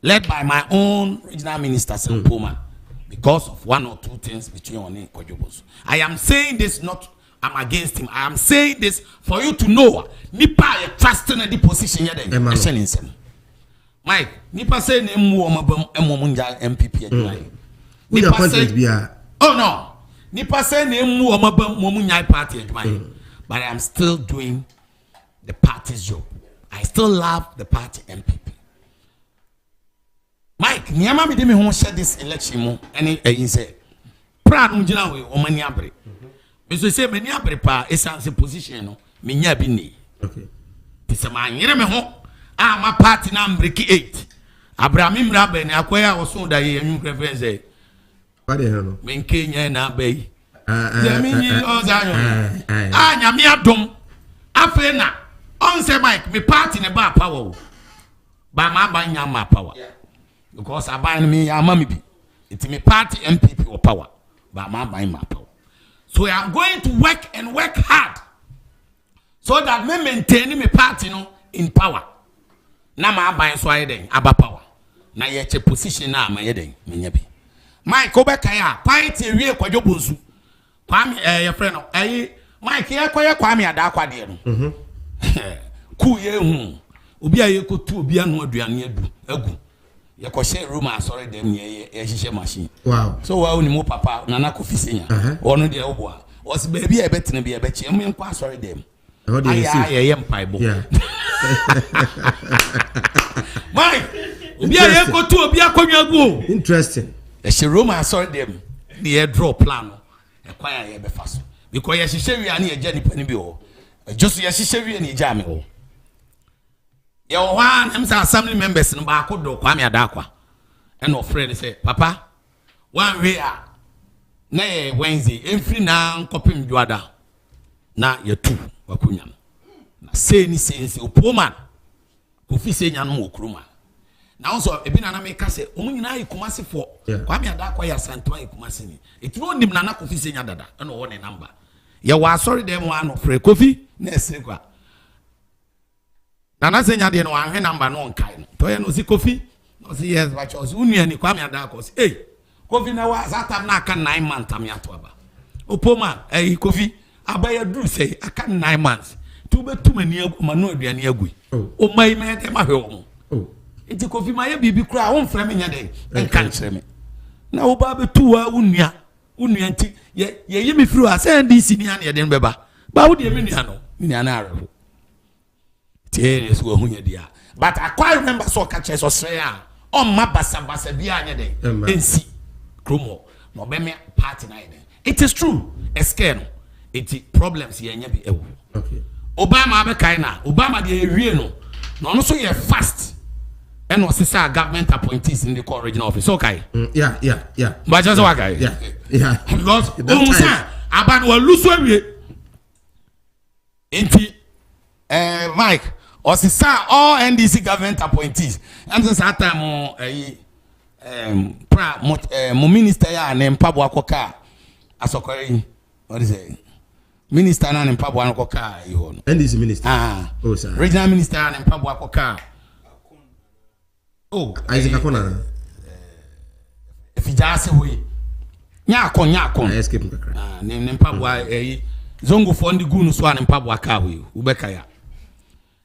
led by my own regional minister Opoma because of one or two things between on and Kwadwobonso. I am saying this not I'm against him. I am saying this for you to know nipa ye trusting the position here then. Mike, nipa say nemu omabam emumunja MPP adwai. Nipa say oh no. Nipa say nemu omabam momunya party adwai. But I am still doing the party's job. I still love the party MPP. Mike, niyama mi de me ho share this election mo any say proud unjina we o mani abre. Me so say mani abre pa essence position no me nya bi ni. Okay. Tise ma nyere me ho ma party na mbreki 8. Abraham mra be ni akoya wo so da ye anwun preference say. What the hell no? Me nkenya na be. Jamini ozanyo. Nyame adom. Afa na on say Mike me party ne ba power. Ba ma ba nya ma power. Because I buy me a mommy be. It's me party MPP or power. But my buy my power. So I am going to work and work hard. So that me maintain me party no in power. Na ma buy so I then aba power. Na ye che position na ma ye then me nya bi. Mike obeka ya party wie Kwadwobonso. Kwame your friend no. Mike ye koye Kwame ada akwade no. Ku ye hu. Obi aye ko tu obi anu aduane agu. You can share room and sorry them ye machine. Wow. So why only more papa nana kofi senya. One the obwa. Was baby a bet na be a bet. Me nkwa sorry them. Yeah. Yeah. Mike, Obi a ye go to obi akonwa gu. Interesting. She Roma sorry them. The draw plan. E kwan ya ye be fa so. Because ye hihye wi ani eja nipa ni bi ho. Just ye hihye wi ani eja me ho. Ye ho an am say assembly members no ba akodo kwa me adakwa. And no friend say, "Papa, one way na ye Wednesday emfiri na nkopim dwada. Na ye tu wakunya. Na say ni opoman. Kofi say nya no okruma. Na also ebi na me ka say omunyina yikumase for kwa me adakwa ya Asanteman yikumase ni. Etino nim na Kofi say nya dada. Na wo ne number. Ye wa sorry dem one no frɛ Kofi na esre kwa. Na say nya de no anhwe number no nkai no. To ye no si Kofi. No si yes but us unu ni kwa me adakwa say eh Kofi na wa zatam na aka 9 months am yato aba. Opoma Kofi abaya duru say aka 9 months. Tu betu mani agu ma no aduane agu. O mai me de ma hwe o. Enti Kofi ma ye bibi kura won frɛ me nya de enka nkyerɛ me. Na wo ba betu wa unua nti ye yi me firi asa NDC ni ane de beba. Ba wo de me nua no. Me nua na arehwo. Tie so hu nya dia. But I quite remember so ka kyerɛ so srɛ a on ma basa bia anya de. Ensi kromo no be me party na ide. It is true. Escape no. It problems ye nya bi ewu. Okay. Obama be kaina. Obama de ewie no. No so ye fast. And was this government appointees in the core regional office? Okay. Yeah. But just okay. Yeah. Because about what lose Mike, or all NDC government appointees. And this time minister and Pabwa Koka as what is it? Minister and Pabwa Koka. NDC minister. Regional minister and Pabwa Koka. Oh, Isaac Akona. If you just say we, nyakon. I escape kakra. Ne mpabwa zongo fondi gunu so an mpabwa ka we ubeka ya.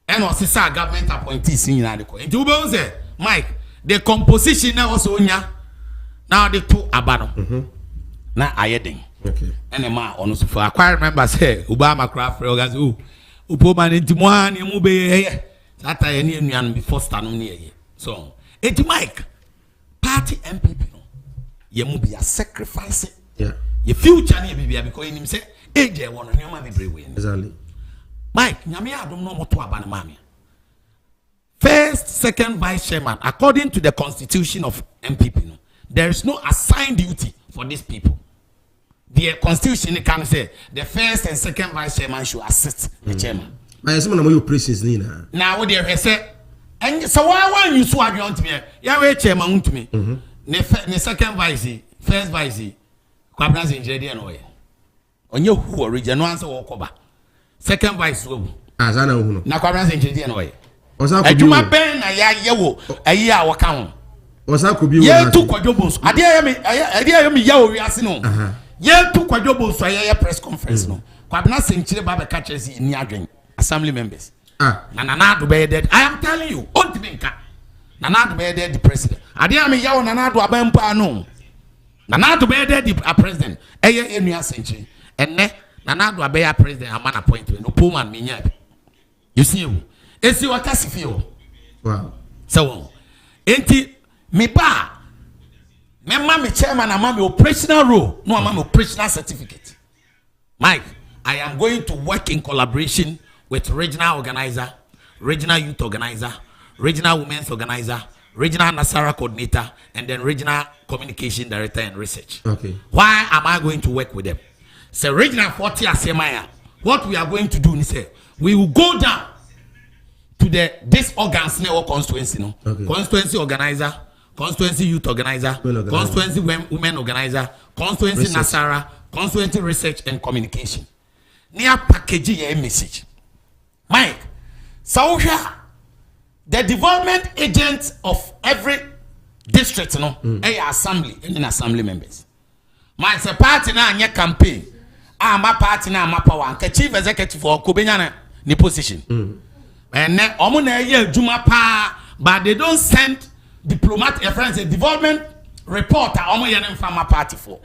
And also say government appointees in na de ko. Nti ube say Mike, the composition na also nya now the two abano. Na ayeden. Okay. And ma ono so for I remember say Obama craft organize upoma nti mo an mu be ye. Sata ye ne nuan before start no ne ye. So it Mike party MPP no ye mu be a sacrifice ye future ne bibia because him say age e won nyoma be brave we exactly Mike nyame adom no moto aba na mame first second vice chairman according to the constitution of MPP no there is no assigned duty for these people. The constitution can say the first and second vice chairman should assist the chairman. My some of operations ni na now what they say and so why you so adwon to me ya we chairman to me ne second vice first vice kwabra engineer no ye onye hu original answer wo koba second vice wo azana hu no na kwabra engineer no ye osa ko adwuma ben na ya yewo ayi a waka ho osa ko bi wo ye tu kwadobos ade ya me ya wo wiase no ye tu kwadobos ya press conference no kwabra engineer ba be ka chesi ni adwen assembly members Nana do be dead. I am telling you, on Timinka. Nana do be dead the president. Adia me yaw Nana do abempa no. Nana do be dead the president. Eye enua century. Enne Nana do be president a man appointment. No poor man me nya. You see you. Esi wakasi fio. Wow. So enti me ba me ma me chairman am me operational role. No am me operational certificate. Mike, I am going to work in collaboration with regional organizer, regional youth organizer, regional women's organizer, regional Nasara coordinator, and then regional communication director and research. Okay. Why am I going to work with them? So regional 40 Asemaya, what we are going to do is we will go down to this organs network constituency, no? Okay. Constituency organizer, constituency youth organizer, constituency women organizer, constituency research. Nasara, constituency research and communication. Near packaging a message. Mike, so the development agents of every district, assembly, and assembly members. Mike, say party na anya campaign. My party na my power. The chief executive for Kubenyana ni position. And then omuna ye juma pa, but they don't send diplomat friends a development reporter. Omo ye nem from my party for.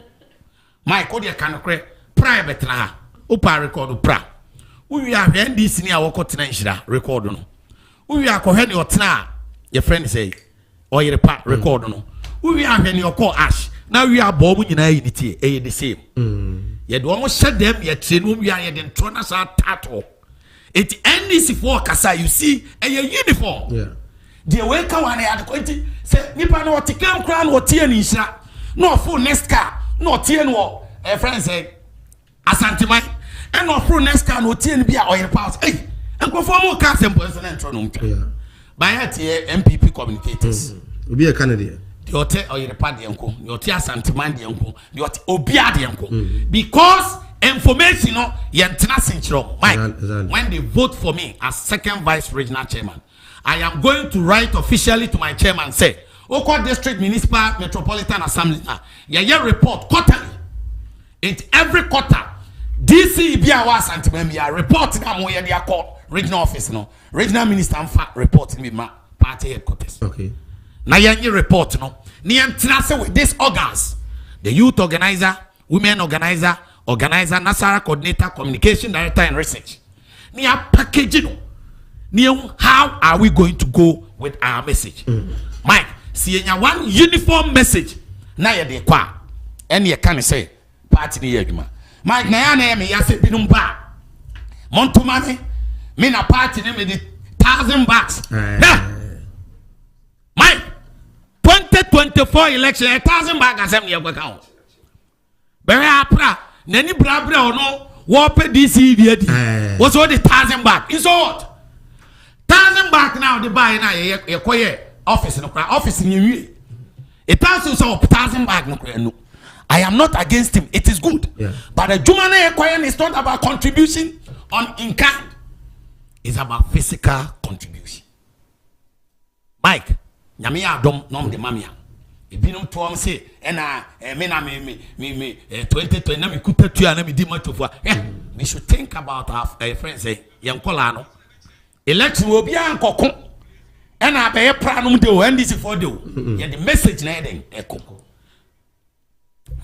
Mike, what you can create private na upa record pra. We are NDC ni awoko tena nshira record no. We are koheni otena your friend say or your part record no. We are when you call ash. Now we are bobbing in unity, the same. Yet almost shut them, yet we are then thrown us out tattoo. It ends for Kasa, you see, a uniform. Yeah. The way come and I had to say, Nipa no Tikam crown or Tianisha, no full next car, no Tianwo, a friend say, Asanteman, and no full next car, no Tian be or your pass. Hey, and go for more cars and person and tron. By that MPP communicators. Will be a Canadian. Your te or your party uncle, your tea Asanteman the uncle, your Obia the uncle. Because information, no, Mike, when they vote for me as second vice regional chairman, I am going to write officially to my chairman, say, Oko District Municipal Metropolitan Assembly, yeah, report quarterly. It's every quarter. DC Biawa Asanteman, reporting I'm where they are called regional office, no, regional minister, in fact, reporting with my party headquarters. Okay. Now you report, no, with these organs, the youth organizer, women organizer, Nasara coordinator, communication director, and research. Near packaging. How are we going to go with our message? Mike, see one uniform message. Now you de kwa. And you can say, party ni Mike, na ya me ya se binumba. Montumane, me na party ni me the $1,000. Mike, 2024 election, $1,000 asem ni account. Bere apra, nani bra ono, wope DC VD. What's all the $1,000? It's what? $1,000 now the buy now ye koye office no cry office in you. $1,000 no. I am not against him. It is good. Yeah. But the Jumana Equine is not about contribution on in kind. It's about physical contribution. Mike, Nyamia dom nom de mamia. If you don't to say, and me 2020 na me kuta tu na me di much of we should think about our friends say Yankolano. Election will be ankoko. And I pay a pranum de NDC for do. The message na den echo.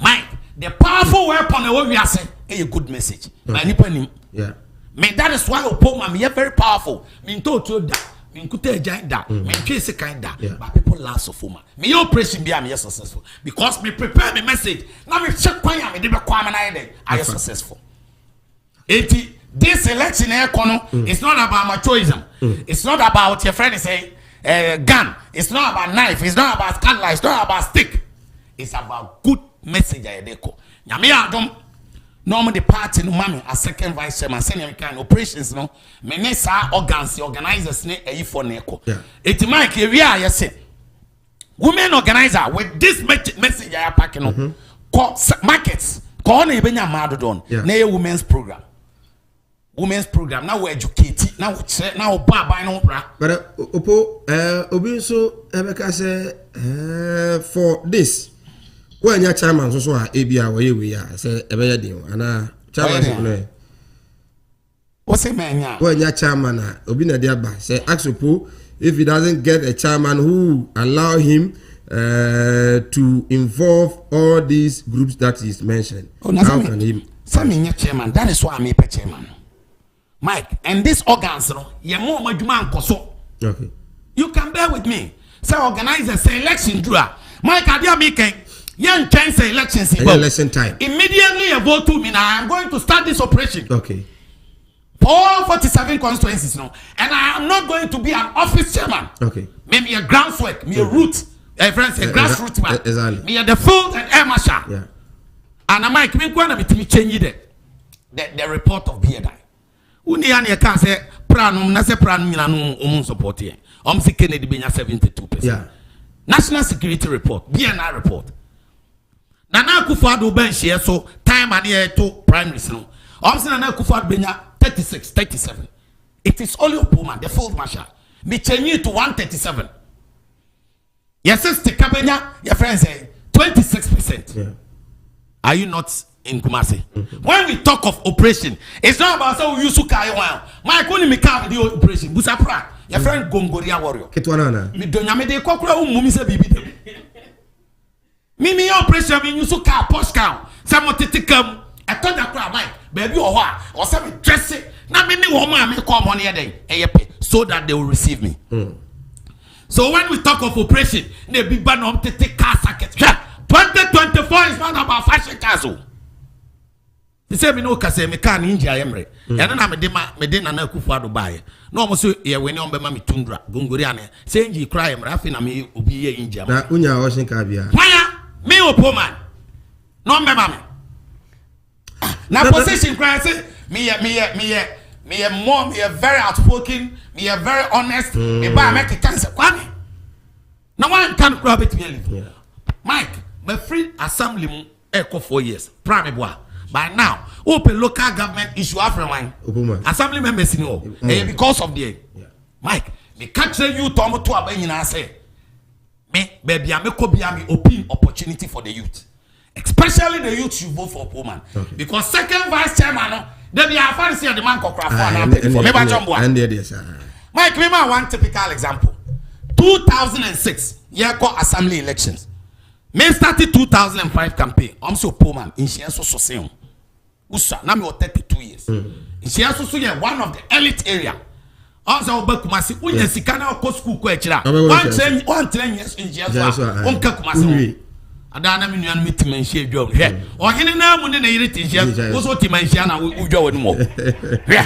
Mike, the powerful weapon we are saying a good message. Yeah. Me that is why Opoma me very powerful. Me to that. Me kute giant that. Me case kind that. But people laugh so fuma. Me operation be am successful because me prepare me message. Now me check kwanya me dey be kwama na dey. I successful. This election it's not about machoism. It's not about your friend saying gun. It's not about knife. It's not about cutlass. It's not about stick. It's about good message. Nyame adom normal the party no mami as second vice chairman senior kind operations no many sa organs organizers ne e for neko. It Mike we are you say women organizer with this message I packing no markets ko na ebenya mado don na women's program. Women's program now we educate now baba no bra but opo obi so ebeka say for this when your chairman so abia we are say ebeya din ana chairman no what's it man when your chairman obi na dia ba say ask opo if he doesn't get a chairman who allow him to involve all these groups that he's mentioned. How can he chairman? That is why I'm a chairman. Mike, and this organs, you more majuma koso. Okay. You can bear with me. So organize a election draw. Mike, I dare make young chance elections in election time. Immediately a vote to me now. I am going to start this operation. Okay. For all 47 constituencies now. And I am not going to be an office chairman. Okay. Maybe a groundswork, me a root. A friends, a grassroots man. Exactly. Me a the field and air marshal. Yeah. And I'm like, me going to change the report of BNI. Uni ani ka say pranum na say pranum nyina no support here. Say Kennedy be 72%. Yeah. National Security Report, BNI report. Nana Akufo-Addo bench here so time and here to primaries no. Say Nana Akufo-Addo be 36, 37. It is only Opoma, the field marshal. Me change it to 137. Yes, sister Kabenya, your friends say 26%. Yeah. Are you not in Kumasi? When we talk of operation, it's not about how we use to carry one. My only me carry the operation. Busapra, your friend Gongoria warrior. Ketwanana. Me don't yame de kokura mumi se bibi. Me operation me use to carry post count. Some titikam. I told that crowd, Mike, baby or some dress it. Now me woman me call money then. So that they will receive me. So when we talk of operation, they be ban on to take car socket. 2024 is not about fashion cars. They say me no kase me car ninja emre. And then I me de na kufu Dubai. No almost ye when on be ma me tundra gongoriane. Say nji cry emre afi na me obi ye inja. Na unya washing car bia. Why me opo man. No me mama. Na position cry say me more me very outspoken, me very honest, me ba make cancer kwani. No one can grab it me. Mike, my free assembly mu eko 4 years. Prime boy. By now, open local government issue after one. Assembly members in all. Because of the Mike, me catch you to to say. Me baby I make open opportunity for the youth. Especially the youth you vote for woman. Because second vice chairman they be fancy the man kokra for Mike, remember one typical example. 2006 year called assembly elections. Me started 2005 campaign. I'm so poor man in she so same. Usa na me 32 years. In she so one of the elite area. Also oba Kumasi unya sika na ko school ko ekira. One train years in she so onka Kumasi. Adana me nuan meet man she adwo. He ohene na mu ne na yire tin she wo so ti man she na udwo woni mo. He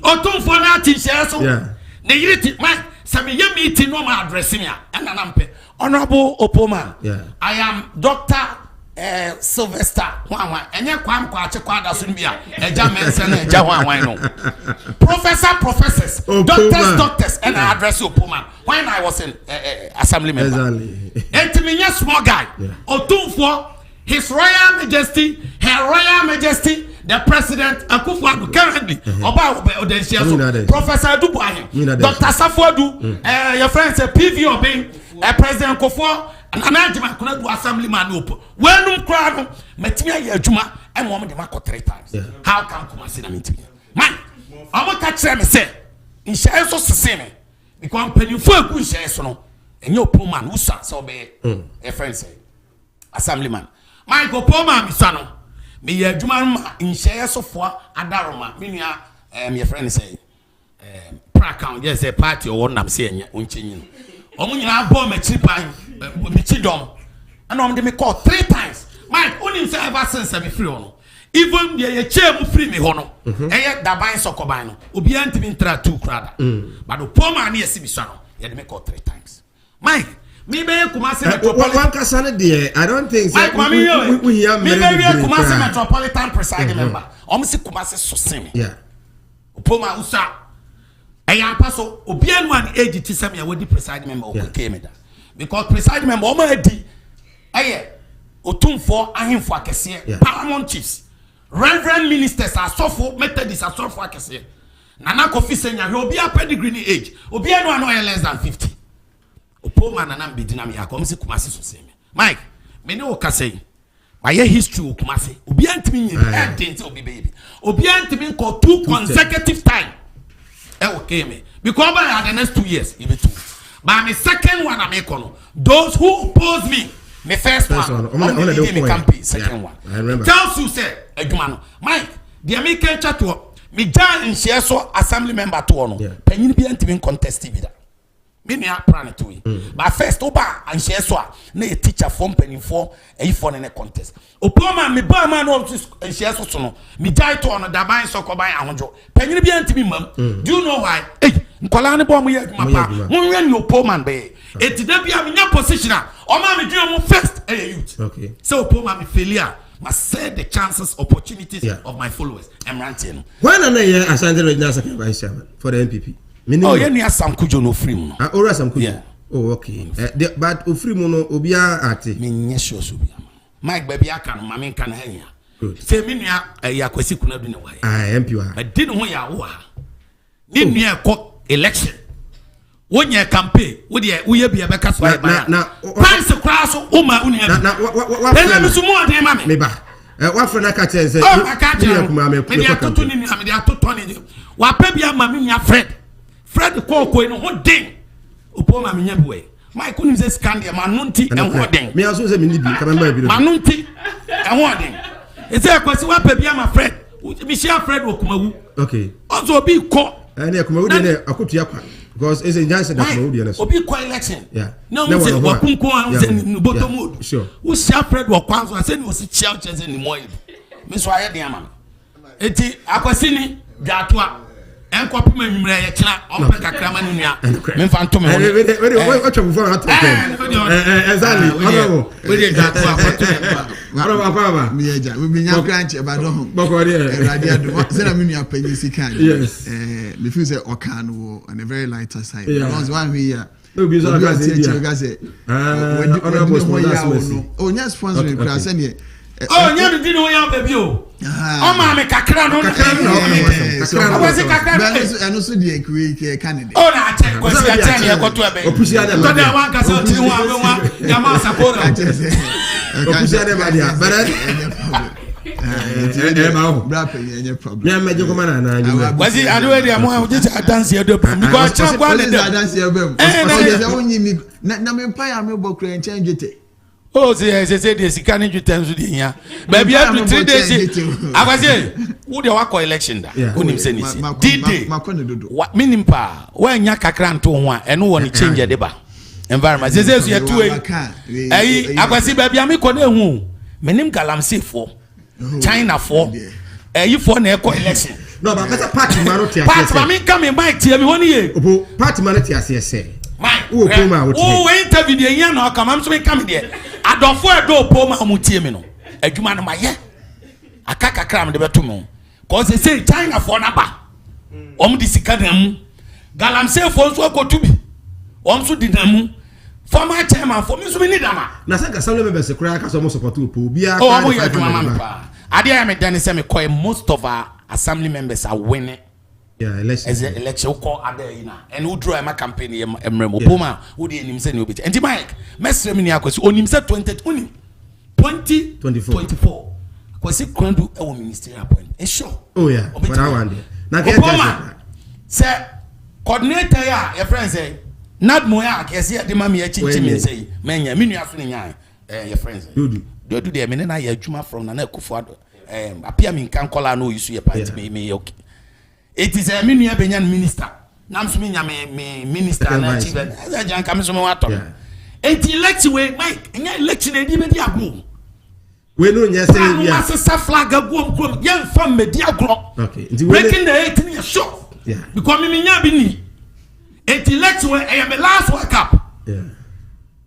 otumfo na tin she so. Na yire ti man Sami ye meeting no ma addressing ya. Nampe. Honorable Opoman. I am Dr. Sylvester. Enye kwam kwa che kwa da so bia. Eja mention eja wan no. Professors, doctors and I address Opoman when I was in assembly member. Exactly. Small guy. Otumfo His Royal Majesty, Her Royal Majesty, the President Akufo-Addo currently, Professor Dubois, Dr. Safuadu, your friend say PV Obeng, President Akufo, and Anajima could do assemblyman open. When crowd, Metia Yajuma, and woman the market 3 times. How come Kumasi na meet me? Man, I want to catch them say, in shares of Saseme, because penny for a good shares no, and your poor man who so be a friend say, assemblyman. Michael Poma Misano, me ye Juma in shares of 4 Adaroma, meaning your friend say, Prakam, yes, a party or one I'm saying, Unchin. Only I bought me cheap Michidom, and on me call 3 times. Mike only say ever since I be free on. Even the chair free me hono, and yet the buying socobino, Ubian to be 2 crowd. But the poor man here see me son, yet me call 3 times. Mike. Me be Kumasi Metropolitan. I don't think so. We Kumasi Metropolitan presiding member. Omsi Kumasi Sosimi. Yeah. Upoma Usa. Eya paso obianu an age ti sem ya wodi presiding member okeke me da. Because presiding member omo edi eye otumfo ahemfo akese paramount chiefs. Reverend ministers asofo Methodist asofo akese. Nana Kofi Senya obi a pedigree age. Obianu an oil less than 50. Opoma na nam bidina me akomsi Kumasi so same. Mike, me ne o kasei. My history o Kumasi. Obi antimi yin dent obi baby. Obi antimi ko 2 consecutive time. Okay me. Because by the next 2 years, you be 2. But my second one I make on those who oppose me. My first one. Me campaign second one. I remember. Tells you say, Edumano, Mike, the American chat to me down in share so assembly member to ono. Penny be antimi contest vida. Me ne plan to we. But first oba and share so na a teacher form penny for a for in a contest. Opoma me ba man no and share so no. Me die to on the buy so buy ahonjo. Penny be antimi mam. Do you know why? Hey, nkola ne bo mo ye mapa. Mo wen no opoma be. Eti da bia me nya position a. O ma me dwon mo first youth. Okay. So opoma me failure must set the chances, opportunities of my followers. I'm ranting. When are you Asante Regional Secretary Vice Chairman for the NPP? Oh, yeah, near some Kujo no free mono. Ora some Kujo. Yeah. Oh, okay. But free mono obia ate. Me nyesho obia. Mike baby aka no mame kan hanya. Say me nua ya kwesi kuna du ne wa. MP wa. But did ho ya wo ha. Ni nua ko election. Wonya campaign, wo de wo ye bia be ka so ba. Na price cross o ma unu ya. Na wa me sumo ade ma me. Me ba. Wa fra na ka chen say. Oh, ka chen. Me ya toto ni me ya toto ni. Wa pa bia ma me nua Fred Koko no ho den. Opoma me nya boy. My couldn't say scandia manunti and ho den. Me also say me ni bi ka member bi. Manunti and ho den. E say kwasi wa pa bia ma Fred. Me share Fred Okumawu. Okay. Also be ko And kuma wudi ne akutu yakwa because it's a Johnson that kuma wudi ne so. Obi kwa election. Yeah. No we say wakunko an say ni bottom mode. Sure. Who share Fred wa kwanzo an say ni osi chia chese ni moyi. Me so aye dem am. Eti akwasi ni jatwa enkopu menwumre ye kira ompe kakra ma nua. Me mfa nto me ho. We atwa for at. Exactly. We dey jatwa akwatu. Baba me eja we be nya branch e ba do ho. Bokori radio do. Say na me nua pani sika. Yes. Me feel say okan wo on a very lighter side. Because one we here. Obi so aka say honorable sponsors. Oh, nya sponsoring class any. Oh, nya do no ya baby o. O ma me kakra no. Akwasi kakra. And also the create candidate. Oh, na check kwasi achen ye ko to ebe. Opusia dem. To dem wan kasa ti wan we wan ya ma support. Opusia dem adia. Problem. Yeah, me joko mana na. Kwasi adu we dem wan je dance ye do because chan kwa le dem. Dance ye bem. O onyi mi na me pa ya me bokra enchan jete. Oh, say the Sikani Jutensu Dinia. Baby, after 3 days, I was here. Who the wako election da? Who him say this? Did what meaning pa? When Yakakran to one and no one change the deba environment. Says you are 2 eh, I was see baby, I'm going to menim Galamsi for China for you for an eco election. No, but that's a party man. Party man coming back to me 1 year. Party man, say. Mike, oh, interview the year no come. I'm so coming there. I don't for a door, Poma Mutie no. A human my year. A kaka cram the betumo. Cause they say China for naba. The Sikadam. Galam say for so go to be. So dinamu. Former chairman for me so many dama. Nasaka some members crack as almost support to Pubia. Oh, I'm going to Mamma. I dare me Danny Semi most of our assembly members are winning. Yeah, election. As election call Adena and who draw my campaign Emremo Poma, who didn't him say no bit. And Mike, Messer Miniakos, on himself 2024. Because it can't do our ministerial appointment. It's sure. Oh, yeah. But I want it. Now, sir, coordinator, your friend say, not Moya, yes, yeah, the mammy, say, man, your mini afternoon, your friends. Do the minute I Juma from Nanakufado. Appear me can call I know you see a party, me okay. It is a mini Benyan minister. Namsminya me minister and chief. As Jan comes from water. And election way, Mike, and election and even Yabu. We know yes, yes, a flag of one young from Media Glock. Okay, breaking the 18 year shot. Yeah, becoming Yabini. And election way, I am a last work up. Yeah,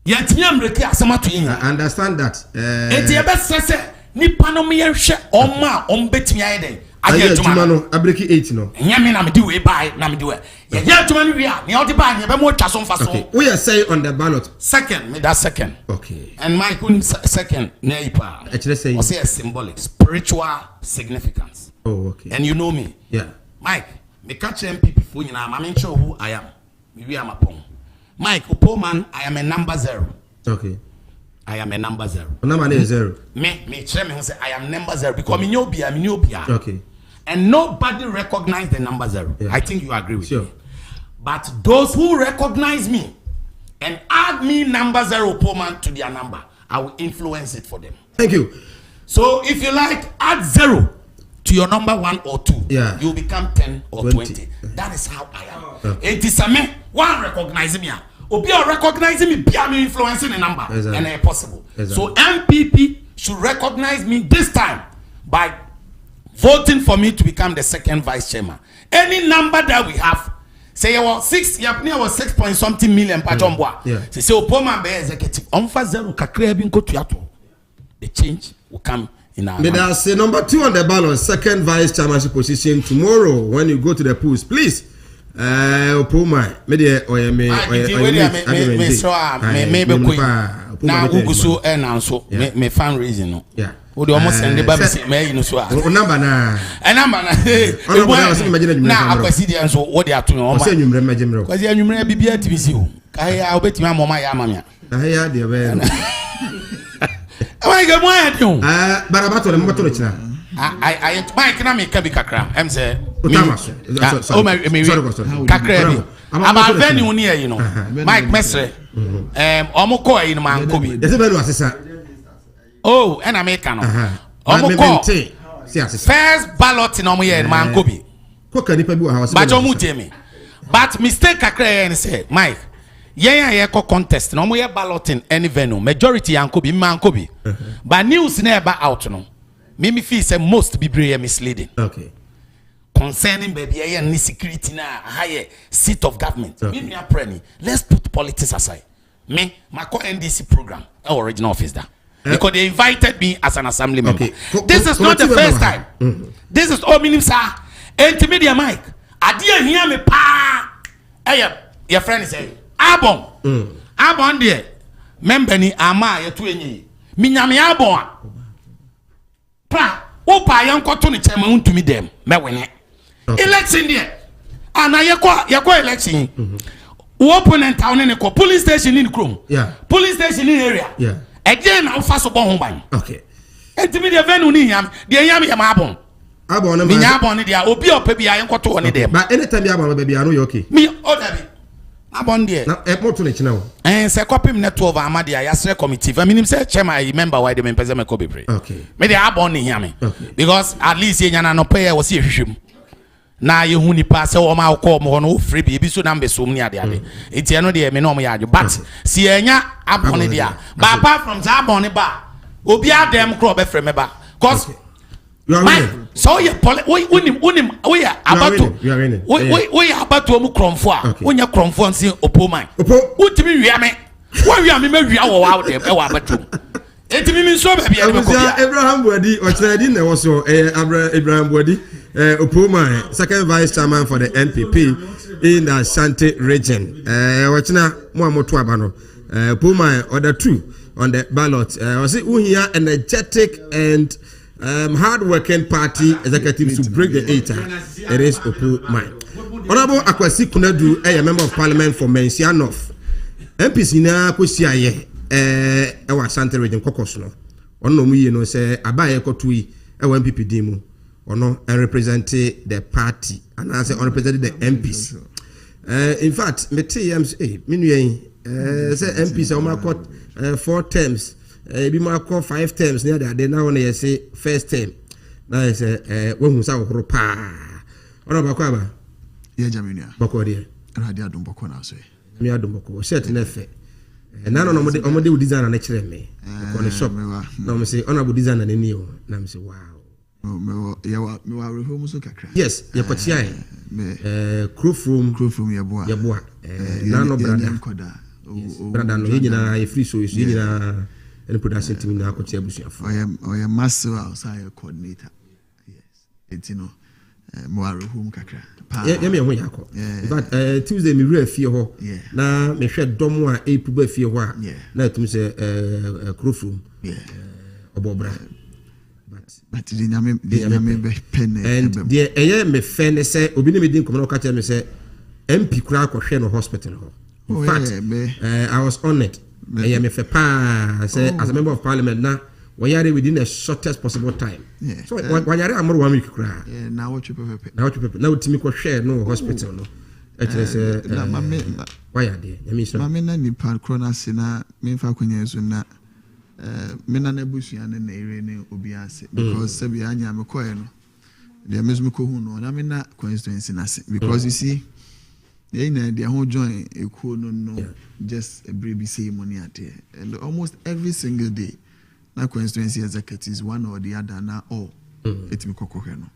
yet Yamreke Asamatu. I understand that. And the best says, Nipanomian share on ma on betting Iden. I get Jumano, I break 8 no. Yamin, I'm do it by Namdo. Yeah, to me, we are the buy, never more chasson for so. We are saying on the ballot. Second, that second. Okay. And my second, Neipa. Actually, say a symbolic, spiritual significance. Oh, okay. And you know me. Yeah. Mike, me catch MPP for you now. I'm sure who I am. Maybe I'm a pong. Mike, Opoman, I am a number 0. Okay. I am a number 0. Number is 0. Me, chairman who say I am number 0 because me no be. Okay. And nobody recognize the number 0. Yeah. I think you agree with me. But those who recognize me and add me number 0 Pullman to their number, I will influence it for them. Thank you. So if you like, add 0 to your number 1 or 2. Yeah. You become 10 or 20. That is how I am. Okay. It is a me one recognizing me. Or be recognizing me, be influencing the number. Exactly. And it's possible. Exactly. So MPP should recognize me this time by voting for me to become the second vice chairman. Any number that we have, say I was 6 point something million patomboa. Yeah. Say Opoma be executive. Onfa 0 kakre bin ko tuato. The change will come in our Mmda'S number 2 on the ballot, second vice chairmanship position tomorrow when you go to the polls, please. Opoma, me na uguso enanso me fan reason no. Yeah. O de almost send ba me you know so. Number na. Number na. Na akwasi dia nso wo de ato no. O se nwumre magimre. Kwasi nwumre bibia tibisi o. Kai ya obetimi amoma ya amamia. Kai ya de be. Am I go ya de o? Barabato le moto china. I Mike na me ka bi kakra. Em say sorry. Kakra bi. About venue near you know. Mike Mesre. Omoko in Mankobi. There's a very assessor. Oh, and American. Omoko. First ballot in Omoye in Mankobi. Koka nipa bi wa house. But you tell me. But mistake kakra and say, Mike, yeah, contest. No more balloting any venue. Majority yanko bi manko bi. But news never out no. Me feel say most be very misleading. Okay. Concerning baby any security na higher seat of government. Me me appreni. Let's put politics aside. Me, my NDC program, our original office there. Because they invited me as an assembly member. This is not the first time. This is all meaning, sir. Intermediate Mike. I didn't hear me pa. Hey, your friend is saying, Abon. Abon dear. Member ni ama ya tu enyi. Minyami abon. Pa. Opa yanko to ni chema untumi dem. Me wene. Election there. And I yakwa election. Opponent town in the police station in Chrome. Yeah. Police station in area. Yeah. Again, I'll fast upon home by. Okay. And to me, the venue ni yam, the yam yamabon. Abon, me yabon, the obi or baby, I am got to one of them. But anytime you have baby, I know you're okay. Me, oh, David. Abon dear. Now, more to let you know. And say, copy me to over Amadia, Yasre committee. I mean, say, Chairman, I remember why the members of my copy pray. Okay. Maybe Abon in yami. Okay. Because at least Yana no pay was here. Na ye huni pass o ma ko mo no free bi so na mbe so mni ade ade enti eno de me no mo yajo but si enya abone dia but apart from that abone ba obi adem kro be frame ba cause so ye unim we abato we abato mu kromfo a wonya kromfo nsi opoman utimi wia me wo wia me ma wia wo wa de e wa abato enti mi so ba bia de ko bia Abraham Bodi o chenadi na wo so Abraham Bodi Opoma, second vice chairman for the NPP in the Ashanti region. Wachina Muamotu Abano. Opoma order 2 on the ballot. Was it Uhia energetic and hard-working party executives to break the ATA? It is Opoma. Honorable Akwasi Kunadu, a member of parliament for Mensianof. MPC na Kusiaye, Ashanti region Kokosno. Ono mu no say abaye kotui MPP dimu. Or no, and represented the party, and I say represented the MPs. In fact, me TMC, say MPs are called 4 terms, be more called 5 terms near that. They now want to say first term. Now I say, when we saw Ropa, or about Quaba, Yajaminia, Bokodia, and I did Bokona say, Mia Dumboko, certain effect. And none of the design and actually me. On the shop, no, say honorable design and in you, and I say, wow. Yes, you could see crew from Yabua, Nano Brother. Brother, no, you free so is in a production team in Akotia. I am master outside coordinator. Yes, it's Moaru home Kakra. But Tuesday, me real fear. Now, me shed Domoa, a pube fear. Let me say crew from Obobra. But the name pen and the me fan say obi me din kono catch me say MP kura ko hwe no hospital. In fact, I was honored. I am a pa say as a member of parliament na we are within the shortest possible time. So when you are amoro 1 week kura. Now what you prepare. Now timi ko hwe no hospital no. Actually say why are they? I mean so. Mama na ni pa krona se na me fa kwanya so na mena na busuan na ere ne obi ase because sabi anya me koe no de mesme ko hu no na mena constituency na se because you see they na they ho join ekuo no just a baby ceremony at and almost every single day na constituency executives one or the other na all etimi kokohwe no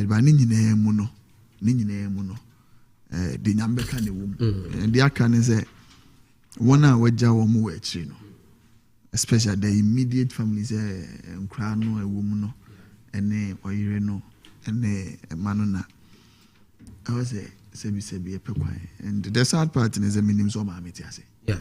ba ni nyina mu no de nyambe ka ne wom de aka ne se wona wagya wo mu wa akiri no especially the immediate families nkra no ewom no ene oyire no ene manu na I was sebi epekwan and the sad part is the minimum so mameti ase. Yeah.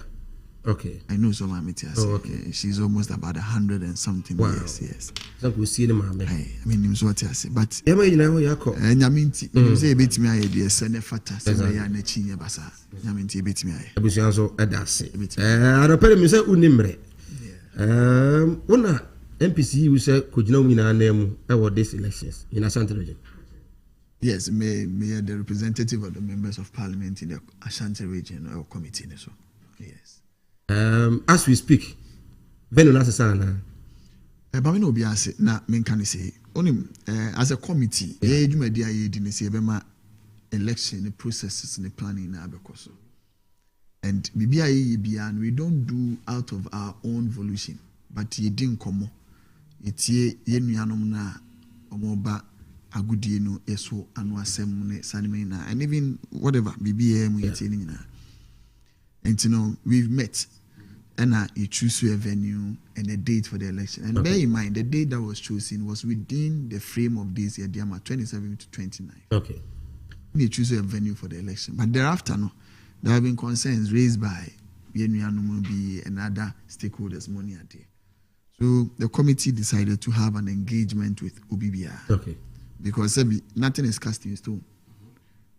Okay. I know so mameti ase. Oh, okay. She's almost about 100 and something years. Yes. So we see the mama. I mean so what ase but yema yina wo yakọ. Nyaminti you say betimi aye de sene fata se ya na chinye basa. Nyaminti betimi aye. Abusuan so edase. Adopere mi say unimre. Una MPC you say kujina umina name about these elections in Ashanti region. Yes, me the representative of the members of parliament in the Ashanti region or committee so. Yes. As we speak, venue na sasa na But no be as na men can say only as a committee, you may didn't say election, the processes, and the planning na because. And BBI we don't do out of our own volition, but ye didn't come. It's ye nuanom na omoba agudie no eso anu asem ne sanime na, and even whatever BBI mu yeti ni na. And you know we've met, and you choose a venue and a date for the election. And bear in mind the date that was chosen was within the frame of this year, 27 to 29. Okay. We choose a venue for the election, but thereafter no. There have been concerns raised by Yenuanumobi and other stakeholders money a day. So the committee decided to have an engagement with OBBR. Okay. Because nothing is cast in stone.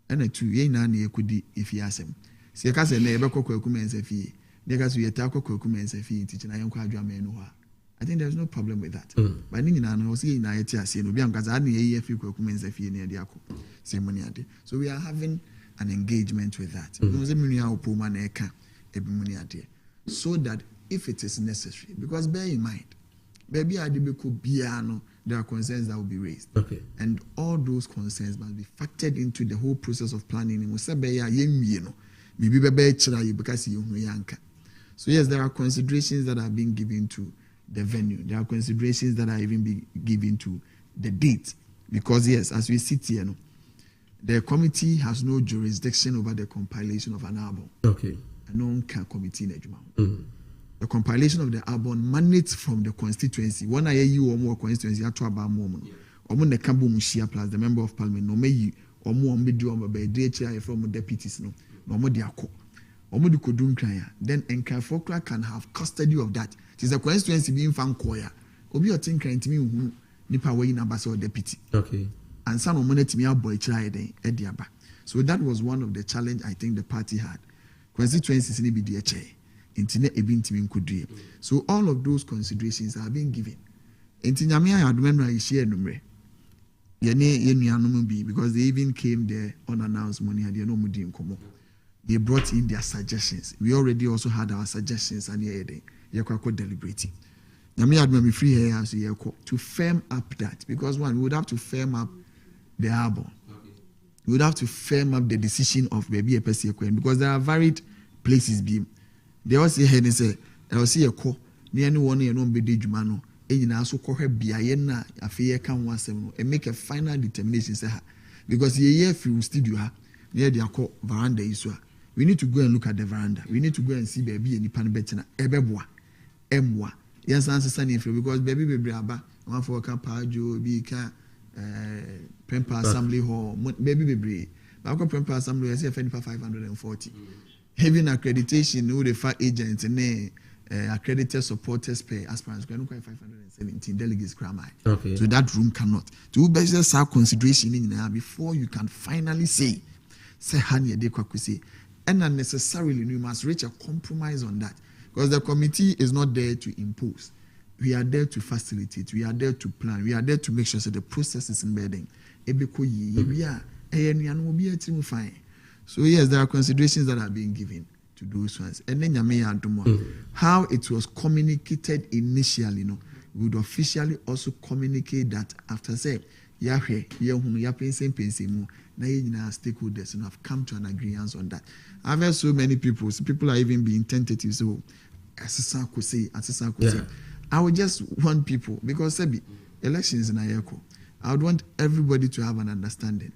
And the two ye could if he asked him. See a cousin never cook and fee. Because we attack and fee teaching I am quite I think there's no problem with that. But Nina was saying I say no because I need a few documents fee near the same money a day. So we are having an engagement with that. So that if it is necessary, because bear in mind, there are concerns that will be raised. Okay. And all those concerns must be factored into the whole process of planning. So yes, there are considerations that are being given to the venue. There are considerations that are even being given to the date. Because yes, as we sit here, the committee has no jurisdiction over the compilation of an album. Okay. No one can committee in the compilation of the album emanates from the constituency. One I you or more constituency at about moment. Or when the Cambo Mushia plus the member of parliament, no may you or more medu on by DHI from deputies, no more diako. Or more could do then Nkafokra can have custody of that. It is a constituency being found choir. Obi or think to me who nipa way in ambassador deputy. Okay. And some of money to me boy Ediaba. So that was one of the challenge I think the party had. Constituencies in BDHA, internet ebintimin could do. So all of those considerations are being given. Intinyamia admemra is share number. Because they even came there unannounced money and they no mudi in common. They brought in their suggestions. We already also had our suggestions and you're deliberating. Nyamia admemra free here so to firm up that, because one, we would have to firm up the album. We would have to firm up the decision of baby a person because there are varied places. They all say, hey, say, I will see a call near anyone and no be jumano. And also call her Biana, a fair can once and make a final determination. Because ye through studio near the call veranda is we need to go and look at the veranda. We need to go and see baby and pan betina ebeboa emwa. Yes, answer sunny because baby abba one for a campajo be Prempa Assembly Hall, baby baby. But Prempa Assembly, I say 540. Having accreditation, no the fat agents and accredited supporters pay aspirants, 517 delegates. Okay. So that room cannot. To best have consideration in there before you can finally say Hania de Kwakusi. And unnecessarily, you must reach a compromise on that. Because the committee is not there to impose. We are there to facilitate. We are there to plan. We are there to make sure that the process is embedding. So yes, there are considerations that are being given to those ones. And then how it was communicated initially, we would officially also communicate that after say, stakeholders have come to an agreement on that. I've heard so many people are even being tentative. So, I would just want people, because elections in Ayako, I would want everybody to have an understanding.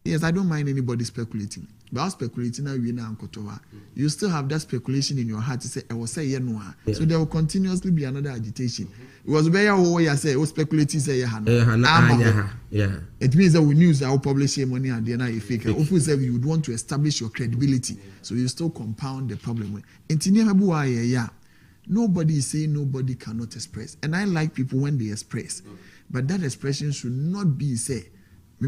Yes, I don't mind anybody speculating. But speculating now, you still have that speculation in your heart to say, I will say, yeah. So there will continuously be another agitation. It was very way I say, speculating, say, yeah. It means that we news our publishing money and the NIA fake. If we say you would want to establish your credibility, so you still compound the problem. Nobody is saying nobody cannot express. And I like people when they express. But that expression should not be say, the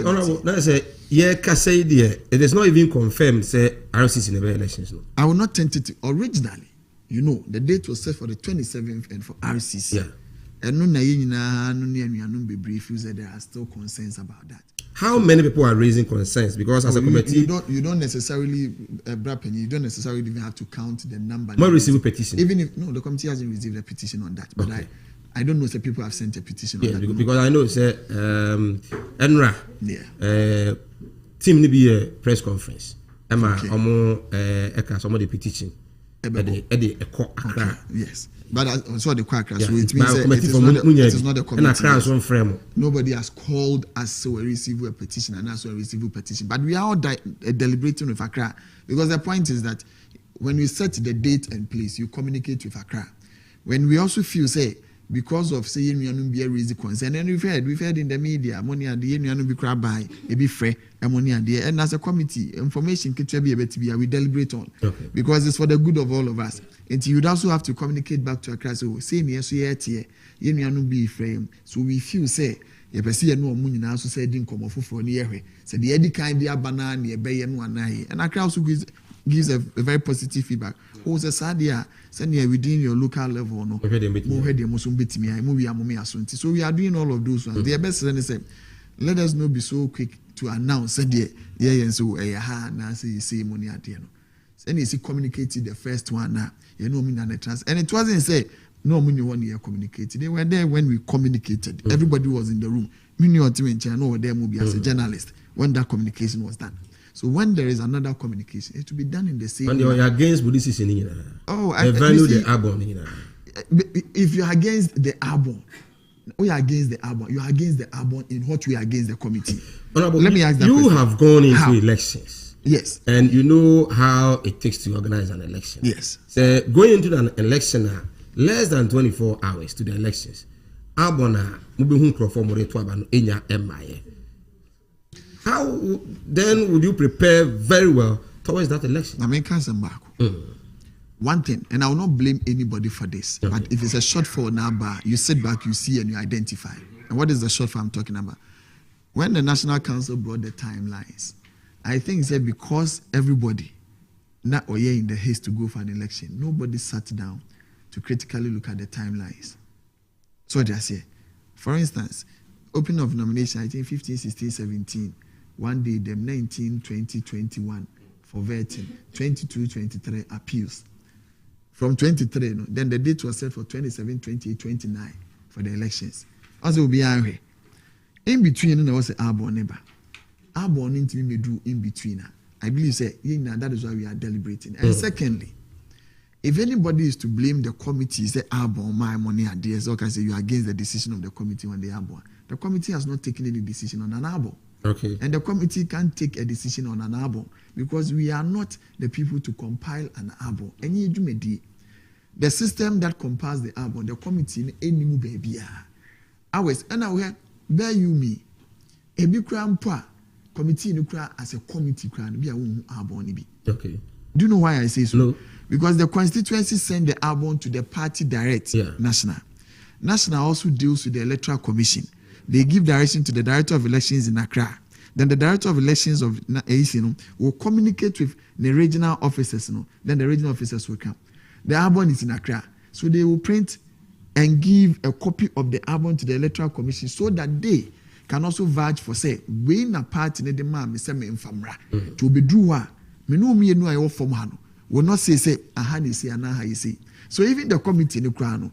honorable, let's say, it is not even confirmed, say, RCC in the elections. No? I will not tentative. Originally, the date was set for the 27th and for RCC. Yeah. And no, there are still concerns about that. How many people are raising concerns? Because as a committee, you don't necessarily you don't necessarily even have to count the number. Not receive a petition. Even if the committee hasn't received a petition on that, but okay. I don't know if people have sent a petition. Yeah, on that. Because I know say Enra. Yeah. Team ni be a press conference. Emma eka some of the petition. Yes. But I saw the Quackra, so it means it is not a committee. Nobody has called us so we receive a petition and us so we receive a petition. But we are all deliberating with Accra because the point is that when you set the date and place, you communicate with Accra. When we also feel say because of saying we are not be a raise concern, and we've heard in the media money at the end we are not be crab by a be fair money at the end as a committee information can be we deliberate on because it's for the good of all of us. And you'd also have to communicate back to Accra. So say me so here you no be frame. So we feel say you perceive no money now so say didn't come off for near. So the eddy kind dia banana near bay and one eye. And Accra also gives a very positive feedback. Who's a sadia send you within your local level no so we are doing all of those ones. The best then say let us not be so quick to announce and so now say money at the end. And you see communicated the first one now you know me and the trans and it wasn't say no money 1 year communicated. They were there when we communicated. Everybody was in the room. Me knew there movie as a journalist when that communication was done. So when there is another communication, it will be done in the same. And you are against Buddhist in the value the Arbon. If you are against the Arbon, we are against the Arbon. You are against the Arbon in what we are against the committee. Let me ask that. You have gone into elections. Yes. And you know how it takes to organize an election. Yes. So going into an election less than 24 hours to the elections, Arbon how then would you prepare very well towards that election? I mean, one thing, and I will not blame anybody for this, but if it's a shortfall now, you sit back, you see, and you identify. And what is the shortfall I'm talking about? When the National Council brought the timelines, I think it said because everybody, not in the haste to go for an election, nobody sat down to critically look at the timelines. So just say, for instance, opening of nomination, I think 15, 16, 17. One day, them 19, 20, 21 for vetting, 22, 23 appeals. From 23, then the date was set for 27, 28, 29 for the elections. Also, be angry. In between, there was an Arbon neighbor. Arbon into me do in between. I believe that is why we are deliberating. And secondly, if anybody is to blame the committee, say Arbon, my money at DSO, can say you are against the decision of the committee on the Arbon. The committee has not taken any decision on an Arbon. Okay. And the committee can't take a decision on an Arbon because we are not the people to compile an Arbon. The system that compiles the Arbon, the committee, any move baby. Always, and I will bear you me. A big grandpa committee as a committee crown be a Arbon. Okay. Do you know why I say so? No. Because the constituency send the Arbon to the party direct national. National also deals with the Electoral Commission. They give direction to the Director of Elections in Accra. Then the Director of Elections of AEC will communicate with the regional officers. Then the regional officers will come. The Arbon is in Accra. So they will print and give a copy of the Arbon to the Electoral Commission so that they can also vouch for, say, we in a party in the man, Mr. Mfamra, to be drew. Me know me no I from Hano. Will not say, aha, you say, and aha, you say. So even the committee in the crown,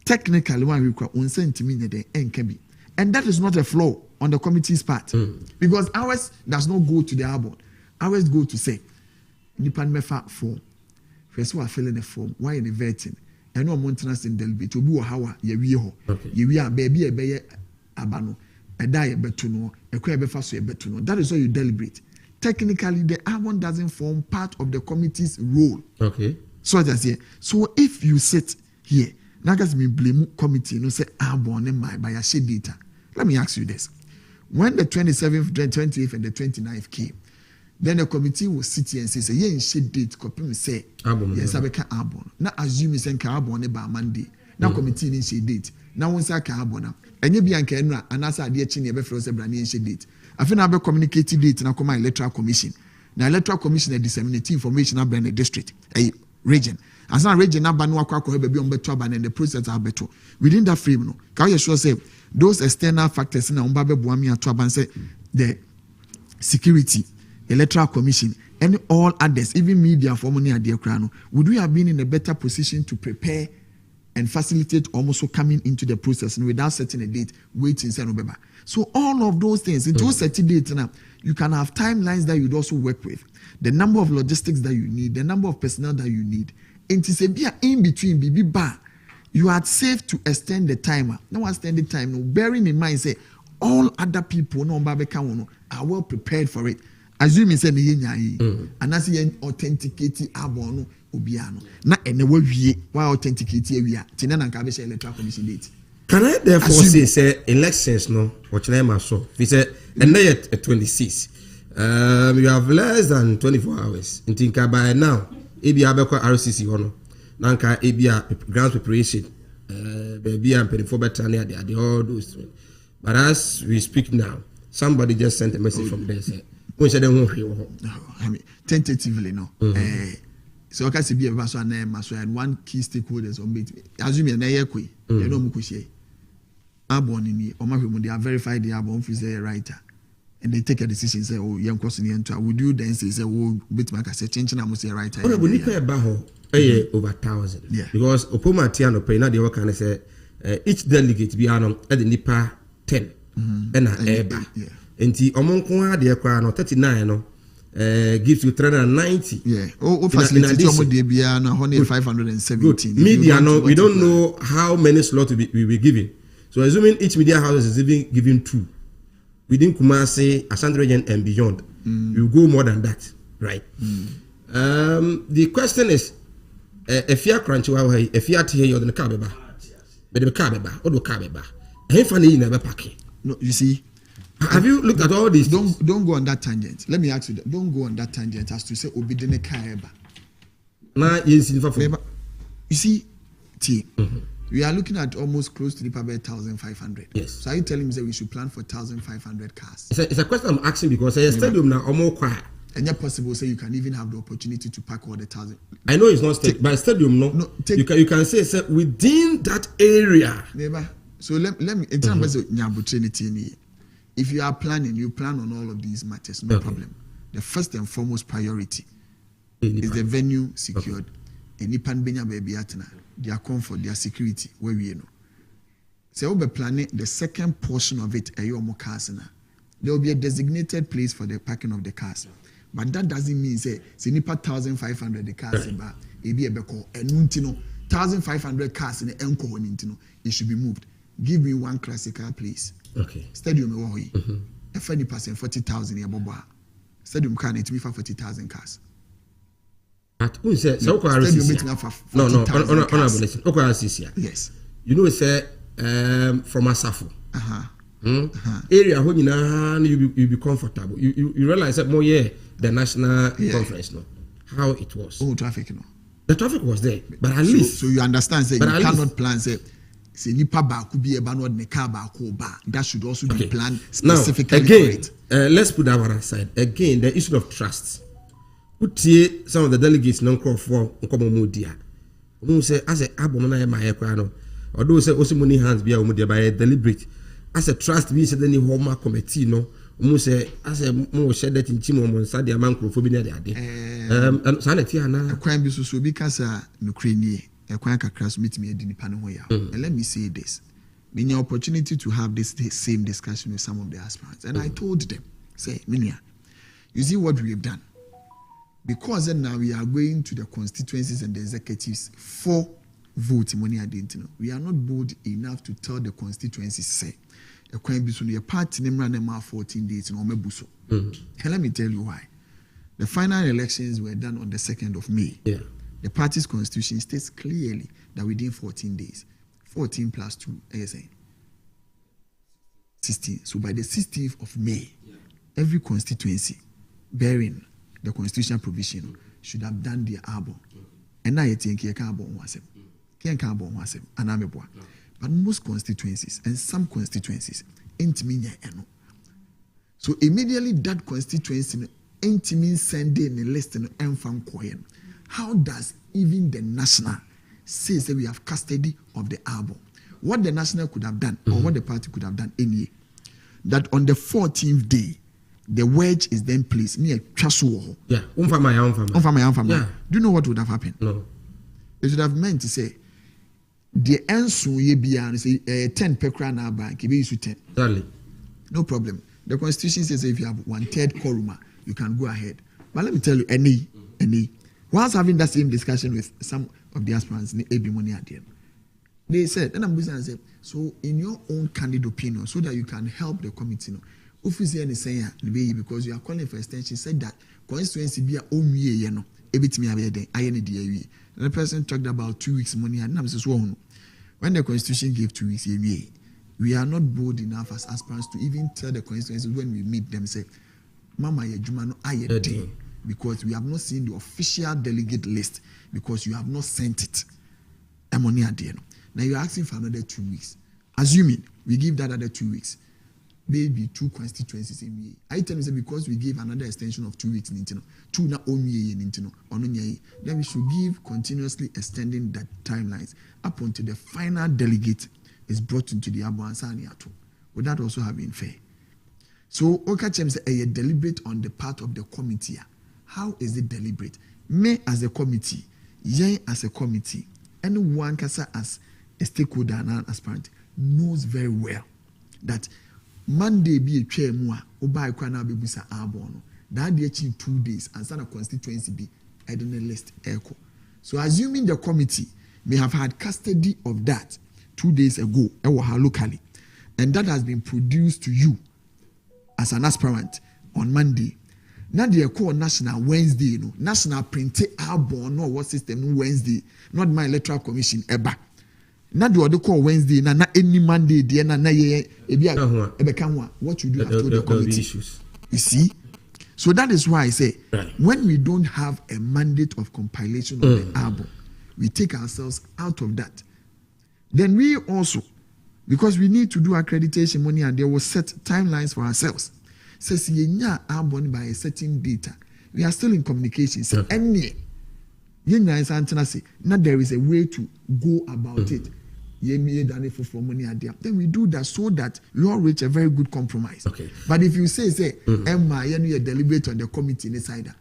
technically, one we call unsentimented and can be. And that is not a flaw on the committee's part. Because ours does not go to the Arbon. Ours go to say, Nipan mefa form. First of all, filling a form. Why in the vetting? And no maintenance in deliberate. To be a how ye are baby a baby abano. A die a betuno. A queer befaso a betuno. That is why you deliberate. Technically, the Arbon doesn't form part of the committee's role. Okay. So that's here. So if you sit here, now guys me blame committee, no say Arbon and my by a shade data. Let me ask you this. When the 27th, 28th, and the 29th came, then the committee will sit here and say, yeah, in shade date, copy say, yes, I can Arbon. Now assume you send Arbon about Monday. Now committee in shade date. Now once I can Arbon. And you be an Kenra, and as I did chin, for us a brand new shade date. I think I'll be communicated date and I come my electoral commission. Now electoral commission disseminate information about the district, a region. As a region, now banu akwa be on beto and the process are beto. Within that frame, no, can you sure say those external factors na umba be buami ato ban say the security, electoral commission, and all others, even media for money at the crown, would we have been in a better position to prepare and facilitate almost coming into the process and without setting a date, waiting, so all of those things, into setting date now, you can have timelines that you'd also work with, the number of logistics that you need, the number of personnel that you need, and to say, be in between, be bar. You are safe to extend the timer. Now, extend the time. No, bearing in mind, say all other people no are well prepared for it. Assuming say and as you authenticate abono obiano. Na enewe wie why authenticate we are. Tina na nka be electoral commission date. Can I therefore say elections no what na so? We say and now at 26. You have less than 24 hours. Intinka by now. Ebi abekwa RCC hono. Nanka ebia ground preparation baby and penny for better near the all those things. But as we speak now, somebody just sent a message from there say we said they won't hear. I mean tentatively no. So I can see be a so and one key stakeholders on meet. Assume na ye kwe you know mukushie. Abon ni omahwe they are verified the abon is a writer. And they take a decision say oh young person into would you then say oh bit make say change na mo say writer. Oh we need ba ho over 1,000. Yeah. Because Opoma Tiano pay na the work and say each delegate be anom at the nipa 10 and eba. Enti omonko de kwa no 39 no gives you 390. Yeah. Oh facility omo de bia na 517. Media no we don't know how many slots we be giving. So assuming each media house is even giving 2 within Kumasi, Asante region and beyond, you go more than that, right? The question is, if you are crunchy, if you are here, you're the cabeba, but the cabeba, or the cabeba, hey, funny, you never pack it. No, you see. Have you looked at all these? Don't go on that tangent. Let me ask you that. Don't go on that tangent as to say obidene kaeba. Nah, you see, T. We are looking at almost close to the 1,500. Yes. So are you telling me that we should plan for 1,500 cars? It's a question I'm asking because a stadium now almost quiet. And yet possible say you can even have the opportunity to pack all the 1,000. I know it's not by stadium, no. You can say within that area. Neighbor. So let me in terms of Trinity. If you are planning, you plan on all of these matters, no problem. The first and foremost priority is the venue secured. Any pan benya baby atna. Their comfort, their security, where we know. So we'll be planning the second portion of it. There will be a designated place for the parking of the cars, but that doesn't mean say nipa 1,500 the cars it be a beko and 1,500 cars in the enko it should be moved. Give me one classical place. Okay. Stadium if any person 40,000 boba. Stadium can it be for 40,000 cars. At who said so? No, yes. You know, say from Asafo. Area when you be comfortable. You realize that more the national conference no how it was. Oh, traffic no. The traffic was there, but at least so you understand say you cannot plan say nipa ba could be a banod ne car ba ko ba. That should also be planned specifically. Now, again, let's put that one aside. Again, the issue of trust. Some of the delegates non call for Nkomomodia. Who say as a abomana my equano, or those say also money hands be a by a deliberate. As a trust be said any home committee no, who say as a more shed that in Chimo Monsadia Mancrophobia the idea. And sanity and a crime be so because no crane a quanka crash meet me at the Panoya. And let me say this. Being an opportunity to have this same discussion with some of the aspirants. And I told them, say, Minia, you see what we have done. Because then now we are going to the constituencies and the executives for voting money identity. We are not bold enough to tell the constituencies say a crime be soon your party name ran them 14 days in Omebuso. And let me tell you why. The final elections were done on the 2nd of May. Yeah. The party's constitution states clearly that within 14 days, 14 plus 2, ASA, 16. So by the 16th of May, every constituency bearing the constitutional provision should have done their album. And now you think you can't born one and but most constituencies and some constituencies ain't mean eno. So immediately that constituency ain't mean sending a list and enfam koyen. How does even the national say that we have custody of the album? What the national could have done or what the party could have done any. that on the 14th day, the wedge is then placed near Chasuo. Yeah, Do you know what would have happened? No. It would have meant to say, the ensu ye biya say 10 pekra na bank, be use 10. Exactly. No problem. The constitution says if you have 1/3 quorum, you can go ahead. But let me tell you, any. Whilst having that same discussion with some of the aspirants in the money at the end, they said, and I'm going to say, so in your own candid opinion, so that you can help the committee, officer and say because you are calling for extension, said that constituency be a own year, everything me have I any day. And the person talked about 2 weeks money, and I'm so when the constitution gave 2 weeks we are not bold enough as aspirants to even tell the constituency when we meet them, say, Mama Yejumano Ayede, because we have not seen the official delegate list, because you have not sent it. Money at the end. Now you're asking for another 2 weeks. Assuming we give that other 2 weeks, maybe 2 constituencies in me. I tell you because we gave another extension of 2 weeks in Nintino, 2 na only in Nintino, then we should give continuously extending that timelines up until the final delegate is brought into the Abuansani Ato. Would that also have been fair? So Okachem say a deliberate on the part of the committee. How is it deliberate? Me as a committee, Yen as a committee, anyone kasa as a stakeholder and an aspirant knows very well that Monday be a chair mua oba ikwana bebusa abono. That day 2 days and start a constituency be I don't know list echo. So assuming the committee may have had custody of that 2 days ago locally, and that has been produced to you as an aspirant on Monday. Now they call National Wednesday, National Printed Arbon, no what system Wednesday, not my electoral commission eba. Now they call Wednesday, na any Monday, the what you do after the committee. Issues. You see? So that is why I say, when we don't have a mandate of compilation of the Arbon, we take ourselves out of that. Then we also, because we need to do accreditation money and they will set timelines for ourselves. Says yenya Arbon by a certain data. We are still in communication. So any yenya is antenna now there is a way to go about it. Then we do that so that we all reach a very good compromise. Okay. But if you say Emma, you deliberate on the committee inside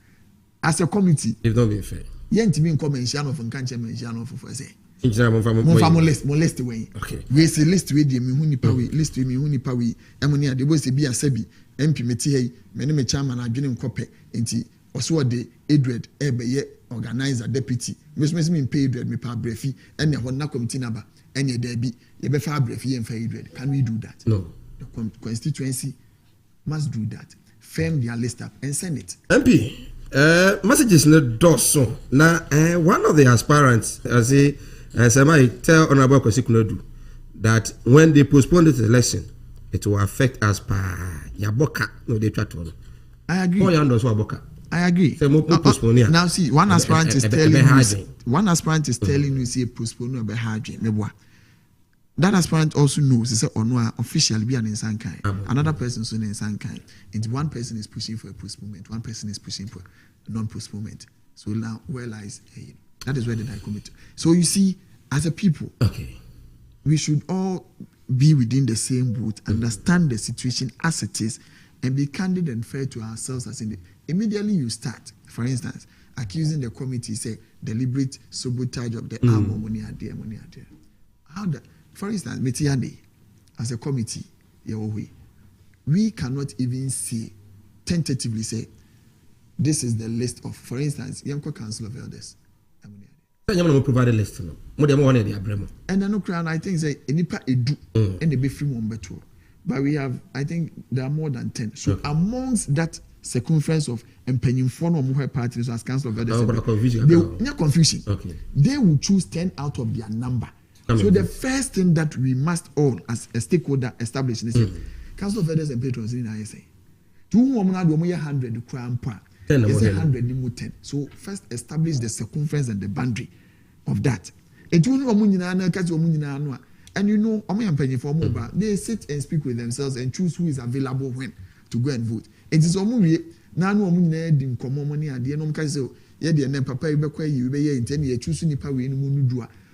as a committee, it's not being fair. Yent mean comment from cancer mention for say. Molest way. Okay. We say list with the Mihuni Pawi, list with Mihuni Pawi, Ammonia, the boys be a Sebi, MP Meti, many chairman, I didn't copy, and also the Edred, Ebe, organizer, deputy, which makes me pay Edred, me pa brefi, and the Hona committee number, and your debby, you be far brefi and fair Edred. Can we do that? No. The constituency must do that. Firm their list up and send it. MP, messages no doso. Now, one of the aspirants, as I tell Honorable Kwesi that when they postpone this election, it will affect us per Yaboka. No, they try to. I agree. I agree. Now see, one aspirant is telling you, say postpone be hard. That aspirant also knows, say Onwa officially be an insan kind. Another person is an insan kind. And one person is pushing for a postponement, one person is pushing for non-postponement. So now where lies that is where the dichotomy. So you see, as a people, we should all be within the same boat, understand the situation as it is, and be candid and fair to ourselves as in the immediately you start, for instance, accusing the committee, say deliberate sabotage of the money are there. How that, for instance, Metiande, as a committee, we cannot even say tentatively say this is the list of, for instance, Yamko Council of Elders. Provide a list. And I know, I think say Enipa Edu and the be free one better. But we have, I think there are more than 10. So amongst that circumference of empenning for no parties as Council of Elders, confusion. Okay. They will choose 10 out of their number. So the first thing that we must all, as a stakeholder, establish is Council of Elders and Patrons in ISA. 2 women are 100 crown per. It's 110. So first establish the circumference and the boundary of that. And you know, they sit and speak with themselves and choose who is available when to go and vote. It is money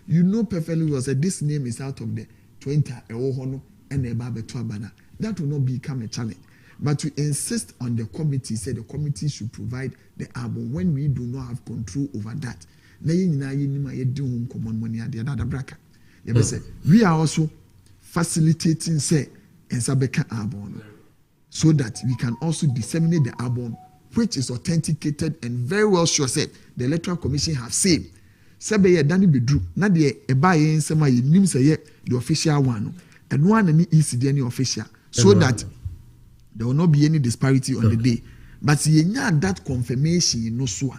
you know perfectly well that this name is out of the 20 and that will not become a challenge. But to insist on the committee, say the committee should provide the album when we do not have control over that. We are also facilitating say Ensabeka album so that we can also disseminate the album which is authenticated and very well sure said the Electoral Commission have said. Sabeye Danny Bedru, na de ebaye nsema ye nim say the official one and one any ECD official so that there will not be any disparity on the day. But ye that confirmation no so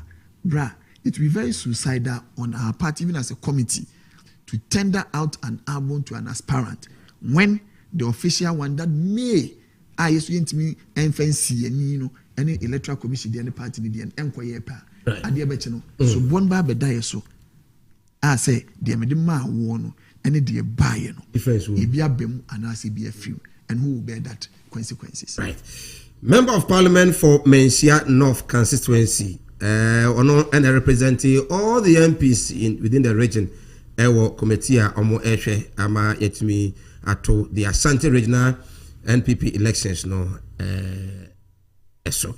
bra, it will be very suicidal on our part, even as a committee, to tender out an album to an aspirant when the official one that may yes to me FNC and you know any electoral commission the any party the enquire pa adia be no so bon ba be die so I say the me ma wo no any the buy no e bia bem and I say be a few and who will bear that consequences. Right. Member of Parliament for Mensia North constituency and representing all the MPs within the region committee omo ehwe ama yetimi ato the Asante regional NPP elections no so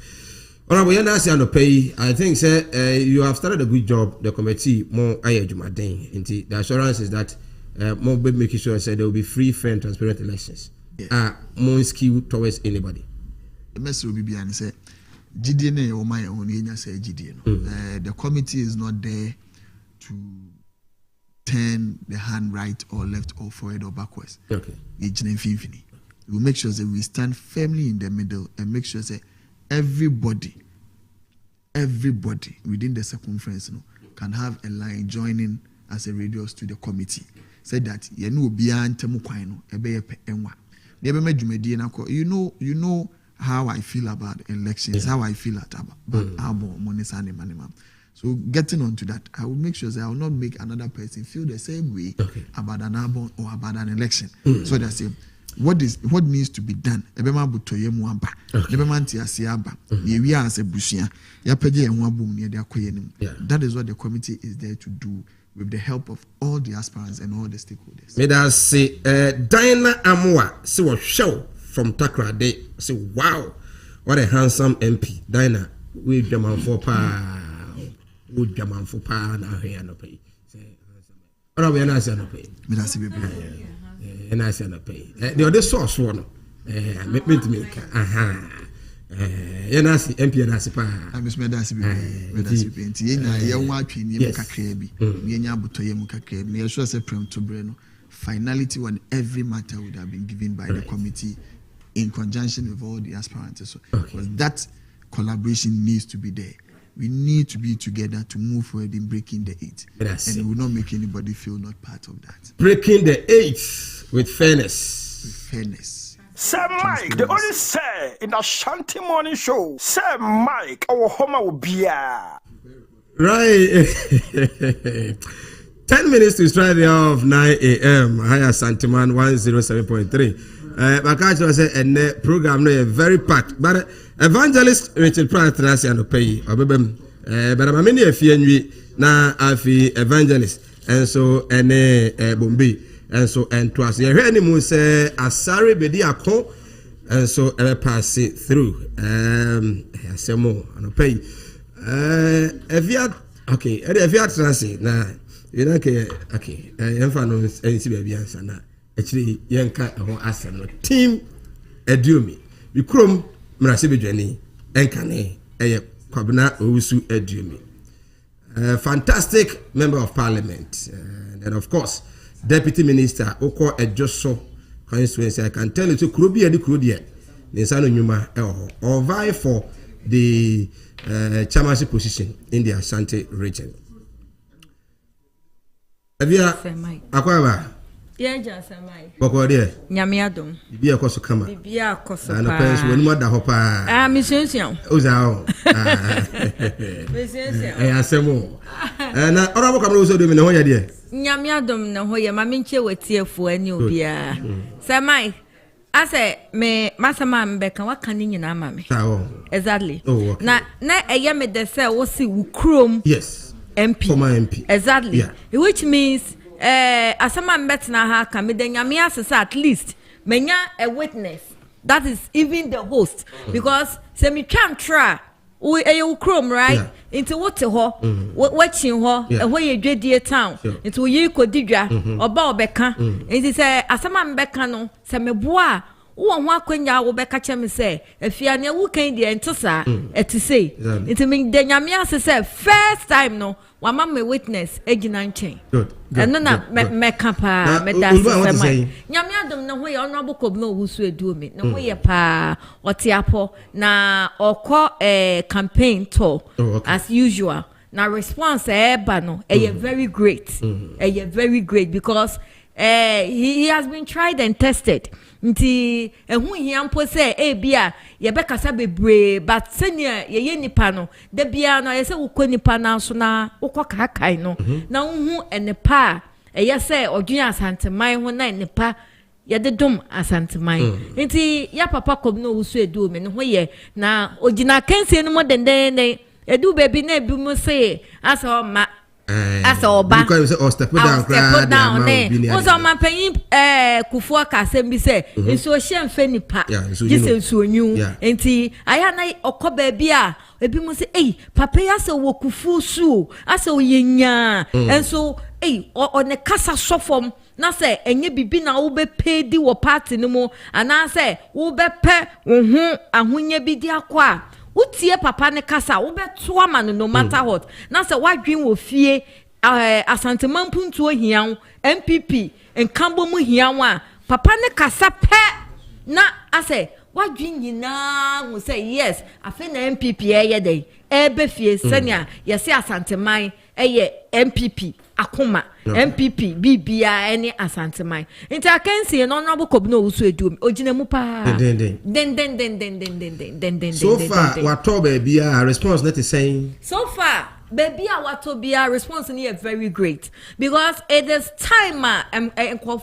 honorable Yanasi Anopei, I think sir you have started a good job. The committee more ayedjumaden inti the assurance is that more be making sure say there will be free, fair and transparent elections. More skewed towards anybody. The message will be and say GDN or my own say GDN. The committee is not there to turn the hand right or left or forward or backwards. Okay. We will make sure that we stand firmly in the middle and make sure that everybody within the circumference can have a line joining as a radius to the committee. Said that you know beyond Temukwano, you know how I feel about elections, how I feel about money. So getting on to that, I will make sure that I will not make another person feel the same way about an album or about an election. So that's it. What needs to be done? That is what the committee is there to do with the help of all the aspirants and all the stakeholders. Mmda'S say Diana Amwa see what show from Takra Day say wow what a handsome MP Diana we jaman for pa na here no pay say ora we na say no pay Mmda'S baby and I say no pay the other source one me Yanasi MP Yanasi pa Mmda'S baby yenya ye nwa atweni mu kakra bi yenya abotoye mu kakra bi ye sure say prem to bre no finality when every matter would have been given by the committee in conjunction with all the aspirants. So because that collaboration needs to be there. We need to be together to move forward in breaking the 8. And it will not make anybody feel not part of that. Breaking the 8 with fairness. With fairness. Sir Mike, the only say in the Asante Morning Show. Sir Mike, our home will be right. 10 minutes to strike the hour of 9 a.m. Hi, Asanteman 107.3. Makacho say and program no very packed. But evangelist Richard Pratt Trasi and pay obebem. But I'm many FNV na afi evangelist and so and Bombi and so and twas. You hear any say Asari bedi akon and so pass it through. Asemo and pay. If you okay, if you Trasi na. You know, okay. I'm fan of NCB answer now. Actually, Yanka who asked no team Edumi. We chrome Mrasibi Jenny, Enkane, Kwabena Owusu Edumi. Fantastic member of parliament. And of course, Deputy Minister Oko Ejoso constituency. I can tell you to Krubia di Krudia, Nisano Numa or vie for the chairmanship position in the Asante region. Avia akwaba yeah jasamai boko de nyame adom bibia koso kama bibia koso pa na pens woni moda ho pa misensian ozao misensian asemo na ora bo kamro so do mi na ho ya de nyame adom na ho ya ma menche watiefo ani obia samai ase me masama mbeka wakani nyina mame exactly na eye me de se wo si wo krom yes MP. Former MP. Exactly. Yeah. Which means asama mbetna ha ka me de nyame asesa at least menya a witness that is even the host because se me twa ntra we chrome right into what ho watching ho ho ye dwadie town into we kodidwa oba obeka into say asama mbeka no se me boa wo ho akwanya wo beka chem say afia ne wo kan die ntisa eti say into me de nyame ase say first time no wa mama witness egina nchen good and na me kapa me da say nyame adom na ho ye ono abokob na ohusu edu me na ho ye pa otiapo na okọ campaign tour as usual na response ba no very great very great because he has been tried and tested nti ehu hiampo say bia ye bekasa bebre but senior ye nipa no da bia no ye say ukọ nipa na so na ukọ kakai no na hu enepa ye say odwun Asanteman ho na enepa ye de dom Asanteman nti ya papa kom no wusu edu me no ho ye na ogina kanse no mo denden edu baby na ebi mo say asa o ma asa oba because say step down also man payin kufu aka asem bi say enso hye mfa nipa gise enso onyu enti aya na okoba bia ebi mo say papa ya say wo kufu su asa oyenya enso one kasa sofom na say enye bibi na wo be pedi wo party no mo ana say wo be pe wo hu ahonya bi di akwa utie papa ne kasa wo beto ama no matter what na se wadwen wo fie Asanteman puntu ohian MPP enkambo mu hian a papa ne kasa pe na ase wadwen nyina wo say yes afi na MPP eye dey ebe fie senia yesi Asanteman eye MPP akoma MPP bibia ene Asanteman nti akansi no no bokob no wusu edum ogina mu pa den so far what to baby response that is saying so far baby what to be a response ni very great because it is time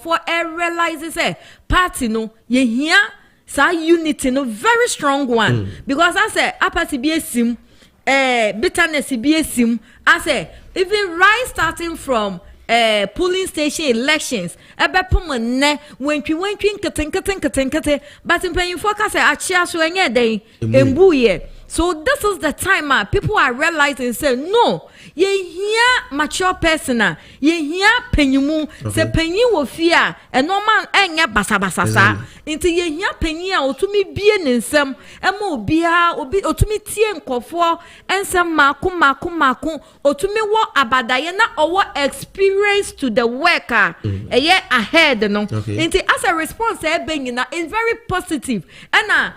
for realizes party no ye hia sa unity no very strong one because I say apathy be esim bitterness be esim I say even right starting from polling station elections ebepomne wentwi nketen but in paying focus achia so enye den embuye so this is the time people are realizing say no ye here mature person ye here penyimu se penyin wo fia normal enye basabasasa inti ye here penyin otumi bie nsem ema obi otumi tie nkofo ensem mako otumi wo abadaye na owo experience to the worker ahead no inti as a response benyina is very positive and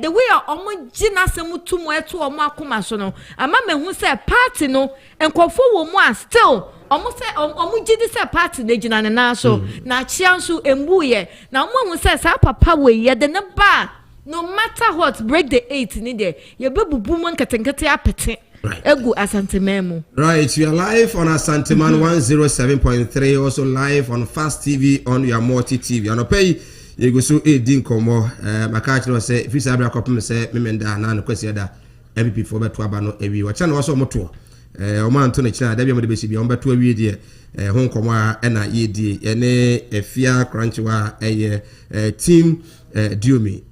the way omo gina semutu mo eto omo akoma so no ama mehu say party no enkofo wo mu a still omo say omo gidi say party na gina na so na chia nso embuye na omo hu say sa papa we ye de ne ba no matter what break the 8 ni there ye bebubu mo nketenkete apete egu Asanteman mu right you are live on Asanteman 107.3 also live on Fast TV on your multi TV and pay you go so din komo makachi no say if Sabra kopem say Mmda'S na no kwesi da MPP for beto aba no ewi wacha na waso moto o man to na kina da bia mo de besi bia on beto awie de ho komo a na ye die ene efia crunch wa team Diomi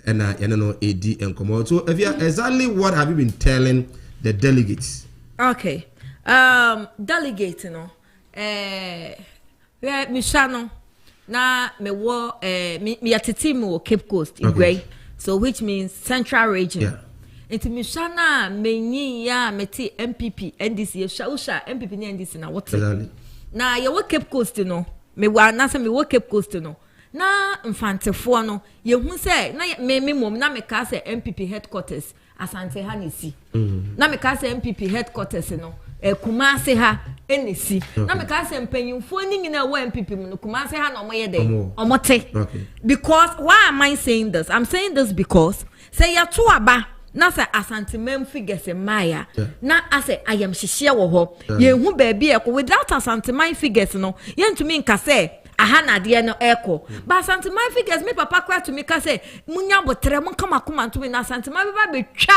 na ene no edi enkomo so efia exactly what have you been telling the delegates? Okay. Delegate no Mishano na me wo me atiti mo Cape Coast Igwe so which means Central Region. Enti Mishana menyi ya meti MPP NDC usha MPP ni NDC na what na ye wo Cape Coast no me wa na se me wo Cape Coast no na mfantefo no ye hu se na me mom na me ka se MPP headquarters Asante ha nesi na me ka se MPP headquarters no Kumase ha enesi na me ka se mpanyimfo ni nyina wo MPP mu no Kumase ha na omoye dey omote because why am I saying this? I'm saying this because say ya to aba na say Asanteman figures maya na ase ayam hihie wo ho ye hu ba bia ko without Asanteman figures no ye ntumi nka say aha na de no eko but Asanteman figures me papa kwa to me ka say munya botre mun kama kuma ntumi na Asanteman be ba betwa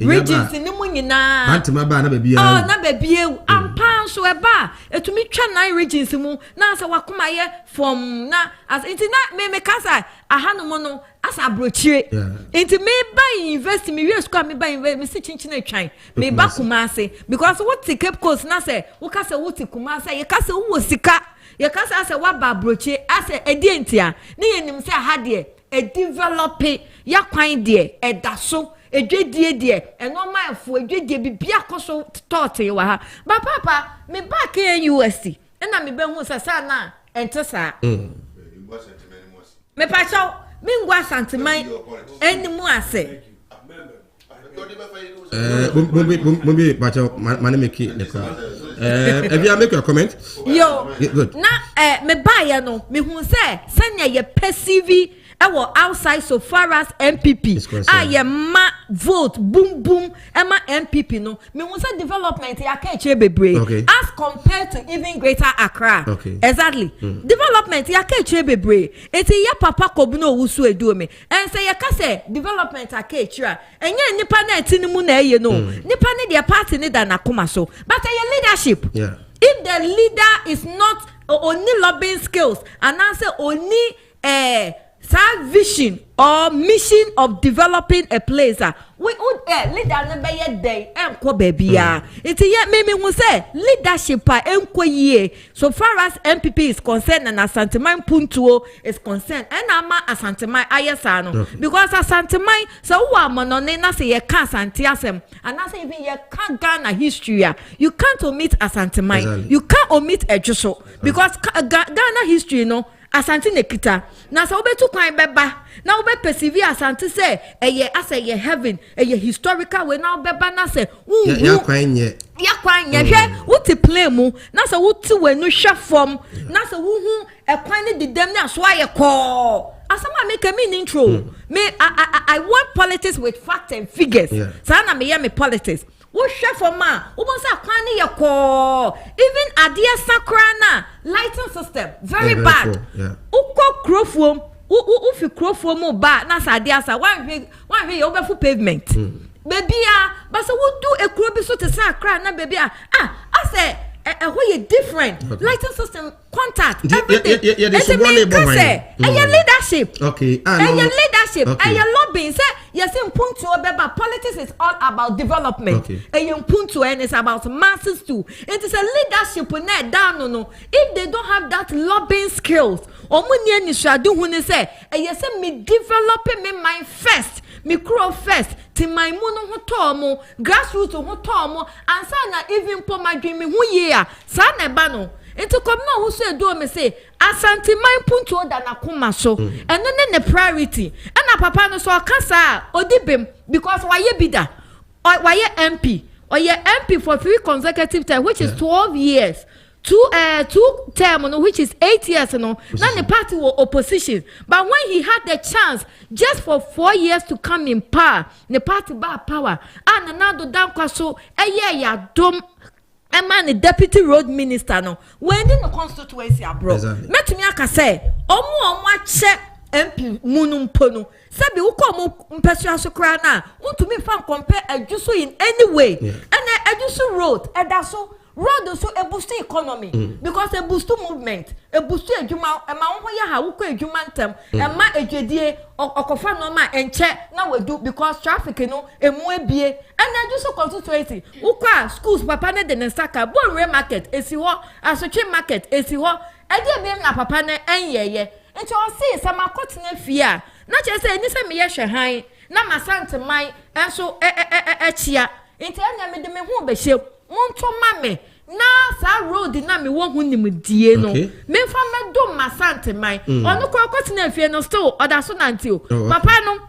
regions ni mu nyina Asanteman ba na ba bia na ba bia ampa nso eba etumi twa 9 regions mu na asa wakoma ye from na as inti na me kasa ahanom no asa abrochire inti me buy invest me we school me buy invest me si chinchina twan me ba Kumase because what the Cape Coast na say wo kasa wo ti Kumase ye kasa wo sika ye kasa asa wa ba abrochire asa edientia ne yenim say ha de e develop ya kwan de e da so edwedie de enomafo edwedie bibia koso tote wa ha ba papa me back in USC na me be hu sasa na entesa me pa chaw me ngwa Asanteman enimu ase Bumbi bacha mane meki the comment. Have you make your comment? Yo, good. Na me buy ya no me hu say senya ye perceive outside so far as MPP I ma vote boom boom ema MPP no me want say development ya ka eche bebre as compared to even greater Accra exactly development ya ka eche bebre eti ya papa kobu no wusu edu me en say ya ka say development ya ka eche a enye nipa na etinimu na eye no nipa ne dia party ne da na koma so but your leadership if the leader is not only lobbying skills and answer only vision or mission of developing a place we would leader no be ye day enko baby it ye me who say leadership enko ye so far as MPP is concerned and Asanteman Puntuo is concerned and ama Asanteman ayesa no because Asanteman so who amonone na say ye can Asante asem and na say even ye can Ghana history you can't omit Asanteman you can't omit Ejuso because Ghana history no Asante nekita na sa obetu kwan beba na obe perceive Asante say eye asa ye heaven eye historical we na obeba na say ya kwan ye hwe wuti play mu na sa wuti we no hwe form na sa wuhu ekwan ne didem na so aye ko asama make me intro me I want politics with facts and figures sa na me me politics wo hwe for ma wo bon say kwan ne ye ko even adia sakra na lighting system very bad ukọ krofom ufi krofom ba na sa adia sa wan hwe ye obefu pavement baby but so wo do ekro bi so te sakra na baby say who different lighting system contact everything your leadership your leadership your lobbying say yes in punto obeba politics is all about development and you punto and it's about masses too it is a leadership na down no if they don't have that lobbying skills omunye ni swadu hu ni say yes me developing me mind first me grow first ti my mono ho tomo grassroots ho tomo ansa na even po my dream hu ye a sa na ba no into come na wo so do me say Asanteman Punto da na koma so eno ne priority na papa no so kasa odibem because why ye bida why ye MP or ye MP for 3 consecutive terms which is 12 years 2 term no which is 8 years no na the party were opposition but when he had the chance just for 4 years to come in power the party ba power and na do dan kwaso ya dom Emma the deputy road minister no when in the constituency abroad metumi aka say omo ache MP munumpo no sabi uko mo mpesua so kra na untumi fan compare Ejuso in any way and Ejuso road edaso road so a boost economy because a boost movement a boost edwuma e ma wo ya ha wo ko edwuma ntem e ma edwedie okofa no ma enche na we do because traffic no emu ebie and Ejuso constituency wo kwa schools papa ne de nsaka bonre market esi ho asotwe market esi ho ade biem na papa ne enyeye nti o see sama kotena fie na che say ni se me ye hwehan na Asanteman enso echia nti anya me de me hu be hye monto mame na sa road na me wo hu nimdie no me fa me do Asanteman onu kwakoti na fie no still oda so nanti o papa no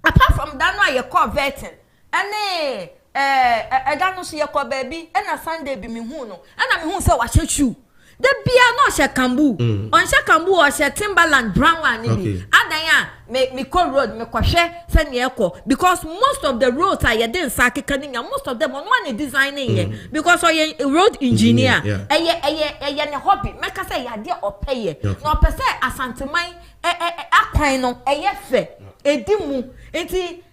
apart from that no ye converting ene da no so ye ko baby na Sunday bi me hu no na me hu se wa hyechu the bia no she kambu on she kambu o she Timberland brown one ni adan me call road me kwhwe se ne ekọ because most of the roads are yedin sakeka ni most of them on one designing here because oye road engineer eye ne hobby me ka say yade opeye no pese Asanteman akwan no eye fe edimu enti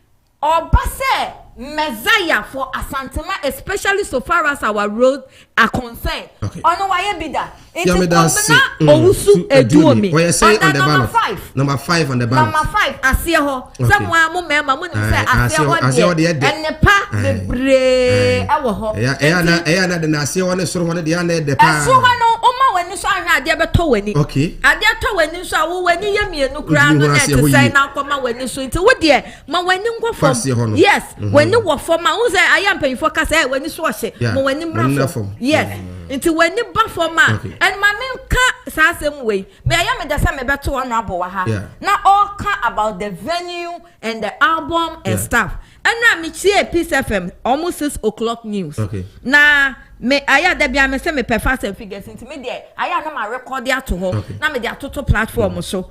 oba se Messiah for Asanteman, especially so far as our roads are concerned. Okay. Ono waye bida. It is Mmda'S Owusu Eduomi. What you say on the number ballot? 5. Number 5 on the ballot. Number 5 asie ho. Someone mo member mo say asie ho de. Enepa bebre ewo ho. Na de na asie ho ne soro ho ne de na de pa. Eso ho no oma wani so ahwa ade beto wani. Okay. Ade to wani so awo wani ye mienu kra no na te say na akoma wani so nti wo de ma wani ngwo fom. Yes, wani wo fom ma wo say ayam panyifo ka say wani so ohye. Mo wani mra fom. Yes. Nti wani ba fom a and ma menka sa asem we. Me ayam de say me beto one abo wa ha. Na all ka about the venue and the album and stuff. And now me see Peace FM almost 6 o'clock news. Okay. Na me aya da bia me say me perform and figures into me there. Aya na ma record ya to ho. Na me there toto platform so.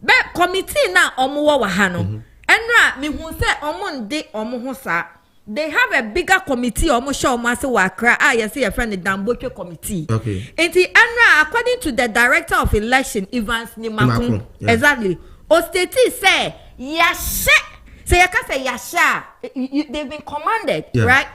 Be committee na omo wa ha no. Enra me hu say omo nde omo ho sa. They have a bigger committee omo show omo ase wa kra. You see a friend the Dambotwe committee. Okay. Enti enra according to the director of election Evans Nimakun. Exactly. O state say yashe. So you can say yasha. They've been commanded, right?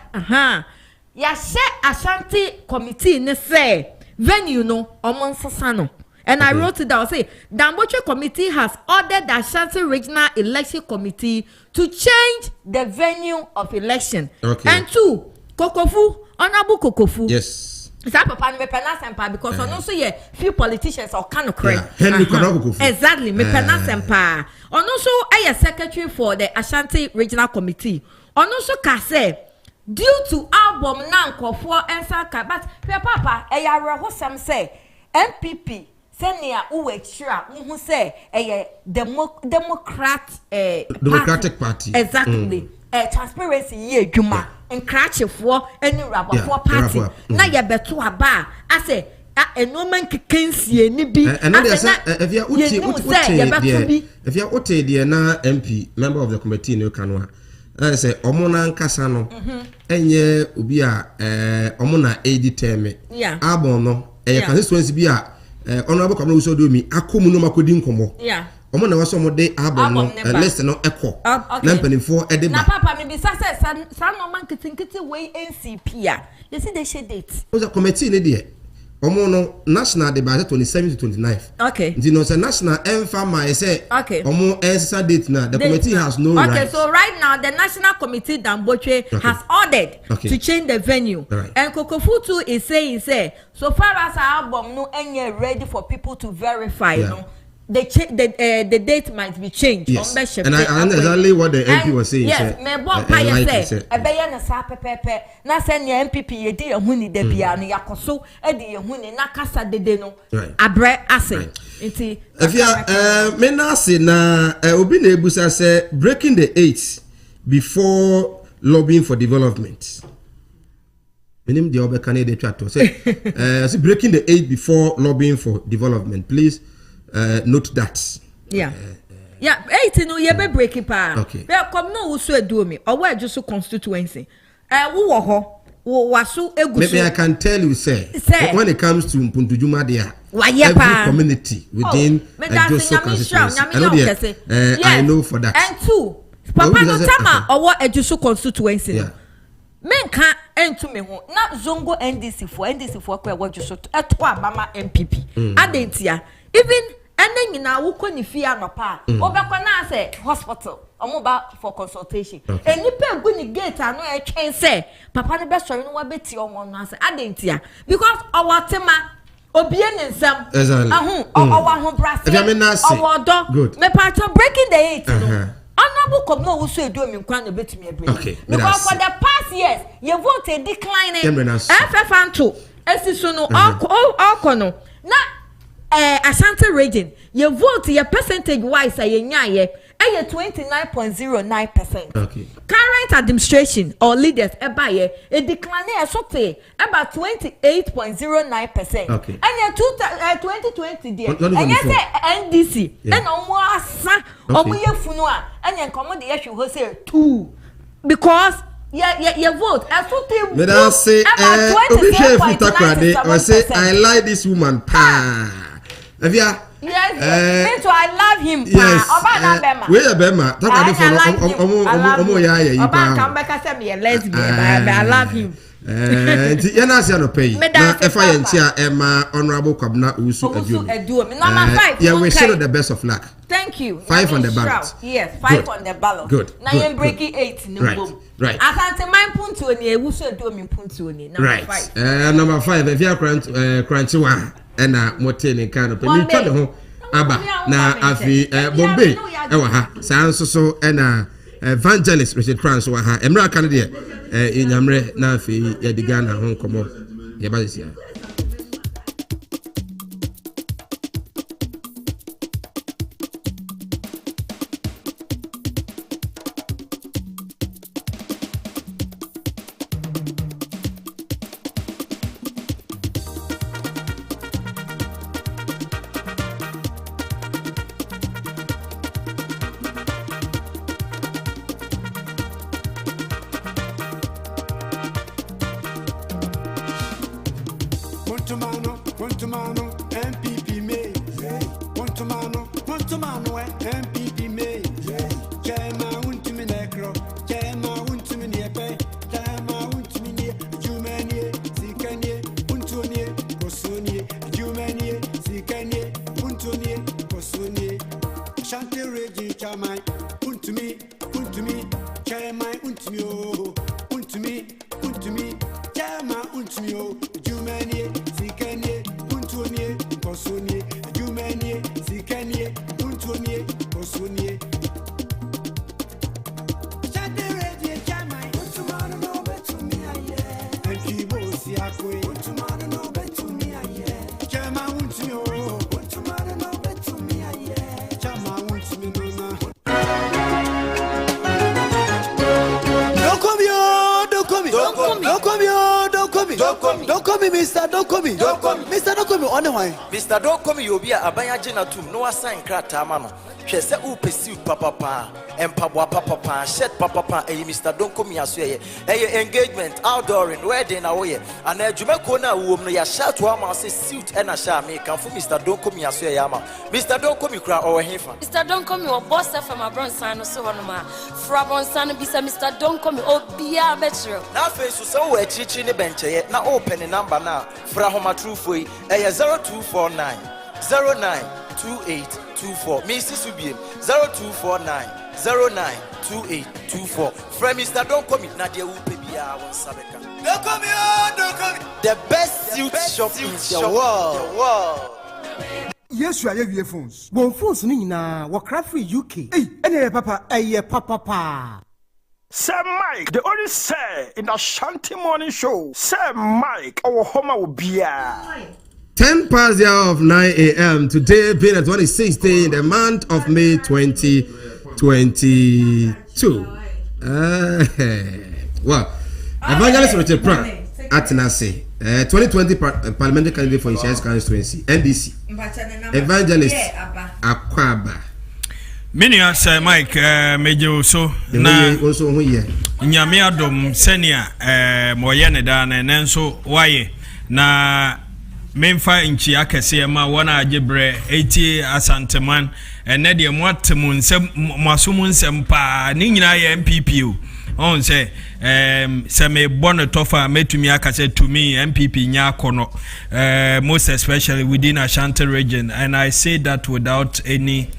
Yasha Ashanti committee ne say venue no omon sasano. And I wrote it down. Say Demolish committee has ordered the Ashanti Regional Election Committee to change the venue of election. Okay. And 2, Kokofu, Honorable Kokofu. Yes. Papa me pena sempa because also ye few politicians or kind of correct. Exactly, me pena sempa. Also a secretary for the Ashanti Regional Committee. Also ka say due to album na nkofo ensa ka but papa eya reho sem say MPP senia uwe chira hu say Democratic Party. Exactly. Transparency ye adwuma nkrachefo eni rabafo party na ye beto aba ase enoman kekensie ni bi ase if you ote de na MP member of the committee no kanwa say omona nkasa no enye obi a omona AD term abon no constituency bi a honorable community so do mi akomu no makodi nkomo omo na waso mo de album no list no echo na mpanimfo ede ba na papa me bi sa no man kitinkiti we NCP a you see the shade date o the committee ne de omo no national debate 27 to 29 okay you know say national emphama say omo ensa date na the committee has no right. Okay, so right now the national committee Demolish has ordered to change the venue and Kokofu too is saying say so far as our album no any ready for people to verify you know the date might be changed. Yes. And I know exactly what the MP was saying. Yes, me bon pa say ebeye na sa pepepe na say ne MPP ye di ehuni de bia no yakoso e di ehuni na kasa dede no abre ase nti if me na say na obi na ebusa say breaking the 8 before lobbying for development. Menim the obe Canada chat say breaking the 8 before lobbying for development, please. Note that. Yeah. 8 no ye be break it pa. Okay. Be come no wo so eduomi. Owo ejuso constituency. Wo wo ho. Wo waso eguso. Maybe I can tell you say when it comes to Mpuntujuma there. Every community within ejuso constituency. I know for that. And 2. Papa no tama owo ejuso constituency. Yeah. Menka entu me ho na zongo NDC for kwa ejuso eto abama MPP. Adentia. Even and nyina wo kɔ ni fie anopa obekɔ na say hospital omo ba for consultation enipa gu ni gate ano e twen say papa ne be sɔre no wa beti omo no ase adentia because ɔwɔtema obie ne nsam ɔwɔ ho brase ɔwɔdɔ me part breaking the 8 no honorable come no wo so edu mi nkwa na betumi break because for the past years you vote declining FFanto esiso no akɔ no na Ashanti region, your vote, your percentage wise, a 29.09%. Okay. Current administration or leaders, a decline about 28.09%. Okay. And your 2020 dear, and yes, NDC, and almost funua, and then come on the issue who say 2 because. Your vote. I say, I like this woman. Pa. Yes. I love him. Yes. We are Bema. I love him. Come back and say me a lesbian. I love him. Yana say no pay. Na efa yentia Emma honorable Kwabena Usu Edu. Number 5. Yeah, we show the best of luck. Thank you. 5 on the ballot. Yes, 5 on the ballot. Good. Now you're breaking 8 in the boom. Right. Asanteman punto ni Usu Edu mi punto ni. Right. Number 5. If you are crunchy one na motene kan pe mi twa de ho aba na afi Bombay ewa ha san so na evangelist Richard Kranz wa ha emra kan de enyamre na afi yediga na ho komo ye ba sia. Don't call me Mr. Don't call me. Mr. Don't call me on the way. Mr. Don't call me you be a banya jina tum no assign krata mano. She say u pursue papa and papa shed papa Mr. Don't call me as engagement outdooring wedding away and Jumeko na woman ya shout to am say suit and a sha me can for Mr. Don't call me as yama. Mr. Don't call me cry or hefa. Mr. Don't call me or boss from my bron son so honoma. Frabon son bisa Mr. Don't call me or be a better. Now face so we teaching the bench now open the number now. Frahoma true for 0249 092824. Mrs. Subien 0249 092824. From Mr. Don't come in Nadia Upebia on Sabeka. Don't come here. The best suit shop in the world. Yes, you are your phones. Bon phones ni na wakra free UK. Hey, any papa. Sir Mike, the only say in the Ashanti morning show. Sir Mike, our home will be 10 past the hour of 9 a.m. Today being the 26th day in the month of May 2022. Well, Evangelist Richard Kranz Atenase, 2020 parliamentary candidate for Insurance Constituency, NDC. Evangelist Akwaba. Many answer Mike Mejo so na also here. Nyame adom senia moyene da na nenso waye na memfa inchi akese ma wana agebre eti Asanteman ene de moatemu nsem masomu nsem pa ni nyina ye MPP o on say se me bono tofa metumi akase to me MPP nya kono most especially within Ashanti region, and I say that without any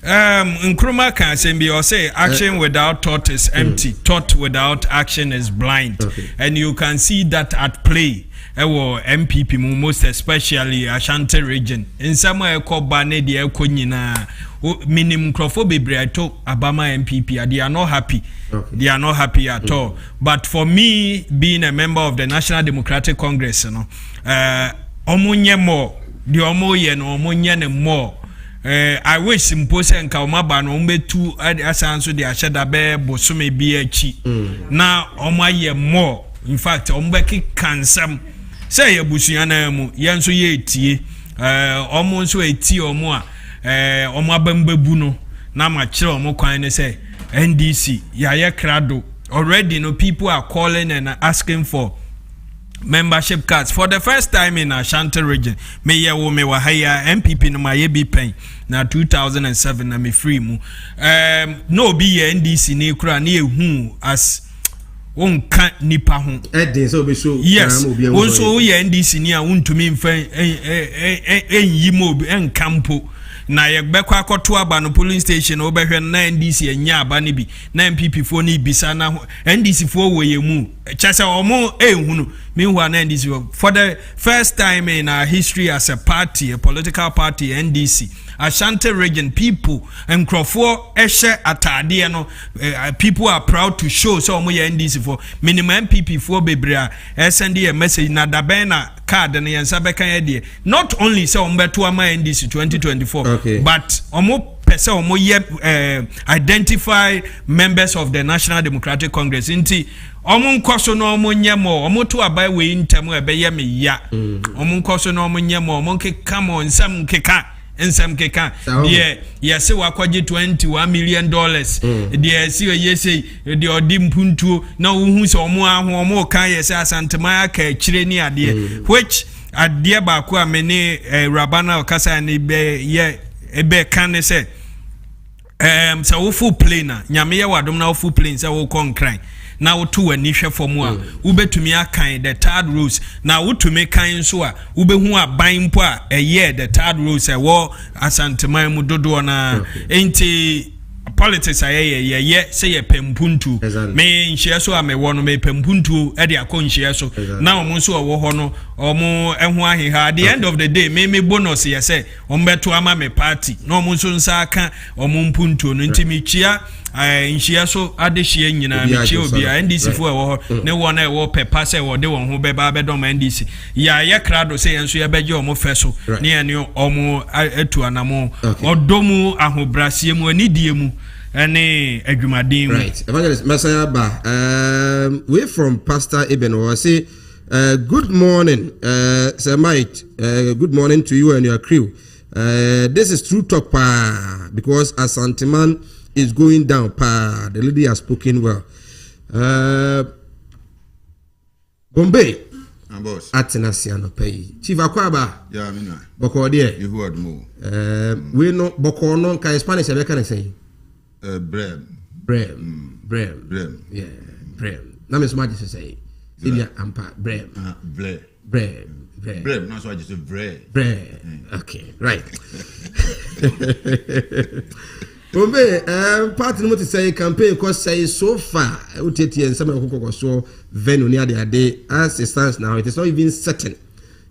Nkrumah can say be or say action without thought is empty, thought without action is blind. And you can see that at play MPP most especially Ashanti region in somewhere called Bane de Ekonyina minimum crophobebre to Abama MPP. They are not happy. They are not happy at all. But for me, being a member of the National Democratic Congress, you know, omunye more, the omoye no omunye ne more. I wish simpose and Kaumaba no umbe tu asanso de ashada be bosume bi echi. Na omaye more. In fact, ombeki kansam. Say abusuana mu yanso ye etie. Omo nso etie omo a omo abambebu no na ma kire omo kwan ne say NDC ya ye krado. Already no people are calling and asking for membership cards for the first time in Ashanti region. Me ye wo me wa haya MPP no ma ye bi pen na 2007 na me free mu. No be ye NDC ni kura ni ehu as won kan nipa ho. So be so. Yes. Won so ye NDC ni a wuntumi mfa enyi mo enkampo. Na yegbekwa akoto aba no polling station obehwe na NDC enya aba ne bi na MPP fo ni bisa na NDC fo wo yemu chase omo ehunu meanwhile na NDC for the first time in our history as a party, a political party, NDC Ashanti region people and Crawford eshe atade no people are proud to show so omo ye NDC for minimum MPP fo bebrea send a message na daben na card na yensa beka ye de not only say ombeto ama NDC 2024 but omo pese omo ye identify members of the National Democratic Congress inti omo nkoso no omo nyemo omo to abai we ntemu ebe ye me ya omo nkoso no omo nyemo omo nkeka mo nsam nkeka yes wakwaje $21 million the see yesi the odi mpuntuo na uhu se omo aho omo kan yes Asanteman aka chire ni ade which ade ba ko amene rabana okasa ni be ye ebe kan ne se so wo full plane nyame ye wadom na wo full plane se wo konkran na wo to ani hwe for mu a wo betumi akan the third rows na wo tumi kan so a wo behu aban mpo a eye the third rows e wo Asanteman mu dodo na enti politics ye say ye pempuntu me nhia so amewo no me pempuntu e de akonhia so na omo so wo ho no omo ehu aheha at the end of the day me bonus ye say ombeto ama me party na omo so nsa aka omo mpuntu no ntimi chia nhia so adehia nyina me chia obi a NDC fo e wo ho ne wo na e wo pepa say wo de won ho beba bedom NDC ya ye krado say enso ye beje omo feso ne ene omo etu anamo odomu ahobrasie mu anidie mu any adwumadin right Evangelist Messiah Ba we from Pastor Eben or say good morning Sir Mike good morning to you and your crew this is true talk pa because Asanteman is going down pa the lady has spoken well Bombay boss Atenasiano pay Chief Akwaba yeah me no boko there you heard more we no boko no ka Spanish e be kan say Brem. Yeah, Brem. Na me sma just say. Sidia ampa Brem. Brem. No so I just say Brem. Okay, right. Bombe, party no to say campaign cause say so far. Uteti and some of so venue near the day as it stands now. It is not even certain.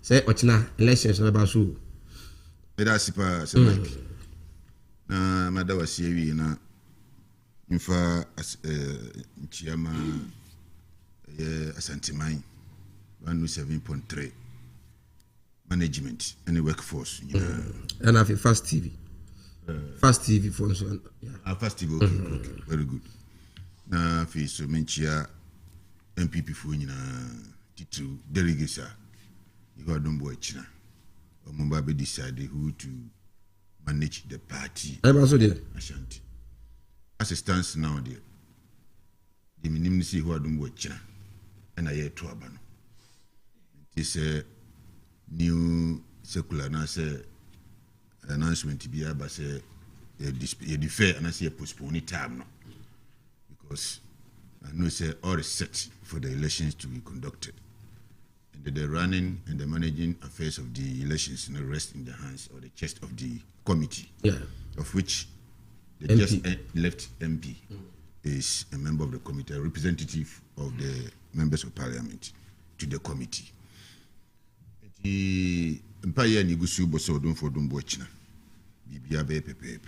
Say ochina elections about so. That's super Mike. Na madawa siewi na infa nchiama Asanteman 107.3 management and the workforce and have a fast TV for so fast TV okay, very good na fi so menchia MPP fo nyina titu delegation you got don boy china omba be decide who to manage the party. Ashanti. As it stands now, dear, the minimum who are doing what China and I hear to Abano. It is a new circular and I say announcement to be able to say a defer and I say postpone it time now because I know say all is set for the elections to be conducted. The running and the managing affairs of the elections rest in the hands or the chest of the committee, of which the MP. Just left MP is a member of the committee, a representative of the members of parliament to the committee. The empire nigusu boso don for don bochina. Bibia be pepe.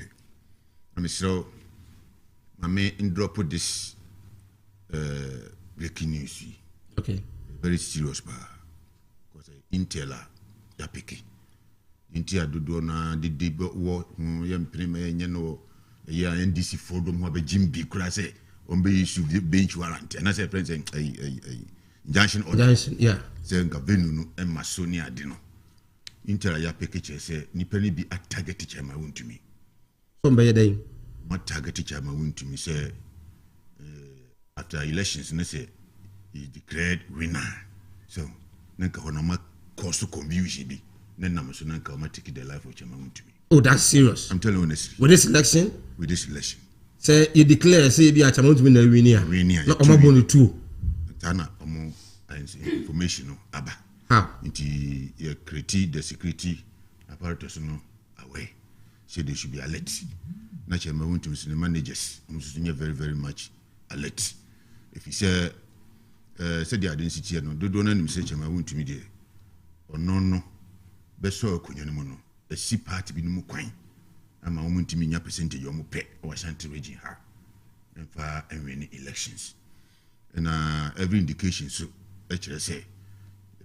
I'm so mame in drop this breaking news. Okay. Very serious pa. Intela ya peke intia dodo na de wo yam prime nyeno ya NDC fodom ho be jimbi kura se on be issue bench warrant and I say president injunction order yeah say nka venu no e masoni ade no intela ya peke che say nipa ni bi target chairman wontumi so be dey ma target chairman wontumi say after elections no say he declared winner so nanka honama cause confusion bi na nam so nanka ma take the life of Chairman Wontumi. Oh, that's serious. I'm telling you honestly. With this election? With this election. Say you declare say you be Chairman Wontumi na winia. No omo bonu two. Tana omo information no aba. How? Nti you create the security apparatus no away. So they should be alert. Na Chairman Wontumi the managers very very much alert. If you say the identity no do na nim say Chairman Wontumi dey no beso akonya no no a si party bi no mu kwan ama Wontumi nya percentage o mu pe o Ashanti region ha and for any elections and every indication so actually say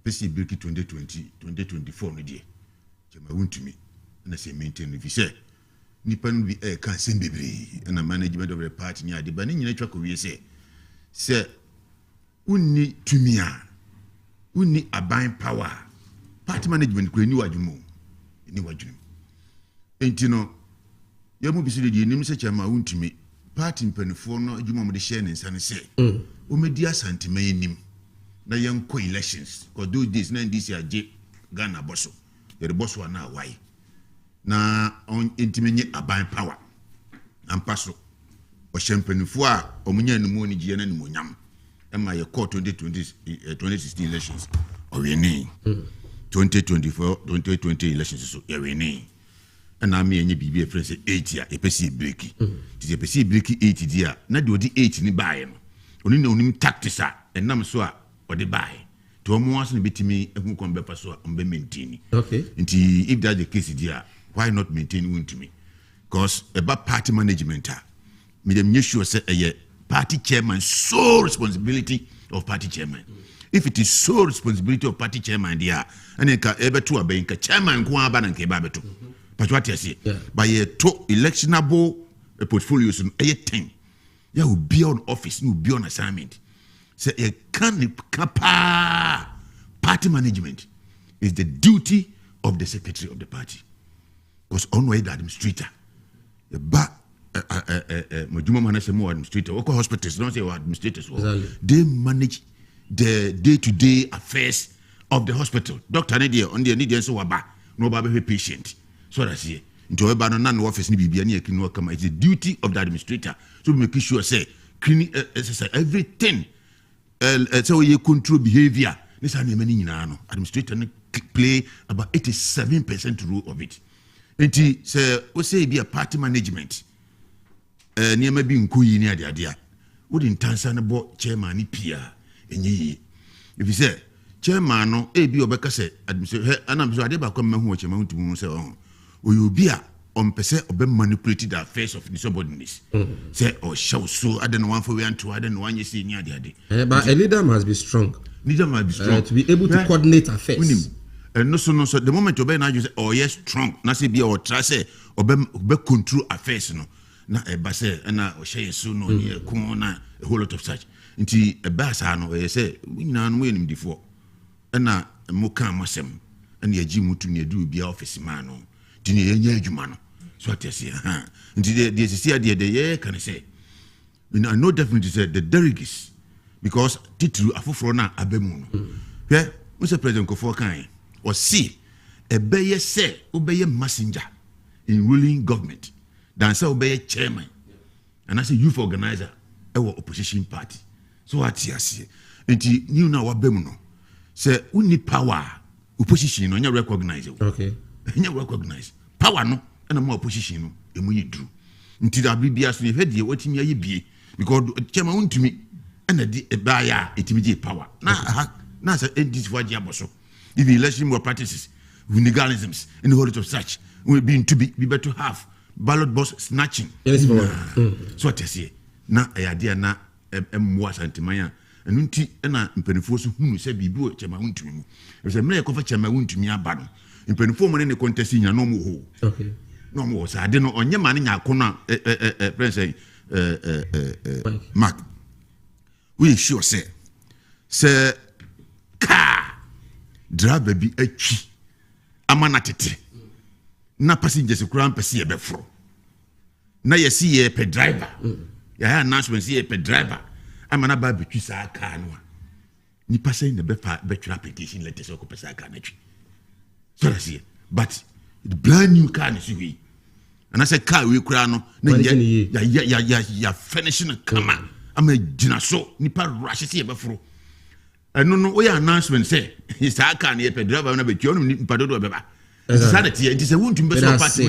PC break 2024 no dey Chairman Wontumi na say maintain if you say nipa no bi kan sem bebre and management of the party ni ade ba ni nyina twa ko wie say unni tumia unni aban power party management ko ni wadwumo entino yamu bisiri di nim se Chairman Wontumi party mpanifo no adwuma mo de share ne nsa ne se o medi Asanteman enim na yanko elections ko do this na this age Ghana boso the boso na why na on entimenye aban power ampaso o championnifo a o munya ne mo ni gie na ne mo nyam ema ye court 2016 elections o wini 2020 elections so ye wini na me enye bibi e friend say 8 a epesi breaki ti epesi breaki 8 dia na de odi 8 ni bae no oni na onim tactics a enam so a odi bae to omo aso ne betimi ehun kon be paso a mbe maintain okay nti if that the case dia why not maintain Wontumi because about party management me dem nye sure say party chairman sole responsibility of party chairman. If it is sole responsibility of party chairman there, and then ebetu abenka chairman ko aba na nke ba beto. But what you say? By a to electionable portfolios no 10. Ya will be on office, no be on assignment. Say a can kapa party management is the duty of the secretary of the party. Because onway the administrator. But Majuma Manase more administrator, work hospitals, don't say administrators. They manage the day-to-day affairs of the hospital. Doctor Nadia on the Indian so waba, no baby patient. So that's it. Into a banana office, it's the duty of the administrator. So make sure say cleaning everything. So you control behavior. This is many administrator play about 87% role of it. And say we say be a party management. Near maybe nkuyi ni adia wouldn't answer about chairman ni pia enyi if you say chairman no e bi obeka say administrator anam so ade ba kwa mehu Chairman Wontumi say you be a on pese obe manipulate the affairs of the subordinates say show so I don't want for we and to I don't want you see ni adia but a leader must be strong to be able to coordinate affairs. No, so the moment obe na you say yes strong na say be or try say obe control affairs no na eba say na o share so no ye ko na a whole lot of such nti eba sa no ye say nyina no enim difo na mo kan masem na ye gi mutu ne du bia office man no ti ne ye nya adwuma no so atese nti the see the ye can say I know definitely say the delegates because titru afoforo na abemu no yeah Mr. President Kofo kan or see a beye say obey messenger in ruling government than say obey chairman and I say youth organizer our opposition party so what you see enti you know what bemu no say we need power opposition no nya recognize okay nya recognize power no and more opposition no emu yidru nti da bibia so ye de watimi aye bie because Chairman Wontumi and the ebaya etimi power na say this for diaboso if the election more practices legalisms in the whole of such will be to be better to have ballot box snatching so what I say na idea na emwa Asanteman enu nti na mpanifo so hunu se bibi o Chairman Wontumi mu e se mle kofa Chairman Wontumi aba no mpanifo mo ne contest nya no mo ho okay no mo sa ade no onye ma ne nya akono prince Mark we sure say car driver bi atwi amana tete na passengers kura mpese ye befro na yesi ye pe driver ya announcement ye pe driver amana ba betwi sa car no nipa say the better application letters or pesa car na twi so that's it but the brand new car is you and I say car we kura no na ya finishing kama am gina so nipa rush say e beforo no we announcement say is car na pe driver na be twa no nipa dodo beba sanity it is a wound be so party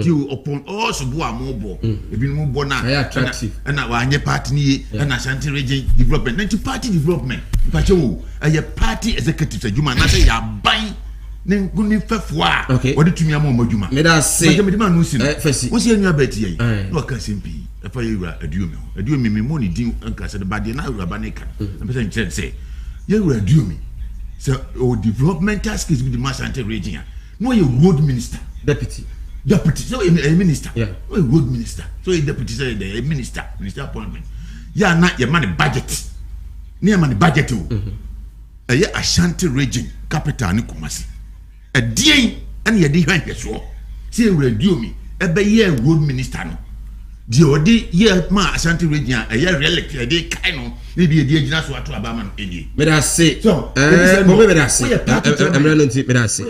you upon all so bo amobo ebi no bo na na wa anye party ni na Ashanti region development na party development pa chewo a party executive adwuma na say ya ban ne guni fefwa wodi tumi am adwuma me da say me ma no si wo si anu abati ye no ka sempi e fa yewura aduomi me mo ni din anka se de bade na yewura ba ne ka na pesa nchen say yewura aduomi so o developmental skills with the Ashanti region no a road minister deputy so a minister yeah no a road minister so a deputy say the minister appointment ya na your money budget near money budget o ya Ashanti region capital ni Kumasi a dey and ye dey hwan hweso say radio me e be ye road minister no di odi ye ma Ashanti region a ye re-elect e dey kai no e bi e dey gina so ato abama no eni me da say so me da say amra no nti me da say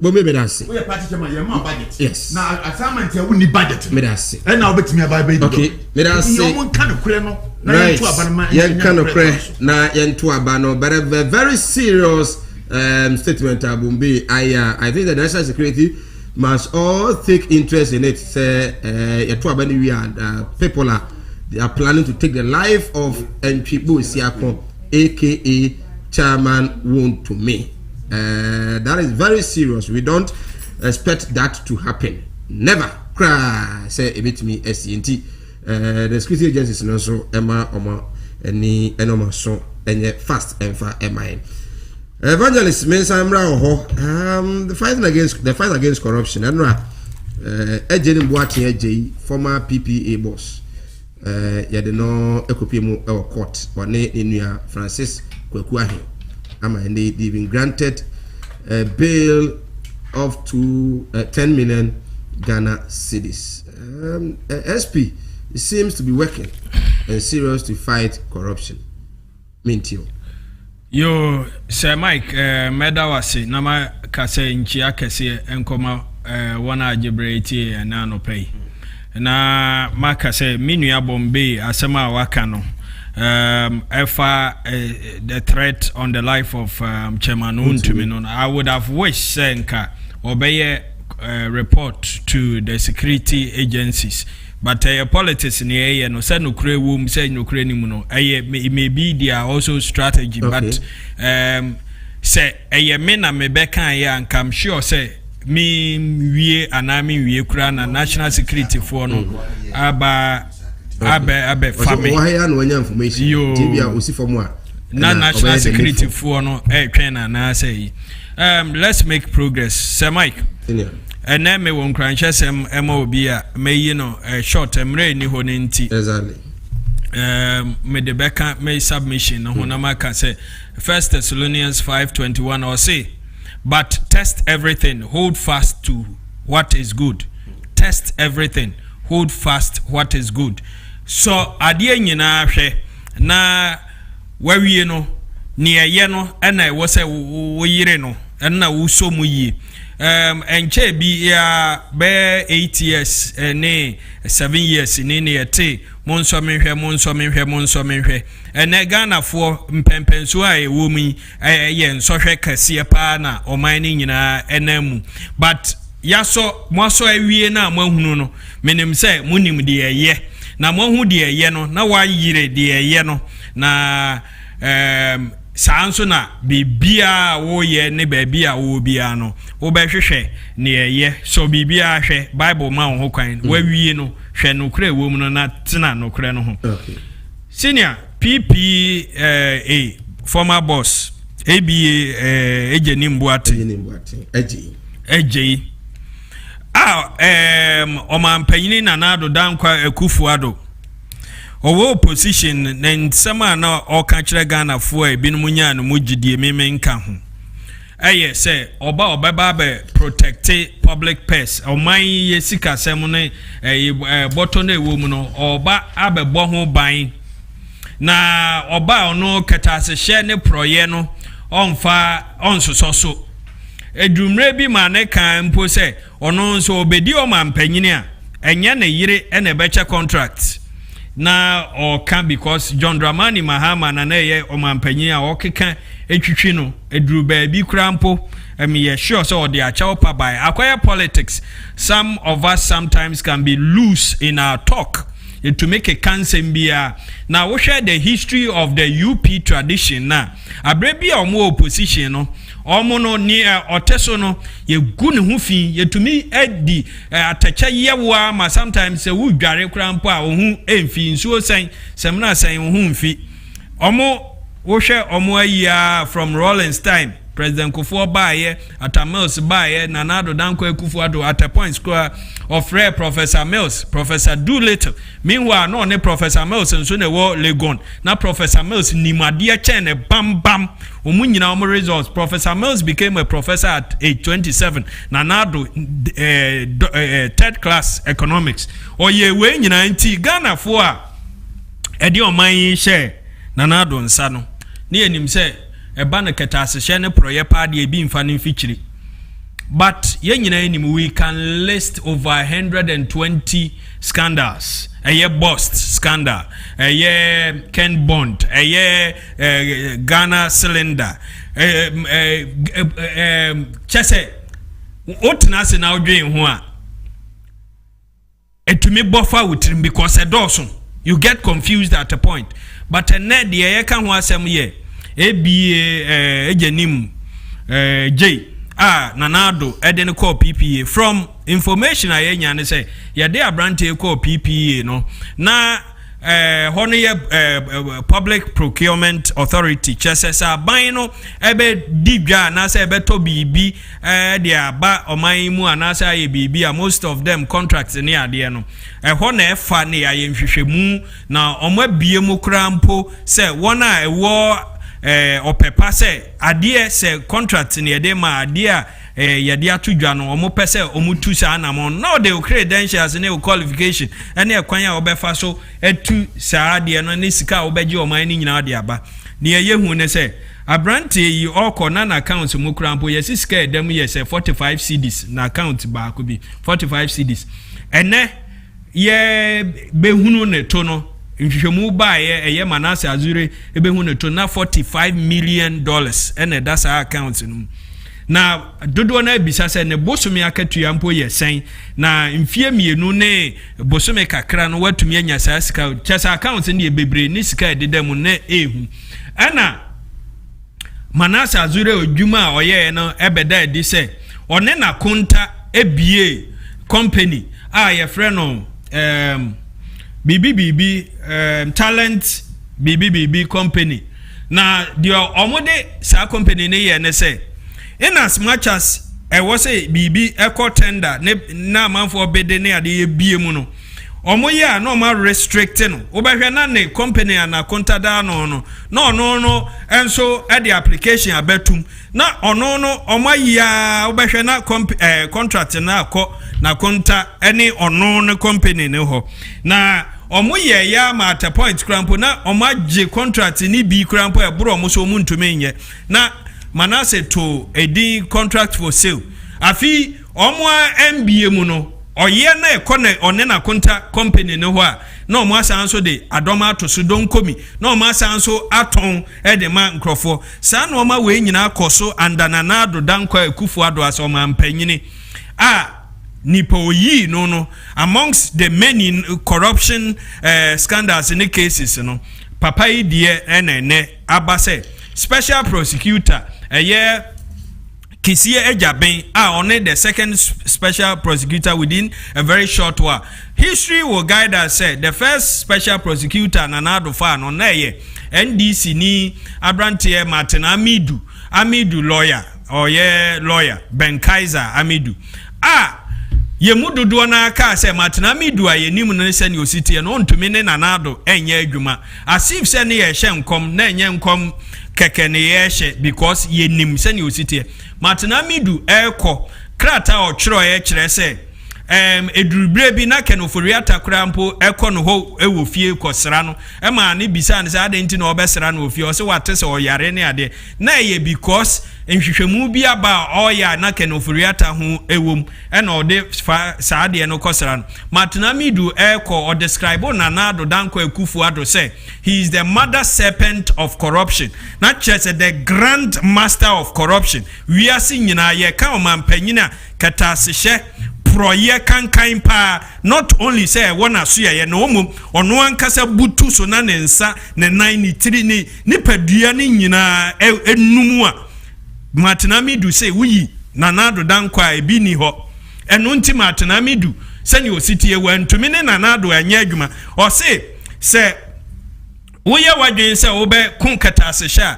bo me da say we party chairman ye ma budget yes na assignment ye woni budget me da say e na obetimi aba be okay me da say yo mon kan kure no na right yentu aba no yen kan kure na yentu aba no but a very serious statement abumbi I think the national security must all take interest in it. Say, people they are planning to take the life of Nchibu Isiakon, aka Chairman Wound to me. That is very serious. We don't expect that to happen. Never cry. Say a bit me SCNT. The security agencies also Emma Oma any enoma so and fast and far MIN. Evangelist the fight against corruption and Ejenim Boati Eje former PPA boss yade no ekopi mu e court one enua Francis Kwakuahi ama they've been granted a bail of to 10 million Ghana cedis. SP seems to be working and serious to fight corruption. Mintio Yo, Sir Mike, Mmda'S, Nama Kase Nchia Kase Enkoma wana Jibreti and Nano Pay. Na Makase Minua Bombay Asama Wakano. The threat on the life of Chairman Untuminon, I would have wished Senka obey a report to the security agencies. But politics in the area no say no kre wom say no kre ni mu no may be there also strategy but say me na me be kan ya and I'm sure say me wie anami wie kura na national security for no aba family so why no wanya information tibia osi for mo na national security for no twen na say let's make progress Sir Mike and then me won cranche sem MOB me short emre ni ho nti exactly me the beka me submission no na maka say 1 Thessalonians 5:21 or say but test everything hold fast to what is good test everything hold fast what is good so ade nyina hwe na wawie no ne ye no na e wo say wo yire no na wo so mu yi enche bi ya be 8 years ne 7 years ne yete monso menhwe ene Ghana fo mpempenso a ewo mu ye nsohwe kase pa na oman ni nyina enamu but yaso moso awie na mahunu no menim se munim de ye na mohu de ye no na wa yire de ye no na sanso na bibia wo ye ne babia wo bia no wo be hwehwe ne ye so bibia hwe Bible ma ho kwan wa wie no hwe no kra wo mu no na tena no kra no ho senior PPA former boss ABA Ejeni Mbuate eje omampanyini na nado dankwa Ekufuado owo position na nsema na oka kire Ghana fo e binum nya no mugidie memenka ho eye say oba be protect public purse oman ye sika sem ne boto na ewo mu no oba abebo ho ban na oba ono ketase hye ne proye no onfa onsoso edumre bi ma ne kan mpo se ono nso obedi o ma mpanyini a enye ne yire ene beche contract na oka because John Dramani Mahama na ye o ma mpanyini a okeka etwitwi no eduru ba bi kura mpo ye sure so the achaopa by acquire politics. Some of us sometimes can be loose in our talk to make a cancer bia. Now we share the history of the UP tradition now. Abrebi or more opposition no omono near oteso no ye gu ne ho fi ye tumi edi atacha yewa ma sometimes se wu dware krampo a ohun emfi nsuo sen semna sen ohun fi omo wo hwe omo ayia from Rollins time President Kufuor Baye at Mills Baye Nanado Danko Kufuor at a point square of rare Professor Mills, Professor Doolittle. Meanwhile, no ne Professor Mills and soon war Legon. Now Professor Mills Nimadia Chen bam bam. Umunyina results. Professor Mills became a professor at age 27. Nanado third class economics. Or ye way in Ghana for Eddie on my share. Nanado and Sano. Near him say. Ebana ketase shene proye padi ebi mfani feature. But we can list over 120 scandals. A bust scandal, a Ken Bond, a Ghana cylinder, chese what nasi now doing one. To me buffer with him because a dozen you get confused at a point. But a net the can was some year. ABA Ejenim J Nanado Eden call PPA from information I and say yeah they are brandy call PPA no na honor public procurement authority chesesa bino ebe dibia na say beto bibi dia ba omaimu anasa ye bibi most of them contracts near there no honor fa ne ayemhwehwemu na omabie mu krampo say one a war opepa se adie se contract ni ede ma adie yade atudwa no omo pese omutu sa na mo no de credentials ne qualification ene ekwan a obefa so etu sa adie no ne sika obeje oman ni nyina ade aba ne ye hu ne se abrante yi okona na account mu krampo yesi sika edem yesi 45 cedis na account ba ko bi 45 cedis ene ye behunu ne to no nhwehwemu bae eye Manase Azure ebehu ne to na $45 million ene that's our account no na dodo na bisa se ne bosome akatua mpo ye sen na mfie mienu ne bosome kakra no watumi anya sika chesa account ne bebre ni sika ededam na ehu ana Manase Azure odwuma oye no ebeda edi se one na konta ebie company a ye frɛ no BBBB talent BBBB company na the omode sa company ne ye ne say in as much as was say BB eco tender ne na manfo bede ne ade ye bie mu no omoye na ma restrict no obehwe na ne company ana kontada no enso e the application abetum na ono no omaye obehwe na contract na akọ na konta any ono no company ne ho na omoye ya ma at a point crampo na omaje contract ni bi crampo e bro omo so muntumi nye na Manase to edi contract for sale afi omo MBA mu no oye na ekone one na konta company ne ho a na omo asanso de adoma to so don komi na omo asanso aton e de ma nkrofo sa na omo we nyina akoso andanana do dankwa ekufu ado aso ma mpanyini nipa oyi no amongst the many corruption scandals in the cases no papa idie ene abase special prosecutor Kisie Ejaben only the second special prosecutor within a very short while. History will guide us. Said the first special prosecutor Nanado Fan on NDC ni Abrantie Martin Amidu lawyer or lawyer Ben Kaiser Amidu ye mudodo na aka se Martin Amidu aye nimu ne se ne ositi no ntumi ne Nanado enye adwuma asif se ne ye hye nkom na enye nkom keke ne ye hye because ye nim se ne ositi Martin Amidu eko krata o chiro ye kire se edrubre bi na kenoforiata krampo ekono ho ewo fie kosra no ma ne bisa ne say adenti na obesra no ofie o se wate se oyare ne ade na ye because nhwehwemu bi aba oya na kenoforiata ho ewom na ode sa ade no kosra no Matunamidu eko o describe Nanado Danko Ekufuado say he is the mother serpent of corruption, not just the grand master of corruption. We are seeing ye man penina katasishe proye kankan pa not only say one asuya ye no mum or no one kasa butu so na nensa ne 93 ni pedua ni nyina enumua. Matunamidu say we Nanado Danko ebi ni ho enunti Matunamidu send your city when to mean Nanado and Yaguma or say we are what say obe kun katasesha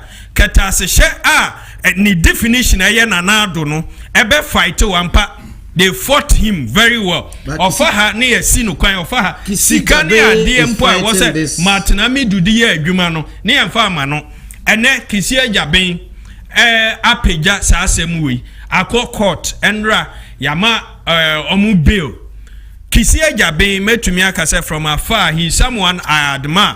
ni definition aye Nanado no ebe fight wampa. They fought him very well. Offer her near sinu kwan offer her sikani ade mpo I was Matunamidu di ye adwuma no ne yemfa no ene kisia jaben apeja sa asem we akọ court enra yama omu bail Kisia Jabe metumi akase from afar. He's someone I admire.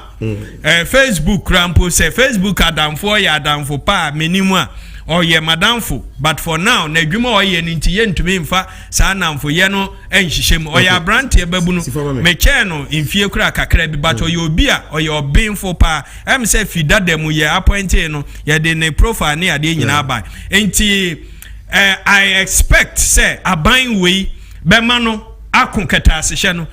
Facebook Rampo say Facebook adamfo ya adamfo pa menimwa or ye madamfo. But for now, nedwuma o ye nti ye ntumi mfa sa namfo ye no enhyehyem o ya brante babunu meche no mfie kura kakra bi but o ye obi a o ye obinfo pa em say fida dem ye appointed no ye de ne profile ne ade nyina ba enti I expect say aban we bema no akon katasehye no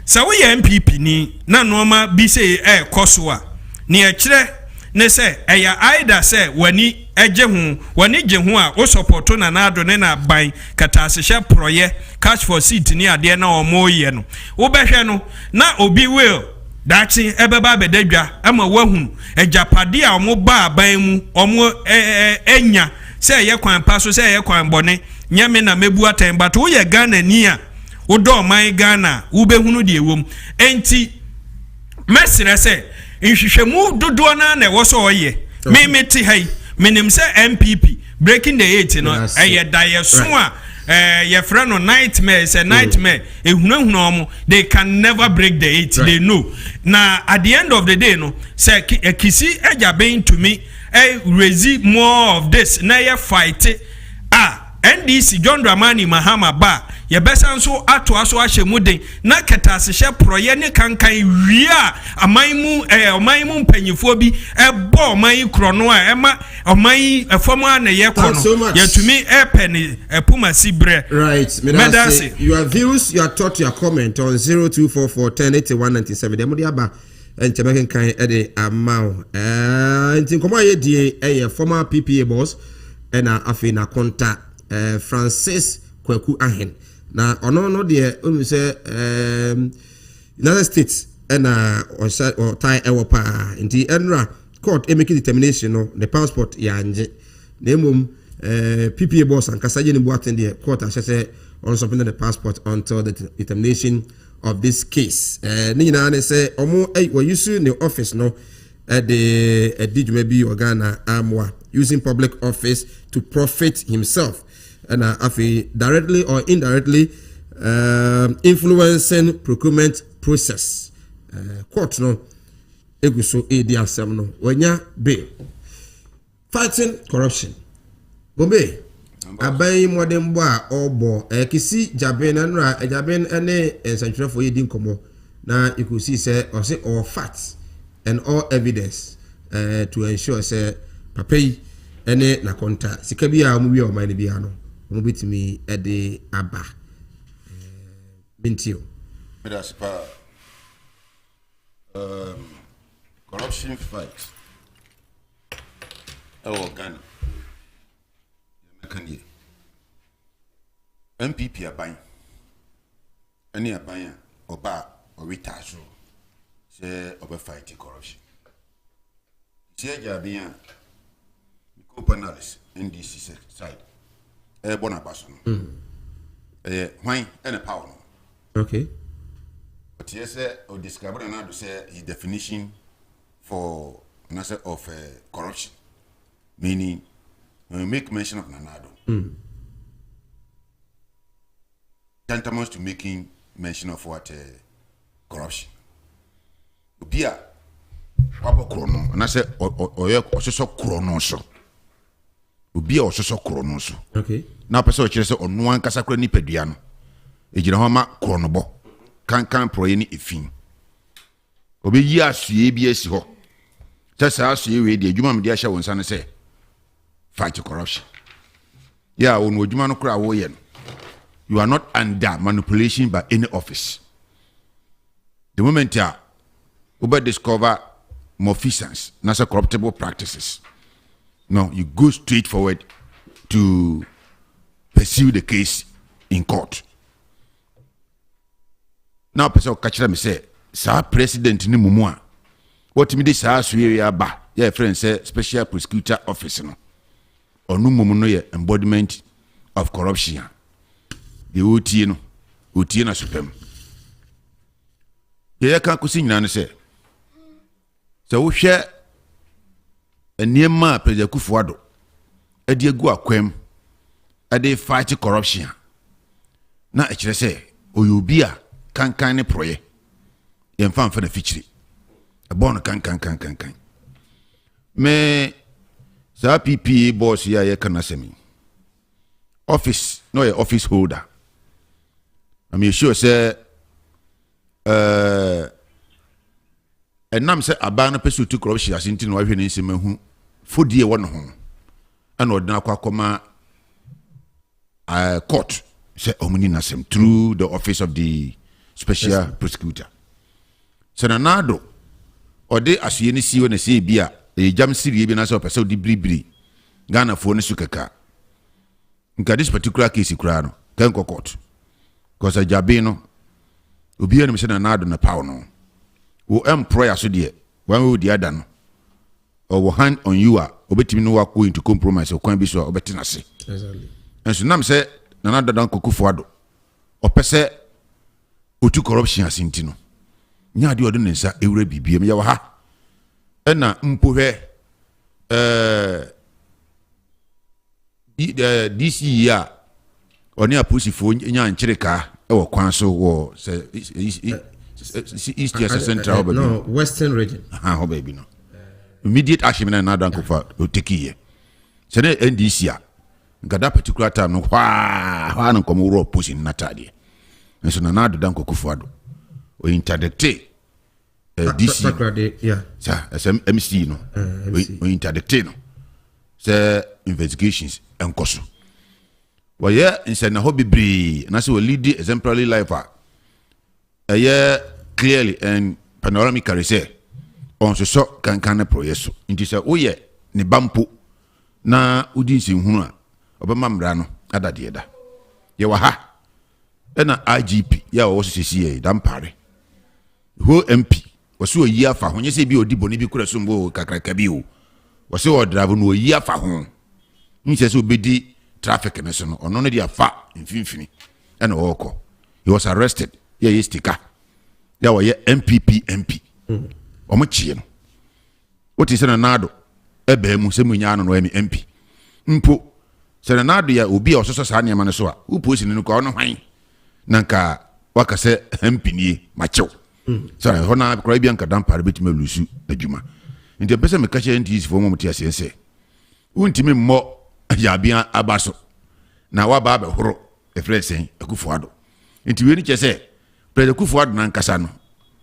sa we MPP ni na noma bi say koso a ne e kire ne say eya aida say wani eje hu wani je hu a o support na ado ne na ban katasehye proye cash for seat ni ade na omo ye no wo behwe no na obi will dachi ebeba bedadwa ama wahu ejapade a omo ba ban mu omo enya say ye kwan paso say ye kwan bone nyame na mebu aten but wo ye Ghana ni a wo do man Ghana wo behunu de ewom enti mesire say nhwehwemu dodo na wo so oye me meti hai menim say MPP breaking the 8 no eye daye so a your friend no nightmare is a nightmare ehunahuna they can never break the 8 right. They know na at the end of the day no say kisi ejaben to me raise more of this na ye fight NDC John Dramani Mahama ba ye besa nso ato aso ahemuden na ketasehye proye ne kankan wia amanmu mpanyifo bi ebo oman krono a ema oman efomo na ye kono yetumi epeni epuma sibre right Mmda'S your views your thought your comment on 0244108197 dem dia ba enchemeken kan ede amao ntin komo ye die former PPA boss na afi na konta Francis Kwaku Ahen na ono de onu say United States or Thai Ewopa inti enra court make determination no the passport ya anje na emom PPA boss and kasaje ni buaten the court say on suspend the passport until the determination of this case ni na na say omo we use the office no the dijuma bi organa amwa using public office to profit himself and directly or indirectly influencing procurement process court no eguso edi asem no wanya be fighting corruption bombe aban modern bo a obo kisi jaben anra jaben ene ensantwefo yedi nkomo na ikusi say or say all facts and all evidence to ensure say papai ene na konta sika bia mu bia o man bia no mo betimi ede aba mentio Mmda'S corruption fight Ghana Yamekanye MPP aban ene aban oba oritazo say oba fight corruption tie jabia panelists NDC side bona baso no why and power no okay but yes or describe na do say his definition for nature of corruption meaning when we make mention of Nanado tantamount to making mention of what corruption. Obia wabo krono na se oye ososo krono so. Obia ososo krono so. Okay. Na pese o kire se onu ankasa kra ni padua no. Ejire ho ma krono bo. Kan proye ni efin. Obe yi asue bi asi ho. Sasa asue we de adwuma me de ahya wonsa ne se fight corruption. Yeah, onu adwuma no kra wo ye no. You are not under manipulation by any office. The moment you discover malfeasance, not corruptible practices, no, you go straight forward to pursue the case in court. Now, person catch them say, "Sir President ni mumua, what me this house we ba? Yeah, friend say special prosecutor office no, or no mumu no embodiment of corruption." The utie na supem. Ye kan kusi nyina ne se. Se wo hwe eniema President Kufuado ade agu akwam ade fight corruption. Na e kire se oyobi a kankan ne proye. Ye mfa na fichiri. E bon kan. Me sa PPA boss ya ye kana semi. Office no ye office holder. I'm sure say enam say abana pesu to corruption asinti no ahwe ne nsemahu fodie wo no ho ana odina akoma court say omuni nasem through the office of the special prosecutor. So nanado ode asuye ne siwo na say bia e jam siri bi na say opese odi bribri Ghana fo ne sukaka nka this particular case kura no kan court. Because a jabino will be any na nado na power who prayer so dear one way the other no or will hand on you are obetimi no work going to compromise or can be so obetinase. Exactly. And so nam say nanado dan Kufuado or pese otu corruption asintino. Nya di odo nsa ewure bibiem ya wa ha. Na mpohwe this year oni aposifo nya nkyereka e wo kwan so wo East Central no Western region ho baby no immediate action na nadan ko fa o take here se na NDC a ngada particular time no hwa no komo ro opposition na tade nso na nado dan ko Kufuado o interdicte DC yeah sa MC no o interdicte no se investigations enkoso. Well, yeah, in na hobby bree, and as we lead the exemplary life, clearly and panoramically say, on so can proyeso. Into say, oh yeah, ni bampo na udin sinhuna, obama mrano, ada dieda. Yewa ha, ena IGP, ya was CCA, dampare. Who MP, was so a year for when you say be odibo ni bi kura sumbo kakrakabiu, was so a driver no year for home. In says obedi. Traffic and so on no dia fa infinity and oko he was arrested yeah stika there were MP omochie no what is na nado ebe mu se munya no MP mpo se na nado ya obi a ososo sa niam ne so a uposi ne ko ono hwan nanka waka se MP nie machew so ho na kra bia nka dampare betime lusu adwuma nti pese me ka che NTS fo mo mtia se untimi mo Yabia abaso na waba be horo efresen Kufuado nti we ni che se President Kufuado na nkasa no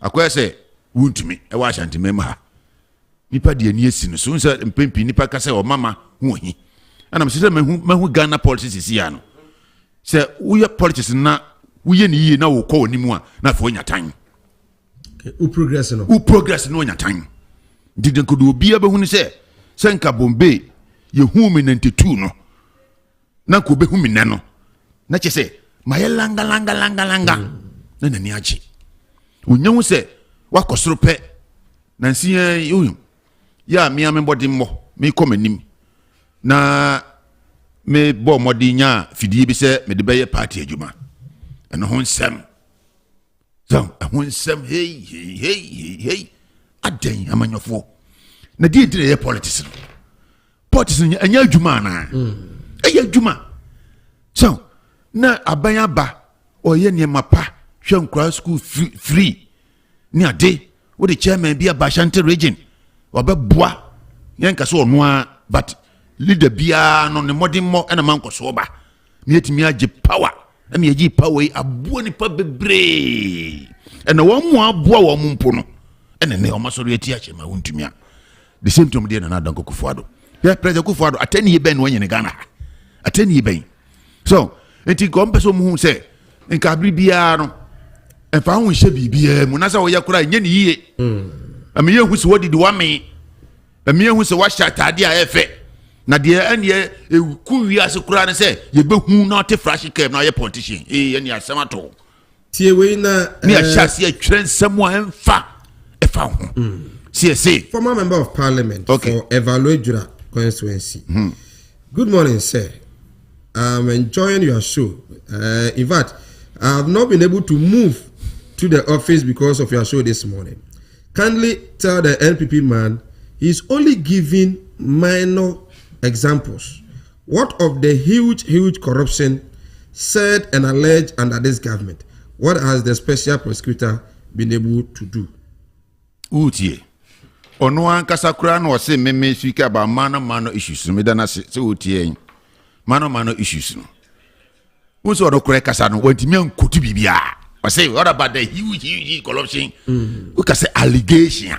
akoya se wuntumi e wa Asanteman ha nipa de ani esi no so nsa mpempi nipa ka se o mama hu hi ana mse se mahu Ghana politics si ya no se uye politics na uye ni yi na wo ko onimu a na fa onya tan u progress no onya tan diden ko do obi abehu ni se nka Bombay ye humi 92 no na ko be humi na no na che se maye langa na nani achi onyawu se wakosoro pe na nsi ya mi amebodi mmo mi komanim na me bo modi nya fidie bi se me de beye party adwuma eno ho nsem hey aden amanyofo na die dire ye politics anya adwuma na eya adwuma so na abanya ba ɔyɛ nneɛma pa hwɛ nkura school free ne ade wo the chairman bi aba Ashanti region ɔbɛboa yɛn nka so ɔnoa but leader biara no ne mmɔden mmɔ ɛna ma nkɔso ba ne yɛtumi agye power ɛna yɛgye power yi aboa nipa bebree ɛna wɔn mu aboa wɔn mu mpo no ɛna ne ɔma sɔrɔ yɛti ahyɛ ma wɔntumi a the same time deɛ na Adanko Kufuado yɛ president Kufuado atɛni yɛ bɛn no wɔnyɛ ne Ghana atɛni yɛ bɛn so enti nkɔm pɛ sɛ ɔmo hu sɛ nka abiri biara no ɛfa ho nhyɛ biribiara mu na sɛ wɔyɛ koraa nyɛ ne yie ɛmɛ yɛn hu sɛ wɔdidi wame ɛmɛ yɛn hu sɛ wɔahyɛ ataade a ɛfɛ na deɛ ɛneɛ eku wiase koraa ne sɛ yɛbɛhu na ɔte frashi kɛm na ɔyɛ politician ɛne asɛm ato tie wei na ne ahyɛ ase atwerɛ nsɛm a ɛmfa ɛfa ho CSA former member of parliament for Evaluate Jura constituency. Good morning, sir. I'm enjoying your show. In fact, I have not been able to move to the office because of your show this morning. Kindly tell the NPP man he's only giving minor examples. What of the huge corruption said and alleged under this government? What has the special prosecutor been able to do? Utie. Ono ankasa kura no se meme speak about mano issues me dana se utie. Mano issues no. Unso do kura kasa no wantimi ankotu bibia. I say what about the huge corruption? We can say allegation.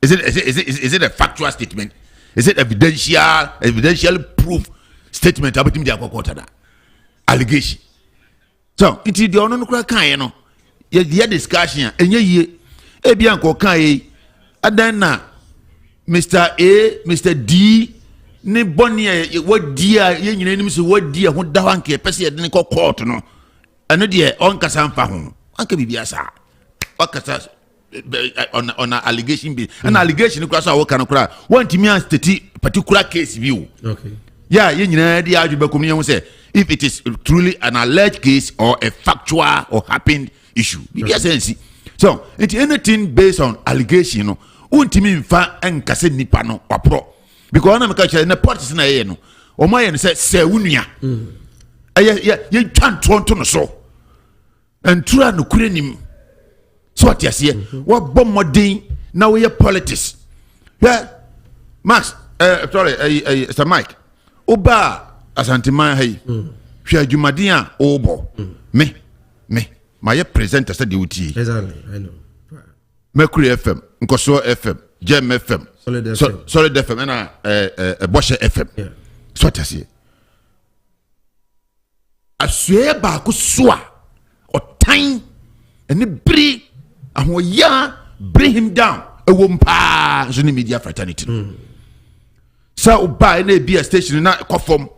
Is it a factual statement? Is it evidential proof statement about him the allegation? So it is the ono kura kan no. Ye discussion enye ye ebian ko kan ye adan na Mr. A, Mr. D ne boni wadi a ye nyina nim so wadi ho da wanke pese ye de ko court no eno de on kasa mfa ho anka bibia sa wakasa on allegation be an allegation kura so awoka no kura wantimi an state particular case view. Okay. Yeah, ye nyina de adwebe komni hu say if it is truly an alleged case or a factual or happened issue. Bibia sense. So, anything based on allegation, no, untimi mfa enkase nipa no wapro. Because na meka che na politics na ye no. O ma ye say se unua. Ye twan tonto no so. Entura no kure nim. So what yase, what bom modern na we politics. Yeah. Max, sorry, Mr. Mike. Oba Asanteman hey. Hwe adwumaden a obo. Me. My presenter said the UT. Exactly, I know. Mercury FM, Nkoso FM, Gem FM, Solid FM, and Boshe FM. Yeah. So what I say? I swear back swa or time and the bring and bring him down. A wompa zuni media fraternity. So buy any beer station na conform.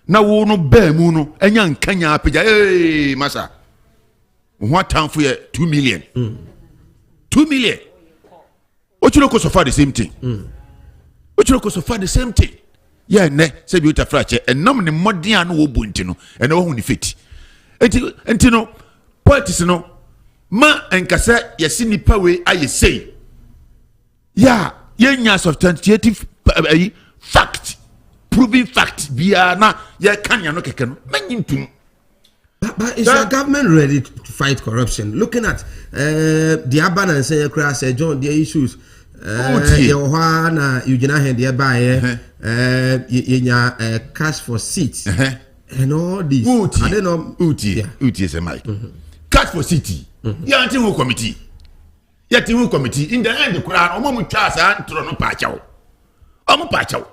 Na wo no bear muno enya nkanya apija. Hey masa. What time for 2 million? 2 million. What you look so far the same thing? What you look so far the same thing? Yeah, ne say you ta fracture and no ne modern no obuntino and no hu fit. Entino politics no ma enkasa yesi nipa we aye say. Yeah, yenya substantiative fact, proving fact bia na ye kan ya no keke no. Menyintum. But is the government ready to fight corruption? Looking at the urban and say across John the issues Eugenia hand the cash for seats and all this. I don't know. Uti is a mic. Cash for city. Yeah, team committee. Yeah, team committee. In the end, the crowd, Omo Charles and Trono Pacho. Omo Pacho.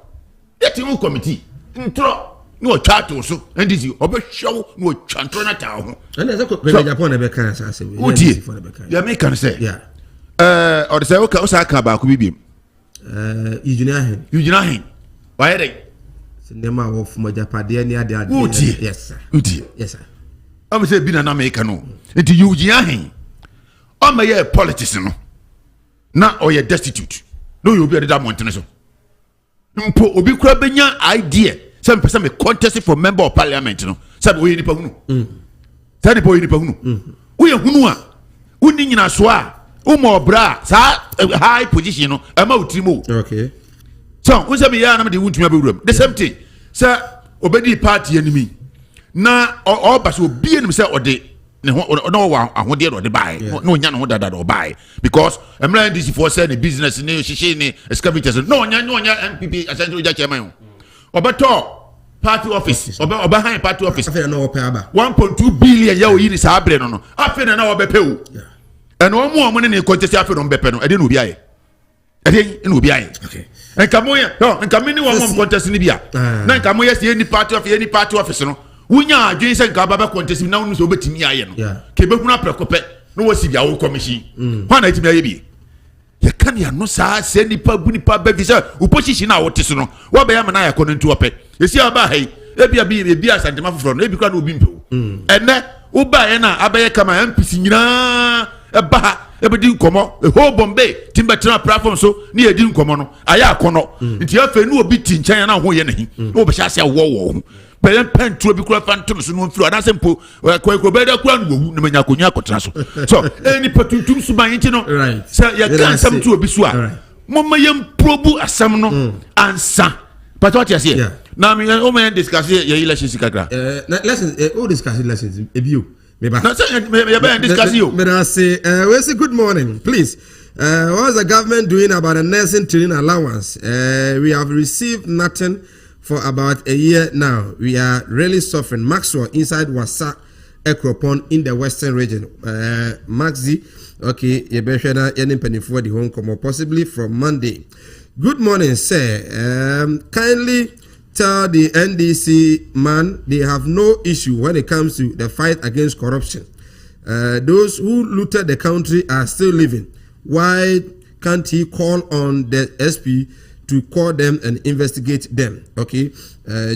Yeah, team committee. Intro. No chat also, and this you over show no chantrona town. And there's a Japan Becca. Oh dear, you make can say, yeah. Or the say, okay, Osaka about Kubim. Eugenia. Why are they? Cinema of Mojapadia near the oh dear, yes, sir. Yes, sir. I would say, been an American. Into Eugenia. I'm a politician. Now, or you're destitute. No, you'll be at the Montanazo. Mpo obi kura benya idea. Some person me contest for member of parliament no sabe we nipa hunu sabe boy nipa hunu we hunu a woni nyina so a umo bra sa high position no ama utrimo okay so we say me ya na me de wuntumi abewuram the same thing sir obedi party enemy na oba so obi enim say ode ne ho no wa ahode no de bai no nya no ho dada do bai because MDC for say the business ne hihye ne excavators no nya MPP Asante Oja chairman obeto party office oba high party office 1.2 billion ya oyiri sa abre no afi na obepe o eno omo ne contest afi no bepe no ede no obi aye ede no obi aye okay enkamoya no enkamini wo mo contest ni bia na enkamoya si any party office no wunya adwen se nka baba contest na wonu so betimi aye no ke be huna prekope no wo si bia wo commission ho na etimi aye bi ye kan ya no sa se nipa bu nipa ba visa opposition na wote so no wo be ya mana ya kono ntu ope esi aba hai ebi Asanteman foforo no ebi kwa na obi mpewo ene wo ba ye na abaye kama MPC nyina eba ebedi nkomo ho bombe timbetra platform so ni edi nkomo no aya akono nti afa nu obi ti nchen na ho ye nahi no be hya wo pentro bi kura fantom so no mfiri adanse mpo kwa beda kura no wu na manya konya akotra so eni patutum suban nti no say ya kan sam tu obi so a momma yem probu asam no ansa but what you say now me o me discuss ye election sikakra lessons all discuss lessons ebio we say good morning, please. What's the government doing about a nursing training allowance? We have received nothing for about a year now. We are really suffering. Maxwell inside Wasa Ekropon in the western region. Maxi, okay, you better any penny for the home come possibly from Monday. Good morning, sir. Kindly tell the NDC man they have no issue when it comes to the fight against corruption. Those who looted the country are still living. Why can't he call on the SP to call them and investigate them? Okay,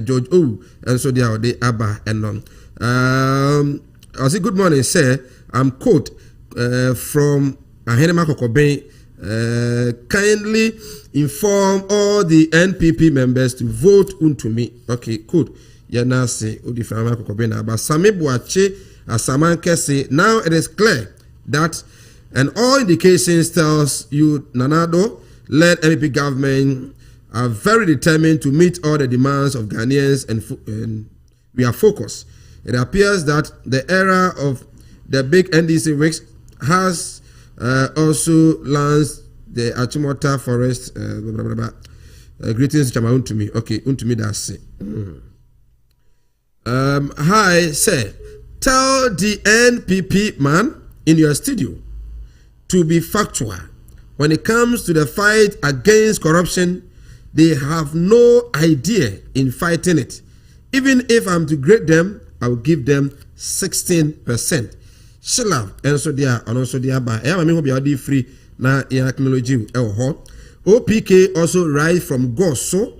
George O and so they are Abba and on. I say good morning, sir. I'm quote from Ahenema Kokobe. Kindly inform all the NPP members to vote unto me. Okay, good. Yanase Udifama Kokobena. But Sami Buache Asamanke say now it is clear that and all indications tells you Nanado led NPP government are very determined to meet all the demands of Ghanaians and we are focused. It appears that the era of the big NDC weeks has also lands the Achimota Forest. Greetings, Chama to me. Okay, to me that's it. Hi, sir. Tell the NPP man in your studio to be factual. When it comes to the fight against corruption, they have no idea in fighting it. Even if I'm to grade them, I will give them 16%. Shilla and so there and also there by I mean be already free na technology OPK also rise from Goso.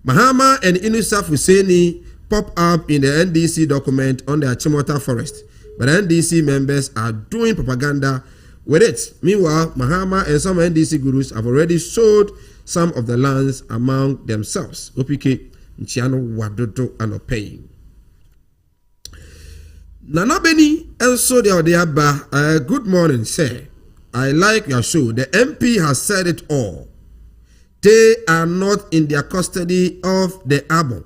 Mahama and Inusaf Husseini pop up in the NDC document on the Achimota Forest, but NDC members are doing propaganda with it. Meanwhile, Mahama and some NDC gurus have already sold some of the lands among themselves. OPK Nchiano Wadodo and Opay. Nana Beni and so they are there. Good morning, sir. I like your show. The MP has said it all. They are not in their custody of the album.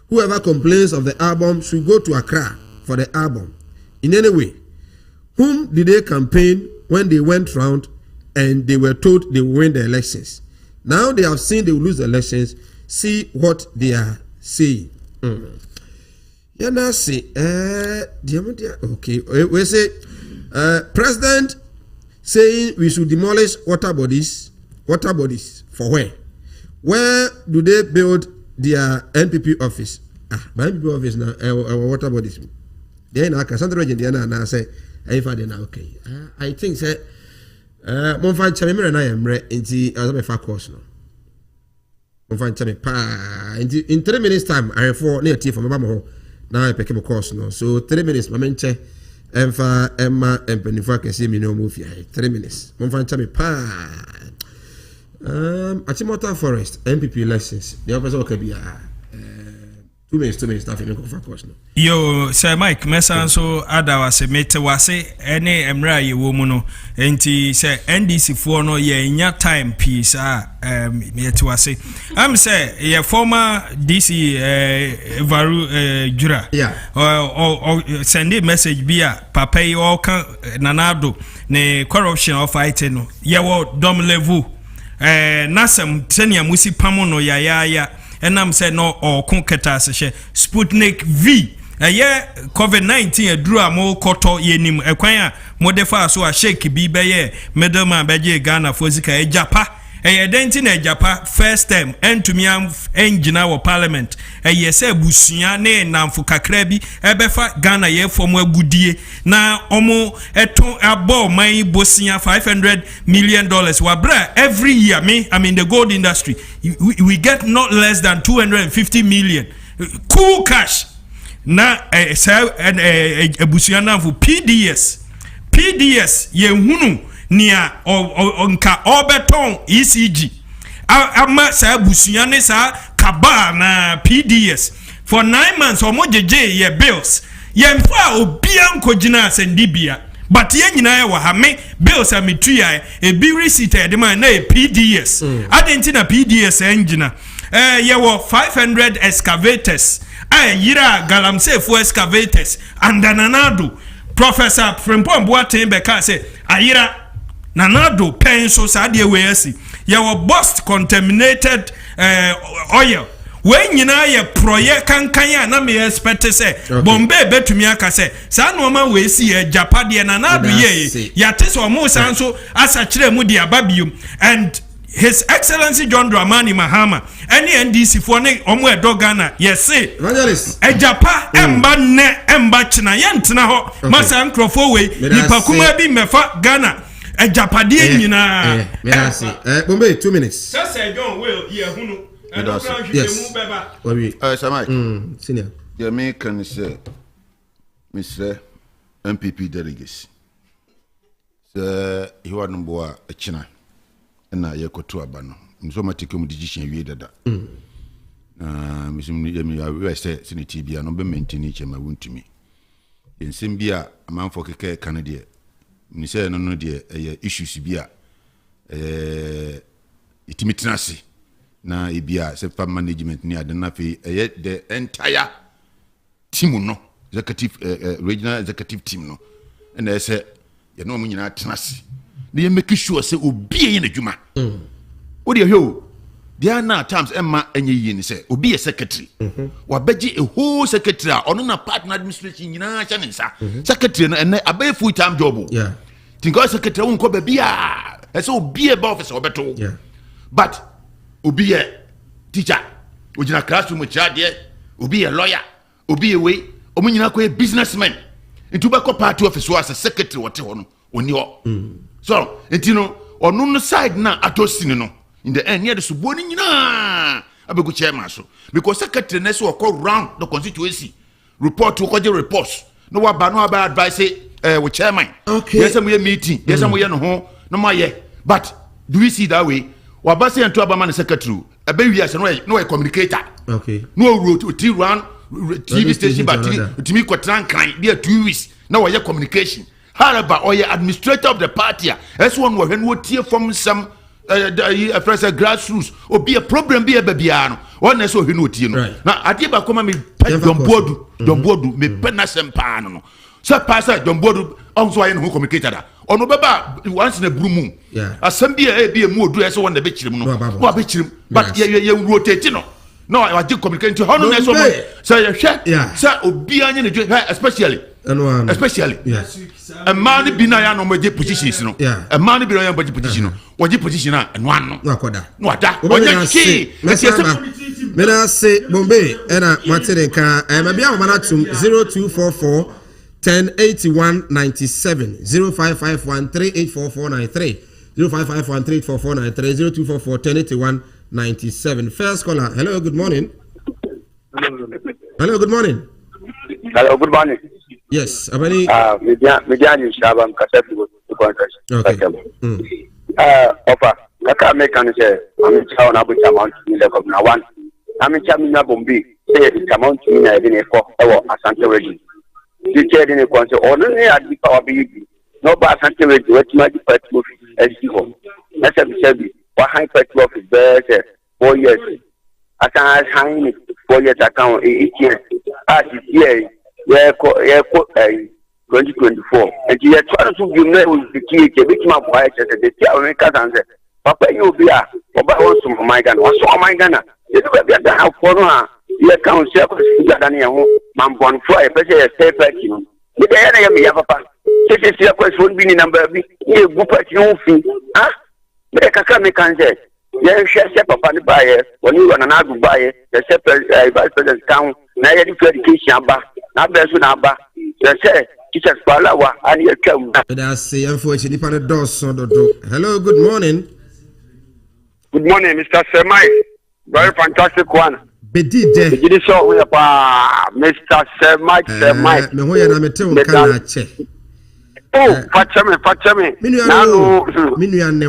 Whoever complains of the album should go to Accra for the album. In any way, whom did they campaign when they went round and they were told they will win the elections? Now they have seen they will lose the elections. See what they are saying. Okay, we say president saying we should demolish water bodies for where do they build their NPP office? My NPP office now water bodies then I can Central region and I say okay I think say mon fan chame na yemre nti azabe fa course no mon fan chame pa in 3 minutes time I for na tie for me ba mo now I pick him a course no. So 3 minutes, my menche Emma and Pennyfra can see me no move here. 3 minutes. Monfan me pa Achimota Forest, MPP elections. The officer can be 2 minutes, nothing for question. Yo, Sir Mike, Messan so Ada was a mate was any Emra ye woman, and he said NDC for no ye in your time piece. Me to say, I'm say, ye former DC Varu Jura, or send a message via Papa or Nanado, ne corruption of fighting, ye wo dom levu, Nasam Tenya Musi Pamono ya. And I'm saying no or Konketa se Sputnik V. COVID-19 a drew a more koto yenim ekwanya modefa so a shake bi beye middleman beje Ghana fozika e japa denti na japa first time to me am engine our parliament say busua ne namfo kakra bi ebefa Ghana ye form agudie na omo eton abo man bosia $500 million wabra every year. I'm in the gold industry, we get not less than 250 million cool cash na busua namfo PDS ye hunu nia onka obeton ECG ama sa busua ne sa kaba na PDS for 9 months omo jeje ye bills ye mfa obia nkogina sendibia but ye nyina ye wa ha me bills ametua e bi receipt e de man na PDS adenti na PDS engina ye wo 500 excavators yira galamsey for excavators and Nanado Professor Frimpong Boateng beka say ayira Nanado pen so sadie we asi ye wo bust contaminated oil when nyina ye proye kankan na me expect say Bombay betumi aka say sa no ma we si e Japade Nanado ye ya tese o mo san so asa kire mu dia babium. And His Excellency John Dramani Mahama any NDC for ne omo edo Ghana yes ejapa emba ne emba china yentena ho masa nkrofo we nipa kuma bi mefa Ghana ejapade nyina Bombay 2 minutes say John will ye hunu yes Samai senior the American say Mr. MPP delegates he wa number a china na yekoto abano nso matike mu decision wie dada misim we say senate bia no be maintain chema wuntumi ensem bia amanfo keke kanade ni say no de issues bia itimitinase na ebia se farm management ni adena fe the entire team no executive regional executive team no and they say you know mu nyina tenase they make sure say obi in adwuma o de hwe there na times emma enye yi ni say obi a secretary wa beji a whole secretary ono na partner administration nyina cha nsa secretary na ene abay full time job think o secretary won ko ba bia e say obi e ba office obeto but obi e teacher ojina classroom cha de obi e lawyer obi e we omo nyina ko e businessman into be ko party office was a secretary wote ho no oni ho so etino onu no side na atosini no in the end near the suboni nyina abegu chairman so because secretary na so ko round the constituency report to ko reports no wa ba no about advice with chairman yes am we meeting yes am we no ho no ma ye but do we see that way wa ba say ento aba man secretary ebe wi ase no communicator no road to run TV station but timi ko trankan there 2 weeks na wa ye communication Haraba or your administrator of the party, as one when we tear from some grassroots or be a problem be a babiano, one so he know now Adiba come me don't board me penasem pano. So pastor don't board also I who communicated that. Or no baba once in a blue moon. Assembly be a more dress on the bitch but you rotate no I did communicate to honor so say sir obianya especially a man be na ya no maje positions no a man be na ya maje position no waje position and one no da onya ki mena say Bombay era materenka ma bia mo na tum 0244 108197 0551384493 0551384493 0244 108197 first caller hello good morning hello good morning yes abani median Shabam Kasafi contract okay offer kaka make can say I'm chow na bucha mount ni level na one I'm chow na bombi come on to me, I didn't call Asante Reggie. You said in a concert, or no, I did power baby. No, but Asante Reggie, what's my department as you home? That's a baby. What high pet office there? 4 years. I can't hang 4 years account 8 years. As this year, 2024. And you are trying to give me the key, a bit more quiet as the American answer. Papa, you be a Papa also my gun. What's all my gunner? You do get the house for her. You account several than your man born for a better step at you. The enemy, Papa. This is your question, be number B. You go at your feet. Ah, make a come, can say. Yes, Papa the buyer, when you run another buyer, the separate vice president town, now education, not best with Abba. The say, teachers Palawa, and you come. That's the unfortunately for the doors. Hello, good morning. Good morning, Mr. Semai. Very fantastic one. Bedide. Bedide so we are Mr. Semai. Me hoya na mete on kana che. Oh, facha me. Minu ya ne.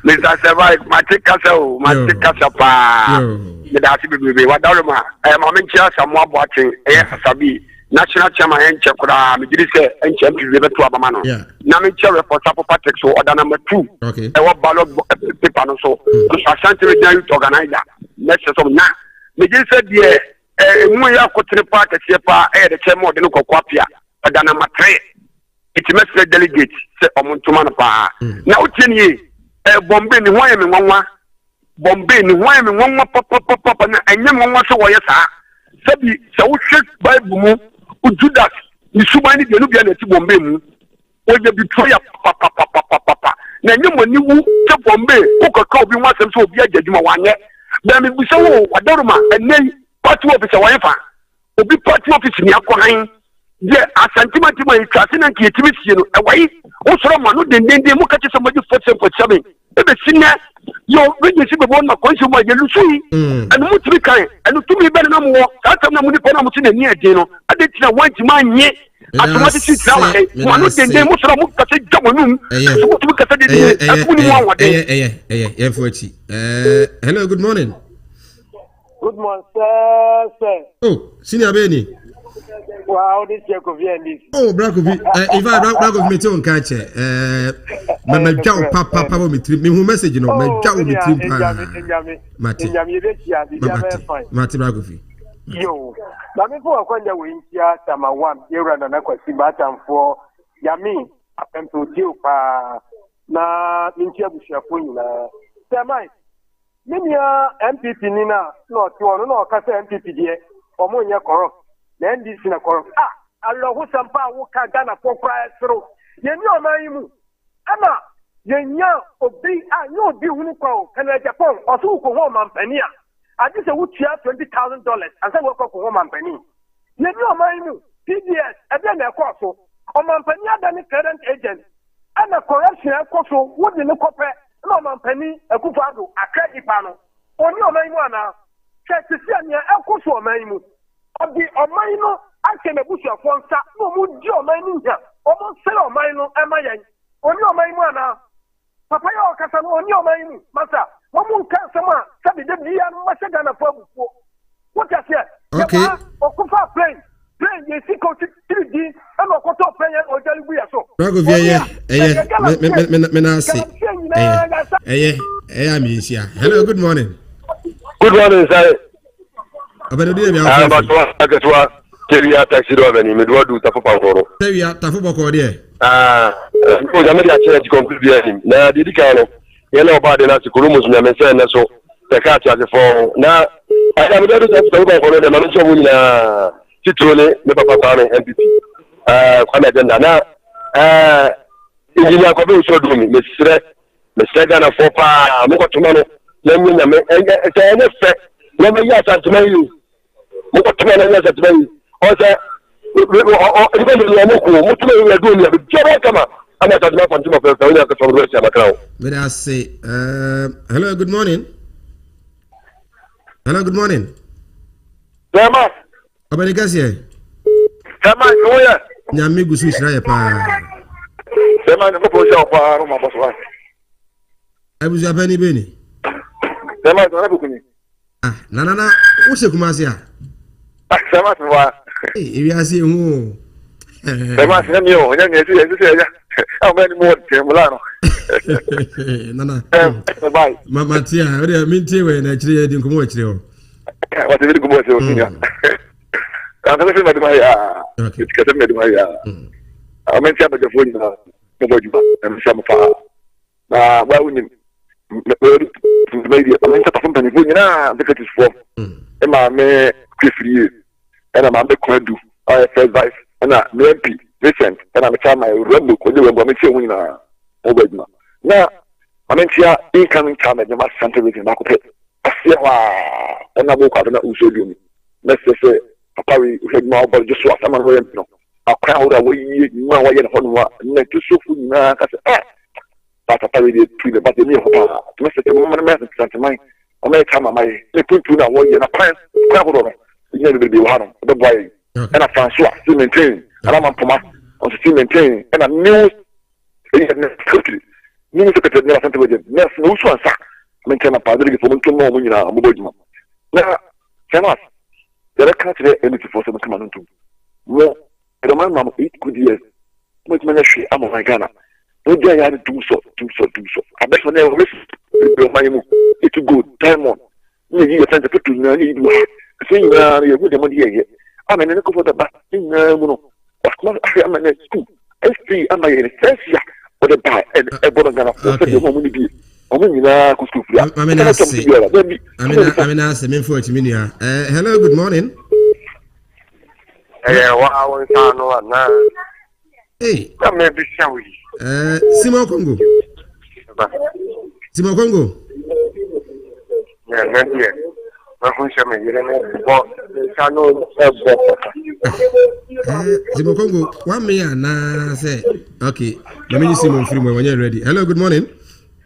Mr. Semai, matikasa pa. Me da ti bebe wa dawroma. Ma me ntia samwa boatin asabi. National chairman and Chakura, Midrise and Champion River to Abamano. Namicha report for Patrick, so order number 2. Okay. I want ballot paper so. Asante to organize that. Next of now. Midrise said, yeah, Muya Cotton Park, Sepa, the Chemo, the Nuko Quapia, order number 3. It's a delegate, say Omontumana. Now, 10 years, Bombay, Wyoming, Bombay, Wyoming, Papa, and young one, so yes, Sabi, so shake Bible. Judas, you should mind the Nubian at Bombay, or the betrayer, papa. Now, when you take Bombay, Coca Cola, you want them to be a Jajima one yet. Then we saw Wadorma, and then party office a wife, or be party office in Yakohain. Yeah, Asanteman, Cassin and Kitimisian, away. Also, Manu, then they look at somebody for something. If a sinner, you're ready to see the one of consumer, you see, and Mutrika, and to me better no more. That's a money for Mutin near Dino. I didn't know what man yet. I want to see one of the demos of Jamanum. Hello, good morning. Good morning, sir. Oh, Senior Benny. Wow, this year could be ending. Oh, Brackovi, if I Brackovi me too, catch it. My job, Papa, me who message, you know, my job will be Martin Brackovi. Yo, but before I come there, we here, Tama 1, here and another Simbatan for Yami, and to deal na Mintia Bushapuna. Samai, Minia MPP Nina, no, no, Casa MPP, or Monia Corrupt. Then this in a corrupt. Allah who some power who can Ghana for price through. You know, my Anna, you know, obey, I know, be Unico, and a Japan, or so home and penny. I just would share $20,000 and say, work home and penny. You know, my PDS, and then a corso, or Mampania than the current agent, and a corruption corso, would you look up no Mampany, a Kufado, a credit panel. Only on my one now. Check to see a corso, my of the Omino, I can a bush of one sat, no mood, your mining here, almost sell Omino, am I? On your mana, Papa, Casan, on your mind, Massa, one more can someone, Sabi, the Dian, Masagan of what I said. Okay, or Kufa plane, you see, coach 3D, and a quarter player or Jalibia so. Hello, good morning. Good morning, sir. I'm going to do taxi driver and do Tafu. Tafu, because I made a change to complete him. Now, did the yellow body not to Kurumus and so the catch as a phone. Now, I have done something for the manager with Citrone, the Papa MPP. Agenda now. Engineer Kobe showed me, Mr. Ghana for Mokotumano. Let me say an effect. Let me yes at me. Mokotumano yes at me. Also, hello, good morning. Hello, good morning. Sama. Abanikasi. Sama, oya. Nyame gusu Israel pa. Sama no po sha pa Roma boso. Abuja bani bani. Sama no na bukuni. Nana, what's the Kumasia? Samatwa. We are seeing who. Samatio, how many more Milano? Nana, bye. Mamma Tia, I mean, when I didn't come watch you. What is it? I'm going to my it's getting my I meant to have the phone and some far. Why wouldn't maybe I meant to company for because it's for Emma may you and I'm the Quadu. I first vice and I may be recent and I'm a child my red book when you were making winner over now. I meant here incoming time at the mass center with back of it. I see and I woke up and I also do. Let's say Papa, we had more about just what I'm going to know. A crowd away, no way in Honora, not to so food. But I did to the body of Mr. Woman, Santa Mine. I may come my put to now way in a plant, travel over. You never be one, the boy, and a Francois still maintain, and I'm on Poma, on still maintain, and a new country. New secretary never sent with it. Never no one, sir. Maintain a padre for one more when you are a mobile. Now, cannot. There are country anything for some command to. Well, I don't mind 8 good years. Much ministry, I'm on Ghana. No day I had to do so. I bet when I wish it's good, time on. You send the picture, you do. Saying, you're good money here. I'm in a couple of the back in I'm in school. S3, I'm in a first year, but a buy and a bottom Ghana for the woman to be. I mean, hello, good morning. Hey, Simon Congo. Simon Congo. Simon Congo, 1 million na say, okay, let me see Simon when you're ready. Hello, good morning.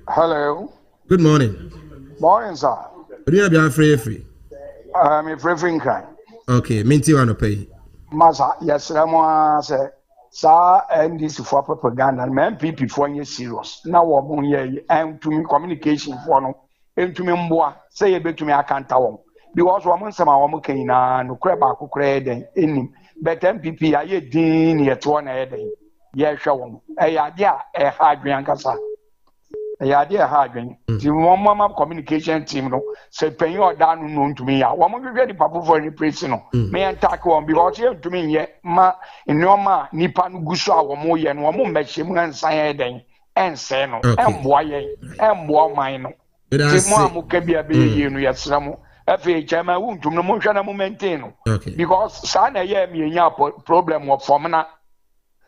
Hello. Good morning. Morning, sir. Do you have your free? I'm a free crime. Okay, minty want to pay. Masa, yes, I'm say, sir, and this for propaganda, man, people for you serious. Now, one year, and to me, communication for no, and to me, more, say a bit to me, I can't tell. Because one some of them can no crab, I could create in him. But MPP, I dean yet 1 a day. Yes, show a idea, a hard drink, sir. A idea hard drink. The one mama communication team, no, say, pay your down known to me. I want to get the papa for any person. May I tack one because here to me, yet, ma, in your ma, Nipan Gusa, or more, and one more match him and say, and say no, and why, and one mine. The mom can be a baby in your slam. FHM, I won't to no motion a momentino. Because Sana Yemi problem of Formana.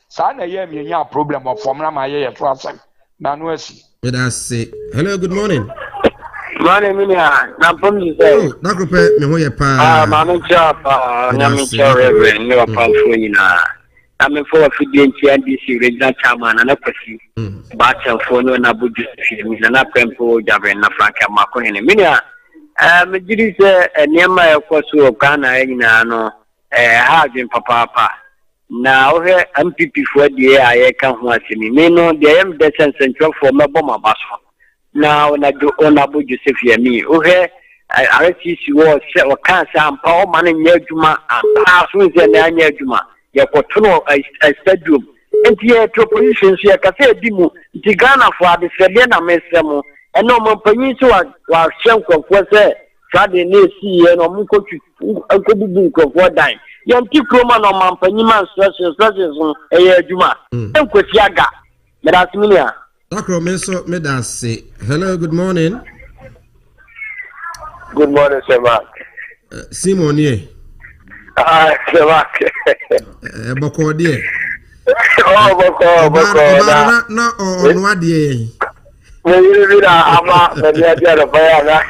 Sana Yemi problem of Formana, my year, Trusser. Nanuesi. Let us say, hello, good morning. Morning, Minia. Napomi say, Nakope, me hoye pa. Mama Chapa, Namicha Reverend, no Palfuina. I'm a for Fidentia DC regional chairman and a person. Batch for no Nabuju, and a Pempo, Javin, Franca Marco, and Minia. Majority near of course of Ghana in having papa. Now, MPP for the air, I can't watch me. No, the Mmda'S central for my bomber bus. Now, I do honorable Joseph Yami. Okay, I see you was cancer and power man in Yajuma and pass with an Yajuma. Yakotono, a stadium. And here, propositions, Yaka Dimu, the Ghana for the Selena Mesamo. And no more peninsula while Shanko was there. Friday, see, and Omuko, I could be for dime. Young Roman or Mampaniman stretches a year Juma. And Kwesiaga, Mmda'S Minia. Dr. Mmda'S say, hello, good morning. Good morning, Sir Mark. Simon, ye. Sir Mark. Boko, dear. Oh, Boko, no, or what, dear. When you read Ama, when you are the fire,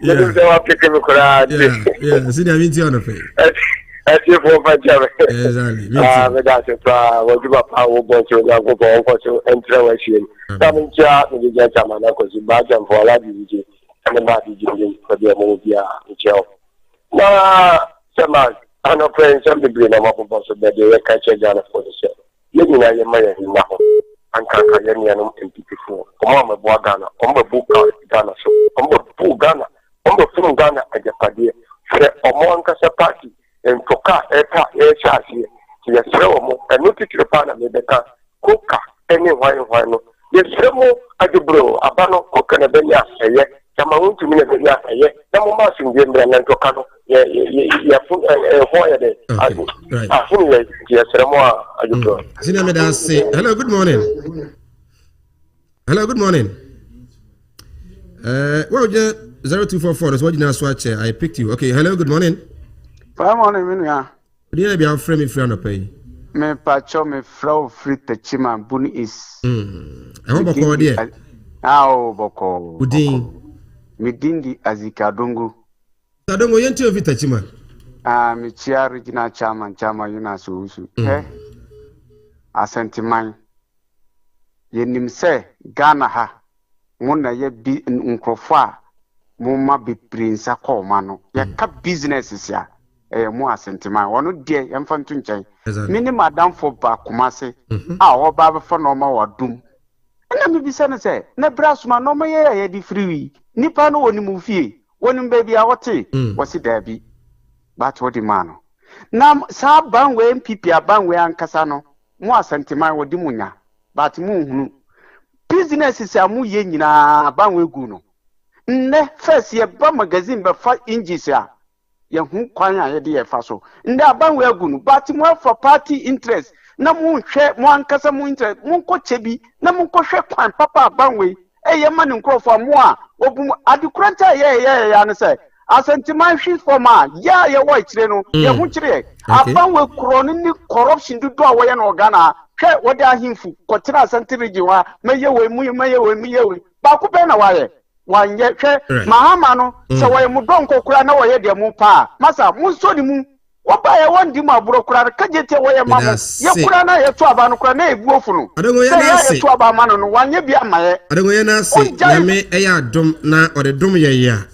you don't have to give a crowd. Yeah, see the meeting on the face. As if for my job. Exactly. Mmda'S, will give up our boss to go for intervention. Coming chat with the gentleman, because you back and for a lot of you, and the body for the movie, Michelle. Now, some I'm not playing something green. I'm up on boss of the day, catch a gun for the show. You know, I am my now. And Kakayanian MP4. Come on, my boy Ghana, on the book Ghana, so on the full Ghana, on the full Ghana, I get agyapadeɛ hwɛ ɔmo ankasa party ntoka ɛka ɛhyɛ aseɛ yɛsrɛ ɔmo ɛno titiri paa na mebɛka koka ɛne hwan no yɛsrɛ mo adwobro aba no koka na bɛnya ɛyɛ kama wontumi na bɛnya ɛyɛ na mo ma asomdwe mmerɛ na ntoka no yɛfo yɛ dɛ afo no yɛsrɛ mo a adwobro. Senior Mmda'S say hello, good morning. Hello, good morning. Well, 0244 is what you now swatch. I picked you. Okay, hello, good morning. Good morning, Minya. Do you have a frame if you are pay? Me pacho me flow free the chima buni is. I hope I dear. Ao boko. Udin. Midindi azikadungu. Sadongo yenti of Vitachima. Mi chia original chama yuna susu. Asanteman. Yenim se Ghana ha. Muna ye bi nkrofa. Muma bi prinsa ko mano. Ye ka business ya. Mo Asanteman. Wano die yamfantu nchai. Mini madam for ba kumase. Oba befo no ma wadum. Na me bi se ne se na brasuma no ma ye di free. Nipa no woni mu fie. Woni baby a wote. Wasi dabi. But what the man. Nam sa banwe MPP abanwe ankasa no. Mo Asanteman wodi munya. But mu hunu. Business is amu ye nyina banwe gu no. Nne first ye ba magazine be fa injis ya. Ye hu kwan a ye de ye fa so. Nne abanwe gu no. But mo for party interest. Na mu hwe mo ankasa mu interest. Mo ko chebi na mo ko hwe kwan papa abanwe. Ye ma ne nkrofo mo a obu adekuranta ye ya ne say Asanteman hwi forma ya ye wo ikire no ye hu kire abanwe kro ni corruption dudu a wo ye no Ghana hwe wo de ahimfu kotira Asante region wa meye we ba ku be na waye wanye hwe mahama no se wo ye mu donko kura na wo ye de mu pa masa mu so ni mu wo ba ye won di mu aburo kura ka jete wo ye mamo ye kura na ye to aba no kura na eguofu no se ye to aba ma no wanye bi amaye adengo ye na se na me eya adom na ode dom ye ya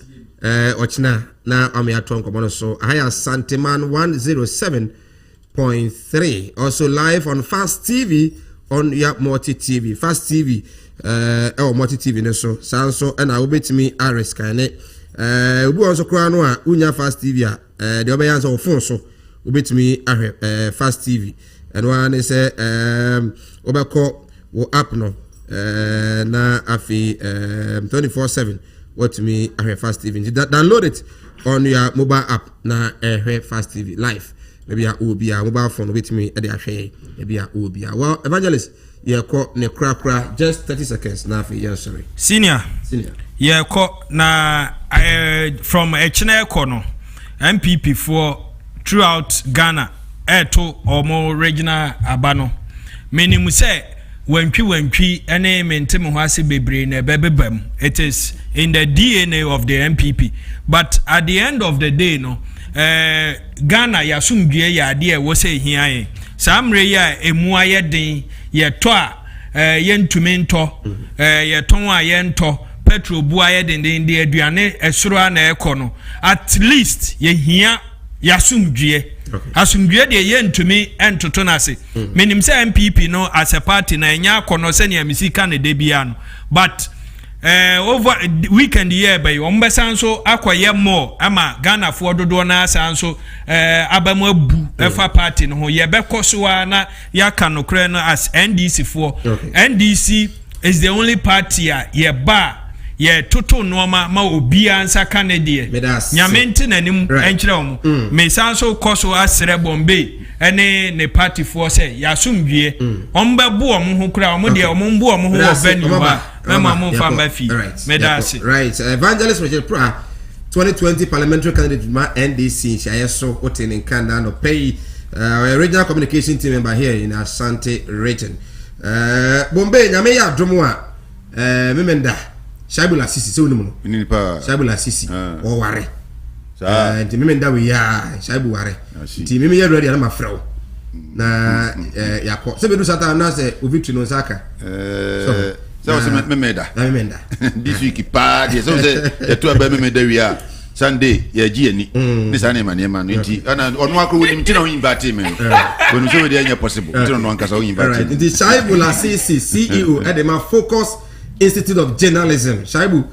ochina na amiato nkomo so ahaya Asanteman 107.3 also live on Fast TV on your multi TV Fast TV multi TV ne so sanso na obetimi ares kane obu onso kra no a unya Fast TV a de obeyan so phone so obetimi ahwe Fast TV and one say obeko wo app no na afi 24/7 what me Fast TV. Download it on your mobile app na Fast TV live. Maybe a mobile phone with me at the maybe a well, Evangelist, yeah, call ne cra just 30 seconds now for you. Sorry. Senior. Yeah, call na from Echene Kono MPP for throughout Ghana to or more regional abano. Many mu say wentwi ene mentem ho ase bebre na bebebam. It is in the DNA of the MPP, but at the end of the day no Ghana yasumdue ya de wo say hiaye samre ya emu aye den ye to a yentumi nto ye ton a ye nto petrol bu aye den de aduane esoro na ekono at least ye hia yasumdue asumdue de ye ntumi entoto na se menim say MPP no as a party na enya akono se ne misika ne de bia no but over weekend year by ombesanso akwaye more ama Ghana for dodo na sanso abamu abu efa party no ho ye bekoso na yaka no kre no as NDC for NDC is the only party ye ba ye toto noma ma obi ansa Canada nyamenti nanim enkyere omo me sanso koso asere Bombay ene ne party for say yasumdue ombebu omo ho kra omo de omo mbu omo ho venue ba Mmda'S. Right. Evangelist Richard Pra 2020 parliamentary candidate ma NDC shayeso otin in Canada no pay regional communication team member here in Asante region. Bombay nyame ya domo a memenda Shabula Sisi so no no. Shabula Sisi o ware. Nti memenda we ya Shabu ware. Nti meme ya ready na mafrɛ na yakɔ se bedu sata na se victory no saka. So memeda this week pa de so say e to aba memeda wi a Sunday ye gi ani ni sa na ma no nti ana ono akro woni mti na ho invite me wonu so we dey possible nti no ankasa ho invite the Shaibula CC CEO Edema Focus Institute of Journalism Shaibu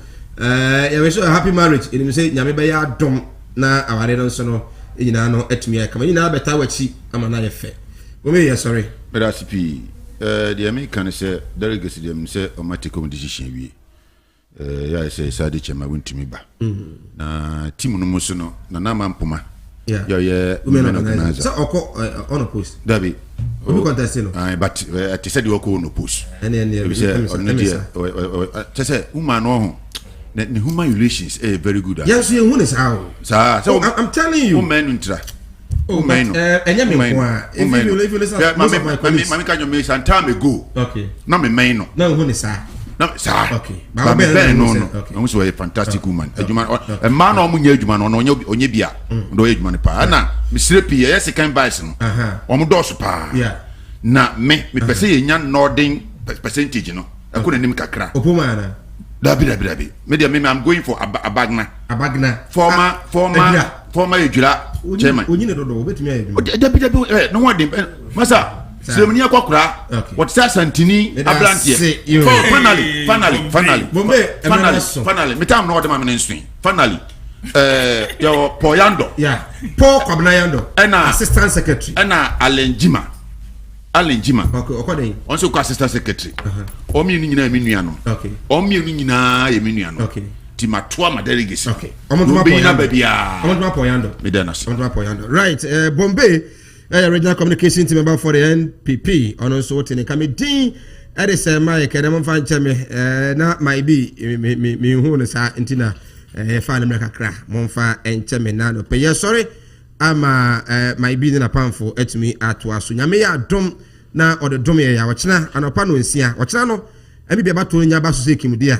we show a happy marriage in say nyame be ya dom na aware no so no nyina no atumi akama nyina beta wachi ama na yefe we me sorry recipe the American say delegates dem say automatic decision wie ya say sade chema wontumi ba na team no muso no na na mampoma yeah women organizer so on a post dabi we contest no but I said you go on a post and say woman no the human relations very good yes you who is how so I'm telling you women intra women if you listen mami can you make some time ago okay na me men no na who is how no sir okay but me no I'm so a fantastic woman adwuma a man no munya adwuma no onye bia ndo adwuma ne pa na me srepi yes can buy no omo do so pa na me pese ye nya northern percentage no akona nim kakra opoma na dabi me I'm going for abagna former ejura chairman onyine dodo obetumi ayedu dabi no one dem masa ceremony akokura what say Santini abrantie finally me time no dem am nensui finally your Poyando Paul Kwabnayando assistant secretary Alenjima okay okode onso ko assistant secretary omi ni nyina menua no okay omi ni nyina ye menua no okay timatoa madelegation okay omoduma Poyando medanas omoduma Poyando right Bombay regional communication team member for the NPP ono so tene kamedin is Mike na momfa ncheme na my be me hu no sa ntina fa na mreka kra momfa ncheme na no pe sorry ama my be na pamfo etumi ato aso nyame ya dom na ode dom ya wachina anopa no nsia wachina no abi be bato nya ba so sekim dia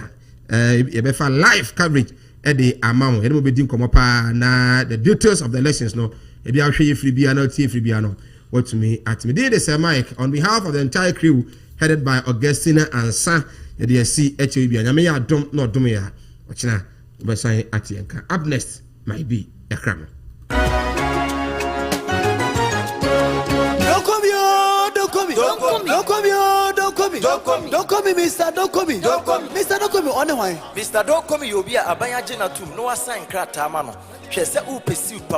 e be fa live coverage e de amamo e mo be din komo pa na the details of the elections no e be ahwe ye free bia na tie free bia no what me at me dey say Mike on behalf of the entire crew headed by Augustina Ansa e dey see HOB bia nyame ya dom no dom ya wachina be san atienka up next might be ekram. Don't call me Mr. Don't call me. Mr. Don't call me on the way. Mr. Don't call me, you'll be a Bayajina tomb. No assign cratamano. She said, "Who pursue